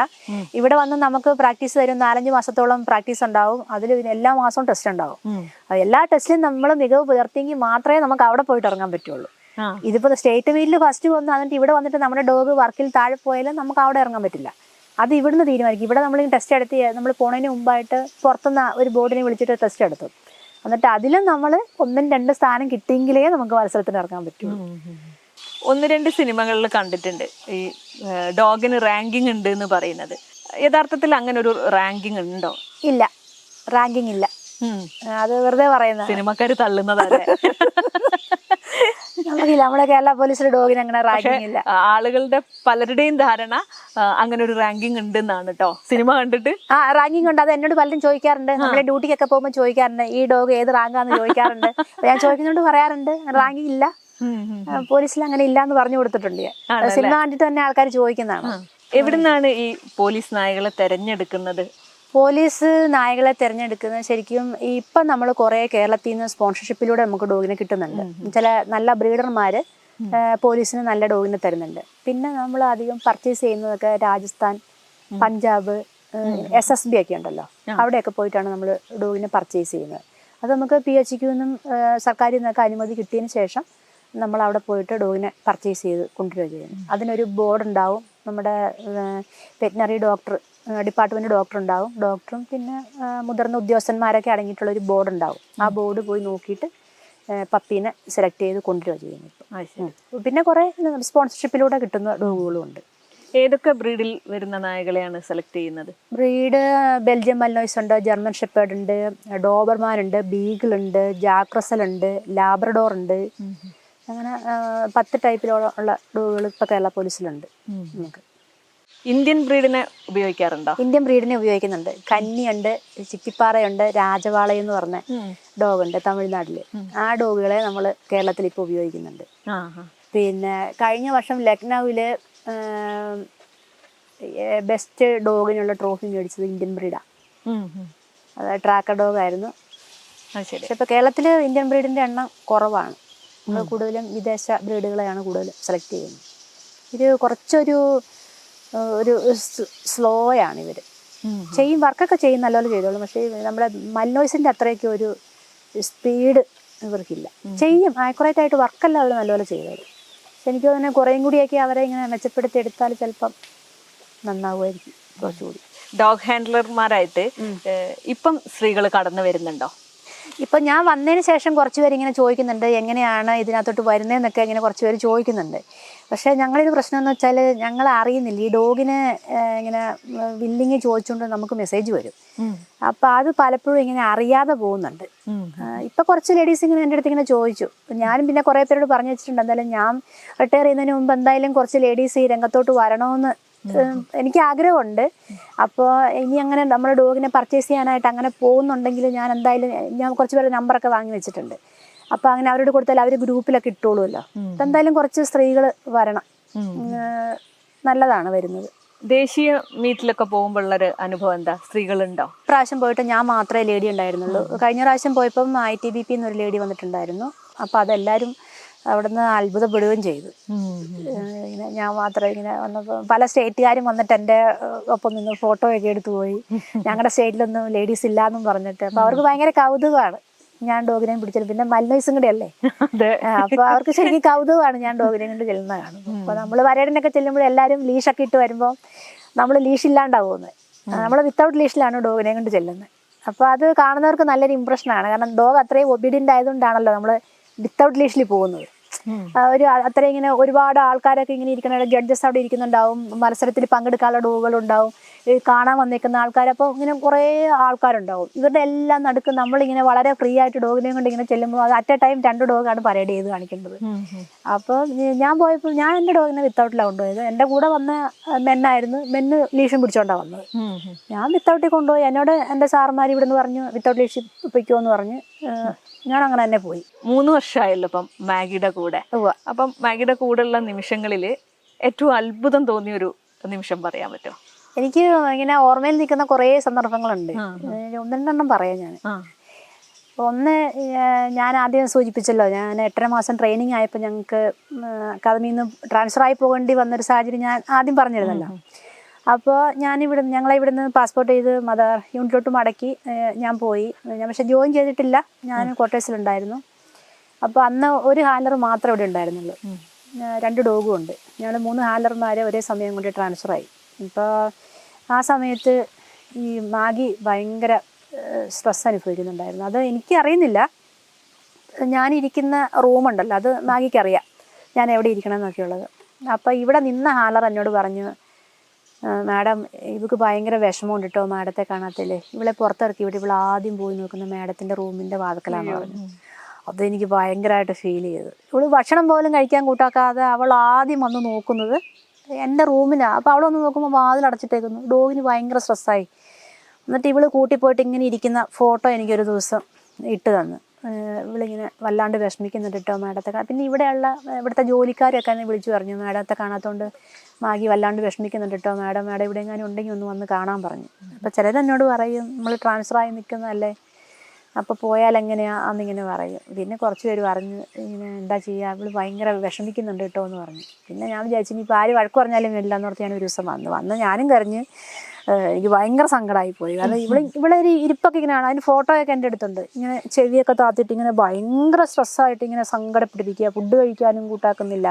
ഇവിടെ വന്ന് നമുക്ക് പ്രാക്ടീസ് തരും. 4-5 മാസത്തോളം പ്രാക്ടീസ് ഉണ്ടാവും. അതിൽ എല്ലാ മാസവും ടെസ്റ്റ് ഉണ്ടാവും. എല്ലാ ടെസ്റ്റിലും നമ്മൾ മികവ് പുലർത്തിയെങ്കിൽ മാത്രമേ നമുക്ക് അവിടെ പോയിട്ട് ഇറങ്ങാൻ പറ്റുള്ളൂ. ഇതിപ്പോൾ സ്റ്റേറ്റ് മീറ്റിൽ ഫസ്റ്റ് വന്ന് എന്നിട്ട് ഇവിടെ വന്നിട്ട് നമ്മുടെ ഡോഗ് വർക്കിൽ താഴെ പോയാലും നമുക്ക് അവിടെ ഇറങ്ങാൻ പറ്റില്ല. അത് ഇവിടുന്ന് തീരുമാനിക്കും. ഇവിടെ നമ്മൾ ടെസ്റ്റ് എടുത്ത് നമ്മൾ പോണതിന് മുമ്പായിട്ട് പുറത്തുനിന്ന് ഒരു ബോർഡിനെ വിളിച്ചിട്ട് ടെസ്റ്റ് എടുത്തു. എന്നിട്ട് അതിലും നമ്മൾ 1-2 സ്ഥാനം കിട്ടിയെങ്കിലേ നമുക്ക് മത്സരത്തിന് ഇറങ്ങാൻ പറ്റുള്ളൂ. 1-2 സിനിമകളിൽ കണ്ടിട്ടുണ്ട് ഈ ഡോഗിന് റാങ്കിങ് ഉണ്ട് എന്ന് പറയുന്നത്. യഥാർത്ഥത്തിൽ അങ്ങനെ ഒരു റാങ്കിങ് ഉണ്ടോ? ഇല്ല, റാങ്കിങ് ഇല്ല. അത് വെറുതെ പറയുന്ന സിനിമക്കാര് തള്ളുന്നതല്ലേ. നമുക്കില്ല, നമ്മുടെ കേരള പോലീസിലെ ഡോഗിന് അങ്ങനെ റാങ്കിങ് ഇല്ല. ആളുകളുടെ പലരുടെയും ധാരണ അങ്ങനെ ഒരു റാങ്കിങ് ഉണ്ടെന്നാണ് കേട്ടോ, സിനിമ കണ്ടിട്ട്. റാങ്കിങ് ഉണ്ട്. അത് എന്നോട് പലരും ചോദിക്കാറുണ്ട്. നമ്മുടെ ഡ്യൂട്ടിക്കൊക്കെ പോകുമ്പോൾ ചോദിക്കാറുണ്ട് ഈ ഡോഗ് ഏത് റാങ്കാന്ന് ചോദിക്കാറുണ്ട്. ഞാൻ ചോദിക്കുന്നോണ്ട് പറയാറുണ്ട് റാങ്കിങ് ഇല്ല, പോലീസിൽ അങ്ങനെ ഇല്ലാന്ന് പറഞ്ഞു കൊടുത്തിട്ടുണ്ട്. സിനിമ കണ്ടിട്ട് തന്നെ ആൾക്കാർ ചോദിക്കുന്നതാണ്. എവിടുന്നാണ് ഈ പോലീസ് നായകളെ തെരഞ്ഞെടുക്കുന്നത്? പോലീസ് നായകളെ തിരഞ്ഞെടുക്കുന്നത് ശരിക്കും ഇപ്പം നമ്മൾ കുറേ കേരളത്തിൽ നിന്ന് സ്പോൺസർഷിപ്പിലൂടെ നമുക്ക് ഡോഗിനെ കിട്ടുന്നുണ്ട്. ചില നല്ല ബ്രീഡർമാർ പോലീസിന് നല്ല ഡോഗിനെ തരുന്നുണ്ട്. പിന്നെ നമ്മൾ അധികം പർച്ചേസ് ചെയ്യുന്നതൊക്കെ രാജസ്ഥാൻ, പഞ്ചാബ്, SSB ഒക്കെ ഉണ്ടല്ലോ, അവിടെയൊക്കെ പോയിട്ടാണ് നമ്മൾ ഡോഗിനെ പർച്ചേസ് ചെയ്യുന്നത്. അത് നമുക്ക് PHQ നിന്നും സർക്കാരിൽ നിന്നൊക്കെ അനുമതി കിട്ടിയതിന് ശേഷം നമ്മൾ അവിടെ പോയിട്ട് ഡോഗിനെ പർച്ചേസ് ചെയ്ത് കൊണ്ടുവരിക ചെയ്യുന്നു. അതിനൊരു ബോർഡ് ഉണ്ടാവും. നമ്മുടെ വെറ്റിനറി ഡോക്ടർ ഡിപ്പാർട്ട്മെൻറ്റ് ഡോക്ടർ ഉണ്ടാവും. ഡോക്ടറും പിന്നെ മുതിർന്ന ഉദ്യോഗസ്ഥന്മാരൊക്കെ അടങ്ങിയിട്ടുള്ളൊരു ബോർഡ് ഉണ്ടാവും. ആ ബോർഡ് പോയി നോക്കിയിട്ട് പപ്പീനെ സെലക്ട് ചെയ്ത് കൊണ്ടുവരിക ചെയ്യുന്നു. പിന്നെ കുറേ സ്പോൺസർഷിപ്പിലൂടെ കിട്ടുന്ന ഡോഗുകളും ഉണ്ട്. ഏതൊക്കെ ബ്രീഡിൽ വരുന്ന നായകളെയാണ് സെലക്ട് ചെയ്യുന്നത്? ബ്രീഡ് ബെൽജിയം മൽനോയ്സ് ഉണ്ട്, ജർമ്മൻ ഷെപ്പേർഡ് ഉണ്ട്, ഡോബർമാൻ ഉണ്ട്, ബീഗിൾ ഉണ്ട്, ജാക്ക് റസൽ ഉണ്ട്, ലാബ്രഡോർ ഉണ്ട്. അങ്ങനെ 10 ടൈപ്പിലുള്ള ഡോഗുകൾ ഇപ്പോൾ കേരള പോലീസിലുണ്ട്. നമുക്ക് ഇന്ത്യൻ ബ്രീഡിനെ ഉപയോഗിക്കാറുണ്ടോ? ഇന്ത്യൻ ബ്രീഡിനെ ഉപയോഗിക്കുന്നുണ്ട്. കന്നിയുണ്ട്, ചിക്കിപ്പാറയുണ്ട്, രാജവാള എന്ന് പറഞ്ഞ ഡോഗുണ്ട് തമിഴ്നാട്ടില്. ആ ഡോഗുകളെ നമ്മൾ കേരളത്തിൽ ഇപ്പോൾ ഉപയോഗിക്കുന്നുണ്ട്. പിന്നെ കഴിഞ്ഞ വർഷം ലക്നൌവില് ബെസ്റ്റ് ഡോഗിനുള്ള ട്രോഫി മേടിച്ചത് ഇന്ത്യൻ ബ്രീഡാണ്. അത് ട്രാക്കർ ഡോഗ് ആയിരുന്നു. പക്ഷെ ഇപ്പോൾ കേരളത്തിൽ ഇന്ത്യൻ ബ്രീഡിൻ്റെ എണ്ണം കുറവാണ്. നമ്മൾ കൂടുതലും വിദേശ ബ്രീഡുകളെയാണ് കൂടുതലും സെലക്ട് ചെയ്യുന്നത്. ഇത് കുറച്ചൊരു സ്ലോയാണ് ഇവർ ചെയ്യും, വർക്കൊക്കെ ചെയ്യും, നല്ലപോലെ ചെയ്തോളൂ. പക്ഷേ നമ്മുടെ മൽനോയ്സിൻ്റെ അത്രയൊക്കെ ഒരു സ്പീഡ് ഇവർക്കില്ല. ചെയ്യും, ആക്യുറേറ്റ് ആയിട്ട് വർക്കെല്ലാം അവർ നല്ലപോലെ ചെയ്തോളൂ. പക്ഷെ എനിക്ക് തന്നെ കുറേയും കൂടിയൊക്കെ അവരെ ഇങ്ങനെ മെച്ചപ്പെടുത്തി എടുത്താൽ ചിലപ്പം നന്നാവുമായിരിക്കും കുറച്ചുകൂടി. ഡോഗ് ഹാൻഡ്ലർമാരായിട്ട് ഇപ്പം സ്ത്രീകൾ കടന്നു വരുന്നുണ്ടോ? ഇപ്പം ഞാൻ വന്നതിന് ശേഷം കുറച്ച് പേര് ഇങ്ങനെ ചോദിക്കുന്നുണ്ട് എങ്ങനെയാണ് ഇതിനകത്തോട്ട് വരുന്നതെന്നൊക്കെ ഇങ്ങനെ കുറച്ച് പേര് ചോദിക്കുന്നുണ്ട്. പക്ഷേ ഞങ്ങളൊരു പ്രശ്നം എന്ന് വെച്ചാൽ ഞങ്ങൾ അറിയുന്നില്ല. ഈ ഡോഗിന് ഇങ്ങനെ വില്ലിങ് ചോദിച്ചുകൊണ്ട് നമുക്ക് മെസ്സേജ് വരും. അപ്പം അത് പലപ്പോഴും ഇങ്ങനെ അറിയാതെ പോകുന്നുണ്ട്. ഇപ്പം കുറച്ച് ലേഡീസ് ഇങ്ങനെ എൻ്റെ അടുത്ത് ഇങ്ങനെ ചോദിച്ചു. ഞാനും പിന്നെ കുറേ പേരോട് പറഞ്ഞു വെച്ചിട്ടുണ്ട്, എന്തായാലും ഞാൻ റിട്ടയർ ചെയ്യുന്നതിന് മുമ്പ് എന്തായാലും കുറച്ച് ലേഡീസ് ഈ രംഗത്തോട്ട് വരണമെന്ന് എനിക്ക് ആഗ്രഹമുണ്ട്. അപ്പോൾ ഇനി അങ്ങനെ നമ്മുടെ ഡോഗിനെ പർച്ചേസ് ചെയ്യാനായിട്ട് അങ്ങനെ പോകുന്നുണ്ടെങ്കിൽ ഞാൻ എന്തായാലും കുറച്ച് പേരുടെ നമ്പറൊക്കെ വാങ്ങി വെച്ചിട്ടുണ്ട്. അപ്പോൾ അങ്ങനെ അവരോട് കൊടുത്താൽ അവർ ഗ്രൂപ്പിലൊക്കെ ഇട്ടോളുമല്ലോ. അപ്പം എന്തായാലും കുറച്ച് സ്ത്രീകൾ വരണം, നല്ലതാണ് വരുന്നത്. ദേശീയ മീറ്റിലൊക്കെ പോകുമ്പോഴുള്ളൊരു അനുഭവം എന്താ? സ്ത്രീകളുണ്ടോ? പ്രാവശ്യം പോയിട്ട് ഞാൻ മാത്രമേ ലേഡി ഉണ്ടായിരുന്നുള്ളൂ. കഴിഞ്ഞ പ്രാവശ്യം പോയപ്പം ITBP എന്നൊരു ലേഡി വന്നിട്ടുണ്ടായിരുന്നു. അപ്പോൾ അതെല്ലാവരും അവിടുന്ന് അത്ഭുതപ്പെടുകയും ചെയ്തു. ഇങ്ങനെ ഞാൻ മാത്രം ഇങ്ങനെ വന്നപ്പോൾ പല സ്റ്റേറ്റുകാരും വന്നിട്ട് എൻ്റെ ഒപ്പം നിന്ന് ഫോട്ടോയൊക്കെ എടുത്തു പോയി. ഞങ്ങളുടെ സ്റ്റേറ്റിലൊന്നും ലേഡീസ് ഇല്ലയെന്നും പറഞ്ഞിട്ട്. അപ്പോൾ അവർക്ക് ഭയങ്കര കൗതുകമാണ് ഞാൻ ഡോഗിനെ പിടിച്ചത്. പിന്നെ മൽനോയ്സും കൂടെ അല്ലേ, അപ്പോൾ അവർക്ക് ശരിക്കും കൗതുകമാണ് ഞാൻ ഡോഗിനെ കൊണ്ട് ചെല്ലുന്നത് കാണുമ്പോൾ. അപ്പോൾ നമ്മൾ വരേടിനൊക്കെ ചെല്ലുമ്പോൾ എല്ലാവരും ലീഷൊക്കെ ഇട്ട് വരുമ്പോൾ നമ്മൾ ലീഷ് ഇല്ലാണ്ടാവുന്നത്. നമ്മൾ വിത്തൗട്ട് ലീഷിലാണ് ഡോഗിനെ കൊണ്ട് ചെല്ലുന്നത്. അപ്പോൾ അത് കാണുന്നവർക്ക് നല്ലൊരു ഇമ്പ്രഷനാണ്. കാരണം ഡോഗ് അത്രയും ഒബീഡിയൻ്റ് ആയതുകൊണ്ടാണല്ലോ നമ്മൾ വിത്തൗട്ട് ലീഷിൽ പോകുന്നത്. ഒരു അത്രയും ഇങ്ങനെ ഒരുപാട് ആൾക്കാരൊക്കെ ഇങ്ങനെ ഇരിക്കുന്ന ജഡ്ജസ് അവിടെ ഇരിക്കുന്നുണ്ടാവും, മത്സരത്തിൽ പങ്കെടുക്കാനുള്ള ഡോഗുകളുണ്ടാവും, കാണാൻ വന്നേക്കുന്ന ആൾക്കാർ. അപ്പോൾ ഇങ്ങനെ കുറേ ആൾക്കാരുണ്ടാവും. ഇവരുടെ എല്ലാം നടുക്ക് നമ്മളിങ്ങനെ വളരെ ഫ്രീ ആയിട്ട് ഡോഗിനെയും കൊണ്ട് ഇങ്ങനെ ചെല്ലുമ്പോൾ അത് അറ്റ് എ ടൈം 2 ഡോഗാണ് പരേഡ് ചെയ്ത് കാണിക്കേണ്ടത്. അപ്പോൾ ഞാൻ പോയപ്പോൾ ഞാൻ എൻ്റെ ഡോഗിനെ വിത്തൗട്ടിലാണ് കൊണ്ടുപോയത്. എൻ്റെ കൂടെ വന്ന മെന്നായിരുന്നു. മെന്ന് ലീഷും പിടിച്ചോണ്ടാണ് വന്നത്. ഞാൻ വിത്തൗട്ടിൽ കൊണ്ടുപോയി. എന്നോട് എൻ്റെ സാറന്മാർ ഇവിടെ നിന്ന് പറഞ്ഞു വിത്തൗട്ട് ലീഷ് പൊയ്ക്കുമെന്ന് പറഞ്ഞ് ഞാൻ അങ്ങനെ തന്നെ പോയി. 3 വർഷമായല്ലോ അപ്പം മാഗിയുടെ കൂടെ. അപ്പം മാഗിയുടെ കൂടെയുള്ള നിമിഷങ്ങളിൽ ഏറ്റവും അത്ഭുതം തോന്നിയൊരു നിമിഷം പറയാൻ പറ്റുമോ? എനിക്ക് ഇങ്ങനെ ഓർമ്മയിൽ നിൽക്കുന്ന കുറേ സന്ദർഭങ്ങളുണ്ട്. 1-2 പറയാം ഞാൻ. ഒന്ന്, ഞാൻ ആദ്യം സൂചിപ്പിച്ചല്ലോ, ഞാൻ 8.5 മാസം ട്രെയിനിങ് ആയപ്പോൾ ഞങ്ങൾക്ക് അക്കാദമിയിൽ നിന്ന് ട്രാൻസ്ഫർ ആയി പോകേണ്ടി വന്നൊരു സാഹചര്യം ഞാൻ ആദ്യം പറഞ്ഞിരുന്നല്ലോ. അപ്പോൾ ഞങ്ങളെ ഇവിടുന്ന് പാസ്പോർട്ട് ചെയ്ത് മദർ യൂണിറ്റിലോട്ട് മടക്കി ഞാൻ പോയി. ഞാൻ പക്ഷെ ജോയിൻ ചെയ്തിട്ടില്ല, ഞാൻ ക്വാർട്ടേഴ്സിലുണ്ടായിരുന്നു. അപ്പോൾ അന്ന് ഒരു ഹാൻഡലർ മാത്രമേ ഇവിടെ ഉണ്ടായിരുന്നുള്ളൂ. 2 ഡോഗും ഉണ്ട്. ഞങ്ങൾ 3 ഹാൻഡലർമാരെ ഒരേ സമയം കൊണ്ട് ട്രാൻസ്ഫറായി. ഇപ്പോൾ ആ സമയത്ത് ഈ മാഗി ഭയങ്കര സ്ട്രെസ് അനുഭവിക്കുന്നുണ്ടായിരുന്നു. അത് എനിക്കറിയുന്നില്ല. ഞാനിരിക്കുന്ന റൂമുണ്ടല്ലോ, അത് മാഗിക്കറിയാം ഞാൻ എവിടെ ഇരിക്കണം എന്നൊക്കെ ഉള്ളത്. അപ്പോൾ ഇവിടെ നിന്ന ഹാൻഡലർ എന്നോട് പറഞ്ഞു, മാഡം ഇവക്ക് ഭയങ്കര വിഷമമുണ്ട് കേട്ടോ മാഡത്തെ കാണാത്തല്ലേ, ഇവളെ പുറത്തിറക്കി വിട്ട് ഇവൾ ആദ്യം പോയി നോക്കുന്ന മാഡത്തിൻ്റെ റൂമിൻ്റെ വാതിക്കലാന്ന് പറഞ്ഞു. അതെനിക്ക് ഭയങ്കരമായിട്ട് ഫീൽ ചെയ്തു. ഇവള് ഭക്ഷണം പോലും കഴിക്കാൻ കൂട്ടാക്കാതെ അവൾ ആദ്യം വന്ന് നോക്കുന്നത് എൻ്റെ റൂമിലാണ്. അപ്പോൾ അവളൊന്ന് നോക്കുമ്പോൾ വാതിലടച്ചിട്ടേക്കുന്നു. ഡോഗിന് ഭയങ്കര സ്ട്രെസ്സായി. എന്നിട്ട് ഇവള് കൂട്ടിപ്പോയിട്ട് ഇങ്ങനെ ഇരിക്കുന്ന ഫോട്ടോ എനിക്കൊരു ദിവസം ഇട്ട് തന്നു. ഇവളിങ്ങനെ വല്ലാണ്ട് വിഷമിക്കുന്നുണ്ട് കേട്ടോ മാഡത്തെ പിന്നെ ഇവിടുത്തെ ജോലിക്കാരൊക്കെ എന്നെ വിളിച്ചു പറഞ്ഞു, മാഡത്തെ കാണാത്തതുകൊണ്ട് മാഗി വല്ലാണ്ട് വിഷമിക്കുന്നുണ്ട് കേട്ടോ മാഡം ഇവിടെ എങ്ങാനും ഉണ്ടെങ്കിൽ ഒന്ന് വന്ന് കാണാൻ പറഞ്ഞു. അപ്പോൾ ചിലരെന്നോട് പറയും നമ്മൾ ട്രാൻസ്ഫറായി നിൽക്കുന്നതല്ലേ, അപ്പോൾ പോയാൽ എങ്ങനെയാണെന്നിങ്ങനെ പറയും. പിന്നെ കുറച്ച് പേര് പറഞ്ഞു ഇങ്ങനെ എന്താ ചെയ്യുക, അവൾ ഭയങ്കര വിഷമിക്കുന്നുണ്ട് കേട്ടോ എന്ന് പറഞ്ഞു. പിന്നെ ഞാൻ വിചാരിച്ചു ഇനിയിപ്പോൾ ആര് വഴക്ക് പറഞ്ഞാലും ഇല്ലയെന്ന് ഓർത്ത് ഞാൻ ഒരു ദിവസം വന്ന് ഞാനും കരഞ്ഞ്. എനിക്ക് ഭയങ്കര സങ്കടമായിപ്പോയി. കാരണം ഇവിടെ ഒരു ഇരിപ്പൊക്കെ ഇങ്ങനെയാണ്. അതിന് ഫോട്ടോയൊക്കെ എൻ്റെ അടുത്തുണ്ട്. ഇങ്ങനെ ചെവിയൊക്കെ താത്തിട്ട് ഇങ്ങനെ ഭയങ്കര സ്ട്രെസ്സായിട്ട് ഇങ്ങനെ സങ്കടപ്പെട്ടിരിക്കുക, ഫുഡ് കഴിക്കാനും കൂട്ടാക്കുന്നില്ല,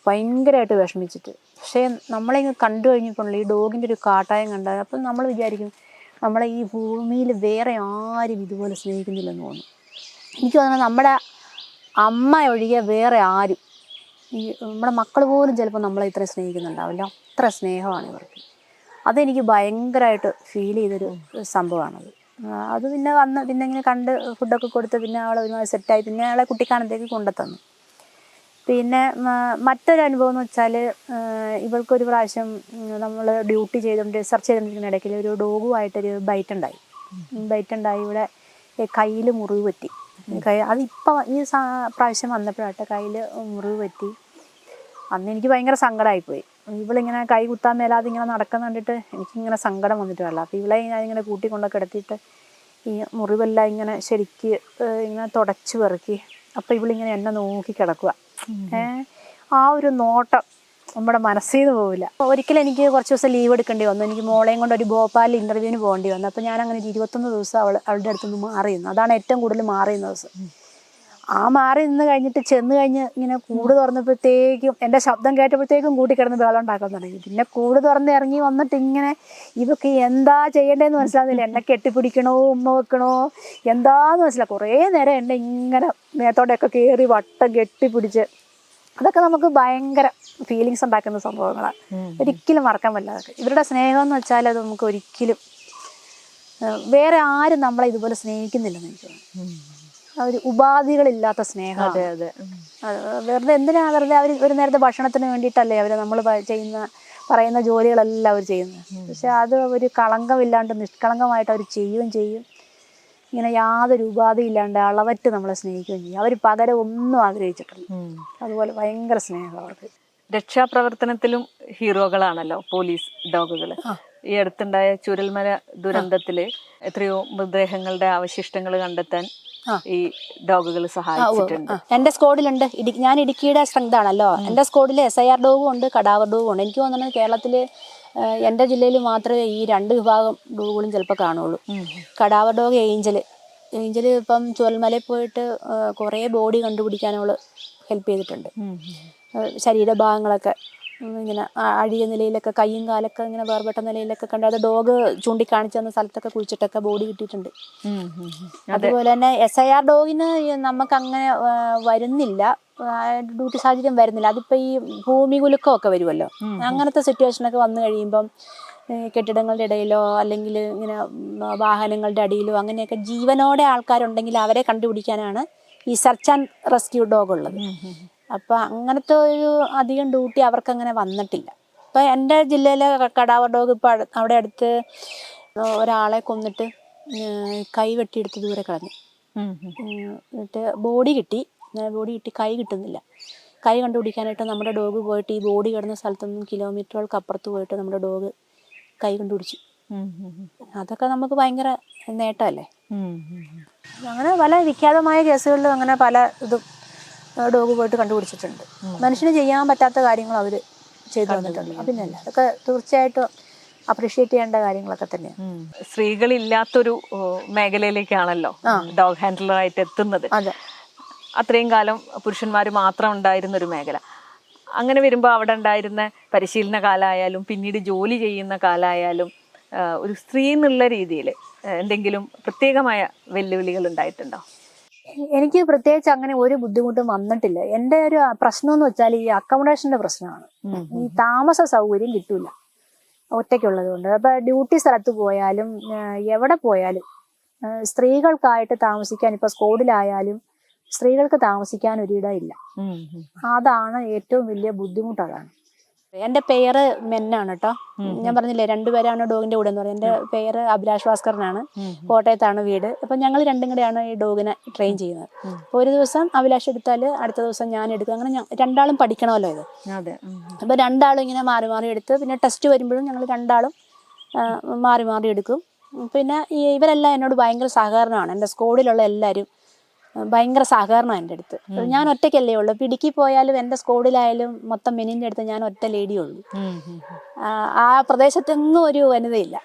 ഭയങ്കരമായിട്ട് വിഷമിച്ചിട്ട്. പക്ഷേ നമ്മളിങ്ങനെ കണ്ടു കഴിഞ്ഞപ്പോൾ ഈ ഡോഗിൻ്റെ ഒരു കാട്ടായം കണ്ടാൽ അപ്പം നമ്മൾ വിചാരിക്കും നമ്മളെ ഈ ഭൂമിയിൽ വേറെ ആരും ഇതുപോലെ സ്നേഹിക്കുന്നില്ലെന്ന് തോന്നുന്നു. എനിക്ക് തോന്നുന്നത് നമ്മുടെ അമ്മ ഒഴികെ വേറെ ആരും, ഈ നമ്മുടെ മക്കൾ പോലും ചിലപ്പോൾ നമ്മളെ ഇത്രയും സ്നേഹിക്കുന്നുണ്ടാവില്ല. അത്ര സ്നേഹമാണ് ഇവർക്ക്. അതെനിക്ക് ഭയങ്കരമായിട്ട് ഫീൽ ചെയ്തൊരു സംഭവമാണത്. അത് പിന്നെ ഇങ്ങനെ കണ്ട് ഫുഡൊക്കെ കൊടുത്ത് പിന്നെ അവളെ ഒരുമാതിരി സെറ്റായി. പിന്നെ അവളെ കുട്ടിക്കാനത്തേക്ക് കൊണ്ടുത്തന്നു. പിന്നെ മറ്റൊരു അനുഭവം എന്ന് വെച്ചാൽ ഇവൾക്കൊരു പ്രാവശ്യം നമ്മൾ ഡ്യൂട്ടി ചെയ്തുകൊണ്ട് റിസർച്ച് ചെയ്തുകൊണ്ടിരിക്കുന്ന ഇടയ്ക്ക് ഒരു ഡോഗുമായിട്ടൊരു ബൈറ്റ് ഉണ്ടായി. ഇവിടെ കയ്യിൽ മുറിവ് പറ്റി. അതിപ്പോൾ ഈ പ്രാവശ്യം വന്നപ്പോഴാട്ടെ കയ്യിൽ മുറിവ് പറ്റി. അന്ന് എനിക്ക് ഭയങ്കര സങ്കടമായിപ്പോയി. ഇവളിങ്ങനെ കൈ കുത്താൻ മേലാതെ ഇങ്ങനെ നടക്കുന്ന കണ്ടിട്ട് എനിക്കിങ്ങനെ സങ്കടം വന്നിട്ട് വരില്ല. അപ്പോൾ ഇവളെ ഞാനിങ്ങനെ കൂട്ടിക്കൊണ്ടൊക്കെ കിടത്തിയിട്ട് ഈ മുറിവെല്ലാം ഇങ്ങനെ ശരിക്ക് ഇങ്ങനെ തുടച്ച് പെറുക്കി. അപ്പോൾ ഇവളിങ്ങനെ എന്നെ നോക്കി കിടക്കുക. ആ ഒരു നോട്ടം നമ്മുടെ മനസ്സിൽ നിന്ന് പോവില്ല. ഒരിക്കലും എനിക്ക് കുറച്ച് ദിവസം ലീവ് എടുക്കേണ്ടി വന്നു. എനിക്ക് മോളെയും കൊണ്ട് ഒരു ഭോപ്പാലിൽ ഇൻ്റർവ്യൂവിന് പോകേണ്ടി വന്നു. അപ്പോൾ ഞാനങ്ങനെ 21 ദിവസം അവളുടെ അടുത്തുനിന്ന് മാറി നിന്നു. അതാണ് ഏറ്റവും കൂടുതൽ മാറി നിന്ന ദിവസം. ആ മാറി നിന്ന് കഴിഞ്ഞിട്ട് ചെന്ന് കഴിഞ്ഞ് ഇങ്ങനെ കൂട് തുറന്നപ്പോഴത്തേക്കും എൻ്റെ ശബ്ദം കേട്ടപ്പോഴത്തേക്കും കൂട്ടിക്കിടന്ന് ബഹളം ഉണ്ടാക്കാൻ തുടങ്ങി. പിന്നെ കൂട് തുറന്ന് ഇറങ്ങി വന്നിട്ട് ഇങ്ങനെ ഇവക്ക് എന്താ ചെയ്യേണ്ടതെന്ന് മനസ്സിലാകുന്നില്ല. എന്നെ കെട്ടിപ്പിടിക്കണോ ഉമ്മ വെക്കണോ എന്താന്ന് മനസ്സിലാവും. കുറേ നേരം എന്നെ ഇങ്ങനെ മേത്തോടെയൊക്കെ കയറി വട്ടം കെട്ടിപ്പിടിച്ച്. അതൊക്കെ നമുക്ക് ഭയങ്കര ഫീലിങ്സ് ഉണ്ടാക്കുന്ന സംഭവങ്ങളാണ്. ഒരിക്കലും മറക്കാൻ പറ്റില്ല. ഇവരുടെ സ്നേഹം എന്ന് വെച്ചാൽ അത് നമുക്ക് ഒരിക്കലും വേറെ ആരും നമ്മളെ ഇതുപോലെ സ്നേഹിക്കുന്നില്ലെന്ന് എനിക്ക് തോന്നുന്നു. ഒരു ഉപാധികളില്ലാത്ത സ്നേഹം. വെറുതെ വെറുതെ അവർ ഒരു നേരത്തെ ഭക്ഷണത്തിന് വേണ്ടിയിട്ടല്ലേ അവർ നമ്മൾ പറയുന്ന ജോലികളെല്ലാം അവർ ചെയ്യുന്നത്. പക്ഷെ അത് ഒരു കളങ്കമില്ലാണ്ട് നിഷ്കളങ്കമായിട്ട് അവർ ചെയ്യും. ഇങ്ങനെ യാതൊരു ഉപാധിയില്ലാണ്ട് അളവറ്റ് നമ്മളെ സ്നേഹിക്കുകയും ചെയ്യും. അവർ പകരം ഒന്നും ആഗ്രഹിച്ചിട്ടില്ല. അതുപോലെ ഭയങ്കര സ്നേഹം അവർക്ക്. രക്ഷാപ്രവർത്തനത്തിലും ഹീറോകളാണല്ലോ പോലീസ് ഡോഗുകൾ. ഈ അടുത്തുണ്ടായ ചുരൽമല ദുരന്തത്തില് എത്രയോ മൃതദേഹങ്ങളുടെ അവശിഷ്ടങ്ങൾ കണ്ടെത്താൻ ഈ ഡോഗുകൾ സഹായിച്ചിട്ടുണ്ട്. എന്റെ സ്ക്വാഡിലുണ്ട്. ഞാൻ ഇടുക്കിയുടെ സ്ട്രെങ്ത് ആണല്ലോ. എന്റെ സ്ക്വാഡിൽ SIR ഡോഗും ഉണ്ട്, കടാവർ ഡോഗും ഉണ്ട്. എനിക്ക് തോന്നുന്നത് കേരളത്തില് എൻ്റെ ജില്ലയിൽ മാത്രമേ ഈ 2 വിഭാഗം ഡോഗുകളും ചിലപ്പോൾ കാണുള്ളൂ. കടാവർ ഡോഗ് ഏഞ്ചൽ ഇപ്പം ചുരൽമലയിൽ പോയിട്ട് കുറേ ബോഡി കണ്ടുപിടിക്കാൻ അവൾ ഹെൽപ്പ് ചെയ്തിട്ടുണ്ട്. ശരീരഭാഗങ്ങളൊക്കെ ഇങ്ങനെ അഴിയ നിലയിലൊക്കെ കയ്യും കാലൊക്കെ ഇങ്ങനെ വേർപെട്ട നിലയിലൊക്കെ കണ്ട് അത് ഡോഗ് ചൂണ്ടിക്കാണിച്ചു തന്ന സ്ഥലത്തൊക്കെ കുഴിച്ചിട്ടൊക്കെ ബോഡി കിട്ടിയിട്ടുണ്ട്. അതുപോലെ തന്നെ SIR ഡോഗിന് നമുക്ക് അങ്ങനെ വരുന്നില്ല, ഡ്യൂട്ടി സാഹചര്യം വരുന്നില്ല. അതിപ്പോൾ ഈ ഭൂമി കുലുക്കമൊക്കെ വരുമല്ലോ, അങ്ങനത്തെ സിറ്റുവേഷനൊക്കെ വന്നു കഴിയുമ്പം കെട്ടിടങ്ങളുടെ ഇടയിലോ അല്ലെങ്കിൽ ഇങ്ങനെ വാഹനങ്ങളുടെ അടിയിലോ അങ്ങനെയൊക്കെ ജീവനോടെ ആൾക്കാരുണ്ടെങ്കിൽ അവരെ കണ്ടുപിടിക്കാനാണ് ഈ സെർച്ച് ആൻഡ് റെസ്ക്യൂ ഡോഗ് ഉള്ളത്. അപ്പം അങ്ങനത്തെ ഒരു അധികം ഡ്യൂട്ടി അവർക്കങ്ങനെ വന്നിട്ടില്ല. ഇപ്പം എൻ്റെ ജില്ലയിലെ കടാവർ ഡോഗ് ഇപ്പോൾ അവിടെ അടുത്ത് ഒരാളെ കൊന്നിട്ട് കൈ വെട്ടിയെടുത്ത് ദൂരെ കളഞ്ഞു. എന്നിട്ട് ബോഡി കിട്ടി, കൈ കിട്ടുന്നില്ല. കൈ കണ്ടുപിടിക്കാനായിട്ട് നമ്മുടെ ഡോഗ് പോയിട്ട് ഈ ബോഡി കിടന്ന സ്ഥലത്തുനിന്നും കിലോമീറ്ററുകൾക്ക് അപ്പുറത്ത് പോയിട്ട് നമ്മുടെ ഡോഗ് കൈ കണ്ടുപിടിച്ചു. അതൊക്കെ നമുക്ക് ഭയങ്കര നേട്ടമല്ലേ. അങ്ങനെ പല വിഖ്യാതമായ കേസുകളിലും അങ്ങനെ പല ഇതും ഡോഗ് പോയിട്ട് കണ്ടുപിടിച്ചിട്ടുണ്ട്. മനുഷ്യന് ചെയ്യാൻ പറ്റാത്ത കാര്യങ്ങൾ അവർ ചെയ്തു തന്നിട്ടുണ്ട്. പിന്നല്ല, അതൊക്കെ തീർച്ചയായിട്ടും അപ്രീഷിയേറ്റ് ചെയ്യേണ്ട കാര്യങ്ങളൊക്കെ തന്നെയാണ്. സ്ത്രീകളില്ലാത്തൊരു മേഖലയിലേക്കാണല്ലോ ഡോഗ് ഹാൻഡ്ലറായിട്ട് എത്തുന്നത്. അതെ, അത്രയും കാലം പുരുഷന്മാർ മാത്രം ഉണ്ടായിരുന്ന ഒരു മേഖല. അങ്ങനെ വരുമ്പോൾ അവിടെ ഉണ്ടായിരുന്ന പരിശീലന കാലമായാലും പിന്നീട് ജോലി ചെയ്യുന്ന കാലമായാലും ഒരു സ്ത്രീ എന്നുള്ള രീതിയിൽ എന്തെങ്കിലും പ്രത്യേകമായ വെല്ലുവിളികൾ ഉണ്ടായിട്ടുണ്ടോ? എനിക്ക് പ്രത്യേകിച്ച് അങ്ങനെ ഒരു ബുദ്ധിമുട്ടും വന്നിട്ടില്ല. എൻ്റെ ഒരു പ്രശ്നം എന്ന് വെച്ചാൽ ഈ അക്കോമഡേഷന്റെ പ്രശ്നമാണ്. ഈ താമസ സൗകര്യം കിട്ടൂല. ഒറ്റയ്ക്കുള്ളത് കൊണ്ട്. അപ്പോൾ ഡ്യൂട്ടി സ്ഥലത്ത് പോയാലും എവിടെ പോയാലും സ്ത്രീകൾക്കായിട്ട് താമസിക്കാൻ, ഇപ്പോൾ സ്കോഡിലായാലും സ്ത്രീകൾക്ക് താമസിക്കാൻ ഒരിടമില്ല. അതാണ് ഏറ്റവും വലിയ ബുദ്ധിമുട്ട്. അതാണ്. എൻ്റെ പേര് മെന്നാണ് കേട്ടോ. ഞാൻ പറഞ്ഞില്ലേ രണ്ടുപേരാണ് ഡോഗിന്റെ കൂടെ എന്ന് പറഞ്ഞത്. എൻ്റെ പേര് അഭിലാഷ് ഭാസ്കറിനാണ്. കോട്ടയത്താണ് വീട്. അപ്പം ഞങ്ങൾ രണ്ടും കൂടെയാണ് ഈ ഡോഗിനെ ട്രെയിൻ ചെയ്യുന്നത്. അപ്പോൾ ഒരു ദിവസം അഭിലാഷ് എടുത്താൽ അടുത്ത ദിവസം ഞാൻ എടുക്കും. അങ്ങനെ രണ്ടാളും പഠിക്കണമല്ലോ ഇത്. അപ്പോൾ രണ്ടാളും ഇങ്ങനെ മാറി മാറി എടുത്ത്, പിന്നെ ടെസ്റ്റ് വരുമ്പോഴും ഞങ്ങൾ രണ്ടാളും മാറി മാറി എടുക്കും. പിന്നെ ഇവരെല്ലാം എന്നോട് ഭയങ്കര സഹകരണമാണ്. എൻ്റെ സ്കോഡിലുള്ള എല്ലാവരും ഭയങ്കര സഹകരണം എൻ്റെ അടുത്ത്. ഞാൻ ഒറ്റയ്ക്കല്ലേ ഉള്ളൂ. ഇപ്പോൾ ഇടുക്കി പോയാലും എൻ്റെ സ്കോഡിലായാലും മൊത്തം മെനിൻ്റെ അടുത്ത് ഞാൻ ഒറ്റ ലേഡിയേ ഉള്ളൂ. ആ പ്രദേശത്തൊന്നും ഒരു വനിതയില്ല.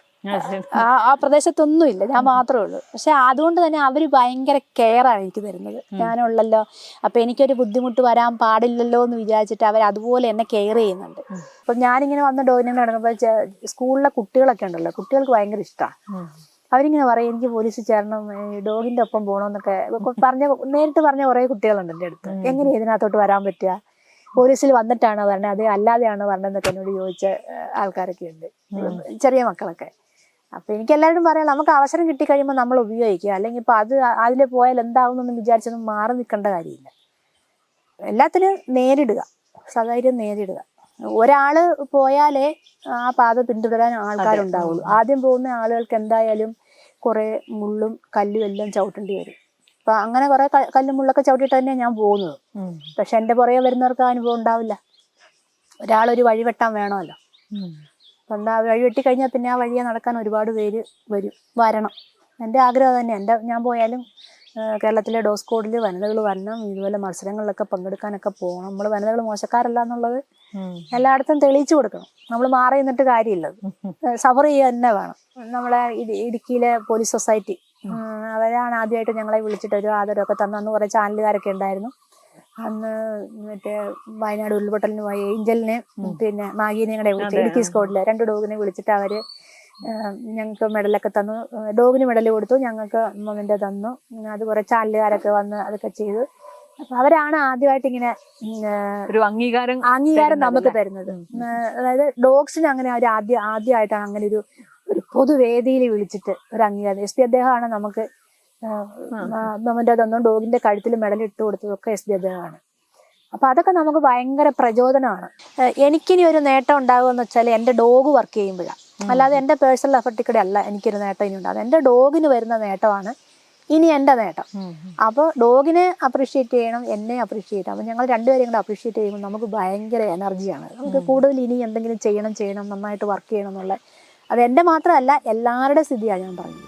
ആ പ്രദേശത്തൊന്നുമില്ല, ഞാൻ മാത്രമേ ഉള്ളൂ. പക്ഷെ അതുകൊണ്ട് തന്നെ അവർ ഭയങ്കര കെയറാണ് എനിക്ക് തരുന്നത്. ഞാനുള്ളല്ലോ, അപ്പം എനിക്കൊരു ബുദ്ധിമുട്ട് വരാൻ പാടില്ലല്ലോ എന്ന് വിചാരിച്ചിട്ട് അവർ അതുപോലെ എന്നെ കെയർ ചെയ്യുന്നുണ്ട്. അപ്പം ഞാനിങ്ങനെ വന്ന ഡോഗിനെ നടക്കുമ്പോൾ സ്കൂളിലെ കുട്ടികളൊക്കെ ഉണ്ടല്ലോ, കുട്ടികൾക്ക് ഭയങ്കര ഇഷ്ടമാണ്. അവരിങ്ങനെ പറയും എനിക്ക് പോലീസിൽ ചേരണം, ഡോഗിൻ്റെ ഒപ്പം പോകണമെന്നൊക്കെ നേരിട്ട് പറഞ്ഞ കുറേ കുട്ടികളുണ്ട് എൻ്റെ അടുത്ത്. എങ്ങനെ ഇതിനകത്തോട്ട് വരാൻ പറ്റുക, പോലീസിൽ വന്നിട്ടാണോ പറഞ്ഞത് അതേ അല്ലാതെയാണോ പറഞ്ഞതെന്നൊക്കെ എന്നോട് ചോദിച്ച ആൾക്കാരൊക്കെ ഉണ്ട്, ചെറിയ മക്കളൊക്കെ. അപ്പം എനിക്ക് എല്ലാവരും പറയാം, നമുക്ക് അവസരം കിട്ടിക്കഴിയുമ്പോൾ നമ്മൾ ഉപയോഗിക്കുക. അല്ലെങ്കിൽ ഇപ്പോൾ അതിൽ പോയാൽ എന്താവുമെന്നൊന്നും വിചാരിച്ചൊന്നും മാറി നിൽക്കേണ്ട കാര്യമില്ല. എല്ലാത്തിനും നേരിടുക, സധൈര്യം നേരിടുക. ഒരാൾ പോയാലേ ആ പാത പിന്തുടരാൻ ആൾക്കാരുണ്ടാവുള്ളൂ. ആദ്യം പോകുന്ന ആളുകൾക്ക് എന്തായാലും കുറേ മുള്ളും കല്ലും എല്ലാം ചവിട്ടേണ്ടി വരും. അപ്പം അങ്ങനെ കുറേ കല്ലും മുള്ളൊക്കെ ചവിട്ടിയിട്ട് തന്നെയാണ് ഞാൻ പോകുന്നത്. പക്ഷെ എൻ്റെ പുറകെ വരുന്നവർക്ക് ആ അനുഭവം ഉണ്ടാവില്ല. ഒരാളൊരു വഴി വെട്ടാൻ വേണമല്ലോ. അപ്പം എന്താ വഴി വെട്ടിക്കഴിഞ്ഞാൽ പിന്നെ ആ വഴിയെ നടക്കാൻ ഒരുപാട് പേര് വരണം. എൻ്റെ ആഗ്രഹം തന്നെ. ഞാൻ പോയാലും കേരളത്തിലെ ഡോഗ് സ്ക്വാഡിൽ വനിതകൾ വരണം, ഇതുപോലെ മത്സരങ്ങളിലൊക്കെ പങ്കെടുക്കാനൊക്കെ പോകണം. നമ്മൾ വനിതകൾ മോശക്കാരല്ല എന്നുള്ളത് എല്ലായിടത്തും തെളിയിച്ചു കൊടുക്കണം. നമ്മൾ മാറി നിന്നിട്ട് കാര്യമില്ല, സഫർ ചെയ്യുക തന്നെ വേണം. നമ്മളെ ഇടുക്കിയിലെ പോലീസ് സൊസൈറ്റി അവരാണ് ആദ്യമായിട്ട് ഞങ്ങളെ വിളിച്ചിട്ട് ഒരു ആദരവൊക്കെ തന്നു. അന്ന് കുറേ ചാനലുകാരൊക്കെ ഉണ്ടായിരുന്നു. അന്ന് മറ്റേ വയനാട് ഉരുൾപൊട്ടലിന് പോയ ഏഞ്ചലിനെ പിന്നെ മാഗീനെ കൂടെ വിളിച്ചു. ഇടുക്കി സ്ക്വാഡിലെ 2 ഡോഗിനെ വിളിച്ചിട്ട് അവർ ഞങ്ങൾക്ക് മെഡലൊക്കെ തന്നു. ഡോഗിന് മെഡൽ കൊടുത്തു, ഞങ്ങൾക്ക് മൊമെൻ്റ് തന്നു. അത് കുറേ ചാനലുകാരൊക്കെ വന്ന് അതൊക്കെ ചെയ്തു. അപ്പം അവരാണ് ആദ്യമായിട്ട് ഇങ്ങനെ ഒരു അംഗീകാരം നമുക്ക് തരുന്നത്. അതായത് ഡോഗ്സിന് അങ്ങനെ അവർ ആദ്യമായിട്ടാണ് അങ്ങനെ ഒരു പൊതുവേദിയിൽ വിളിച്ചിട്ട് ഒരു അംഗീകാരം. SP അദ്ദേഹമാണ് നമുക്ക് മൊമെൻ്റ് തന്നു. ഡോഗിന്റെ കഴുത്തിൽ മെഡൽ ഇട്ട് കൊടുത്തതൊക്കെ SP അദ്ദേഹമാണ്. അപ്പം അതൊക്കെ നമുക്ക് ഭയങ്കര പ്രചോദനമാണ്. എനിക്കിനി ഒരു നേട്ടം ഉണ്ടാകുമെന്ന് വെച്ചാൽ എൻ്റെ ഡോഗ് വർക്ക് ചെയ്യുമ്പോഴാണ്. അല്ലാതെ എൻ്റെ പേഴ്സണൽ എഫർട്ടിൽ കൂടെ അല്ല എനിക്കൊരു നേട്ടം ഇനി ഉണ്ടാകും. എൻ്റെ ഡോഗിന് വരുന്ന നേട്ടമാണ് ഇനി എൻ്റെ നേട്ടം. അപ്പോൾ ഡോഗിനെ അപ്രീഷിയേറ്റ് ചെയ്യണം, എന്നെ അപ്രീഷിയേറ്റ് ചെയ്യണം. അപ്പോൾ ഞങ്ങൾ രണ്ടുപേരെയും കൂടെ അപ്രീഷിയേറ്റ് ചെയ്യുമ്പോൾ നമുക്ക് ഭയങ്കര എനർജിയാണ്. നമുക്ക് കൂടുതൽ ഇനി എന്തെങ്കിലും ചെയ്യണം, നന്നായിട്ട് വർക്ക് ചെയ്യണം എന്നുള്ള. അത് എൻ്റെ മാത്രമല്ല, എല്ലാവരുടെ സ്ഥിതിയാണ് ഞാൻ പറഞ്ഞത്.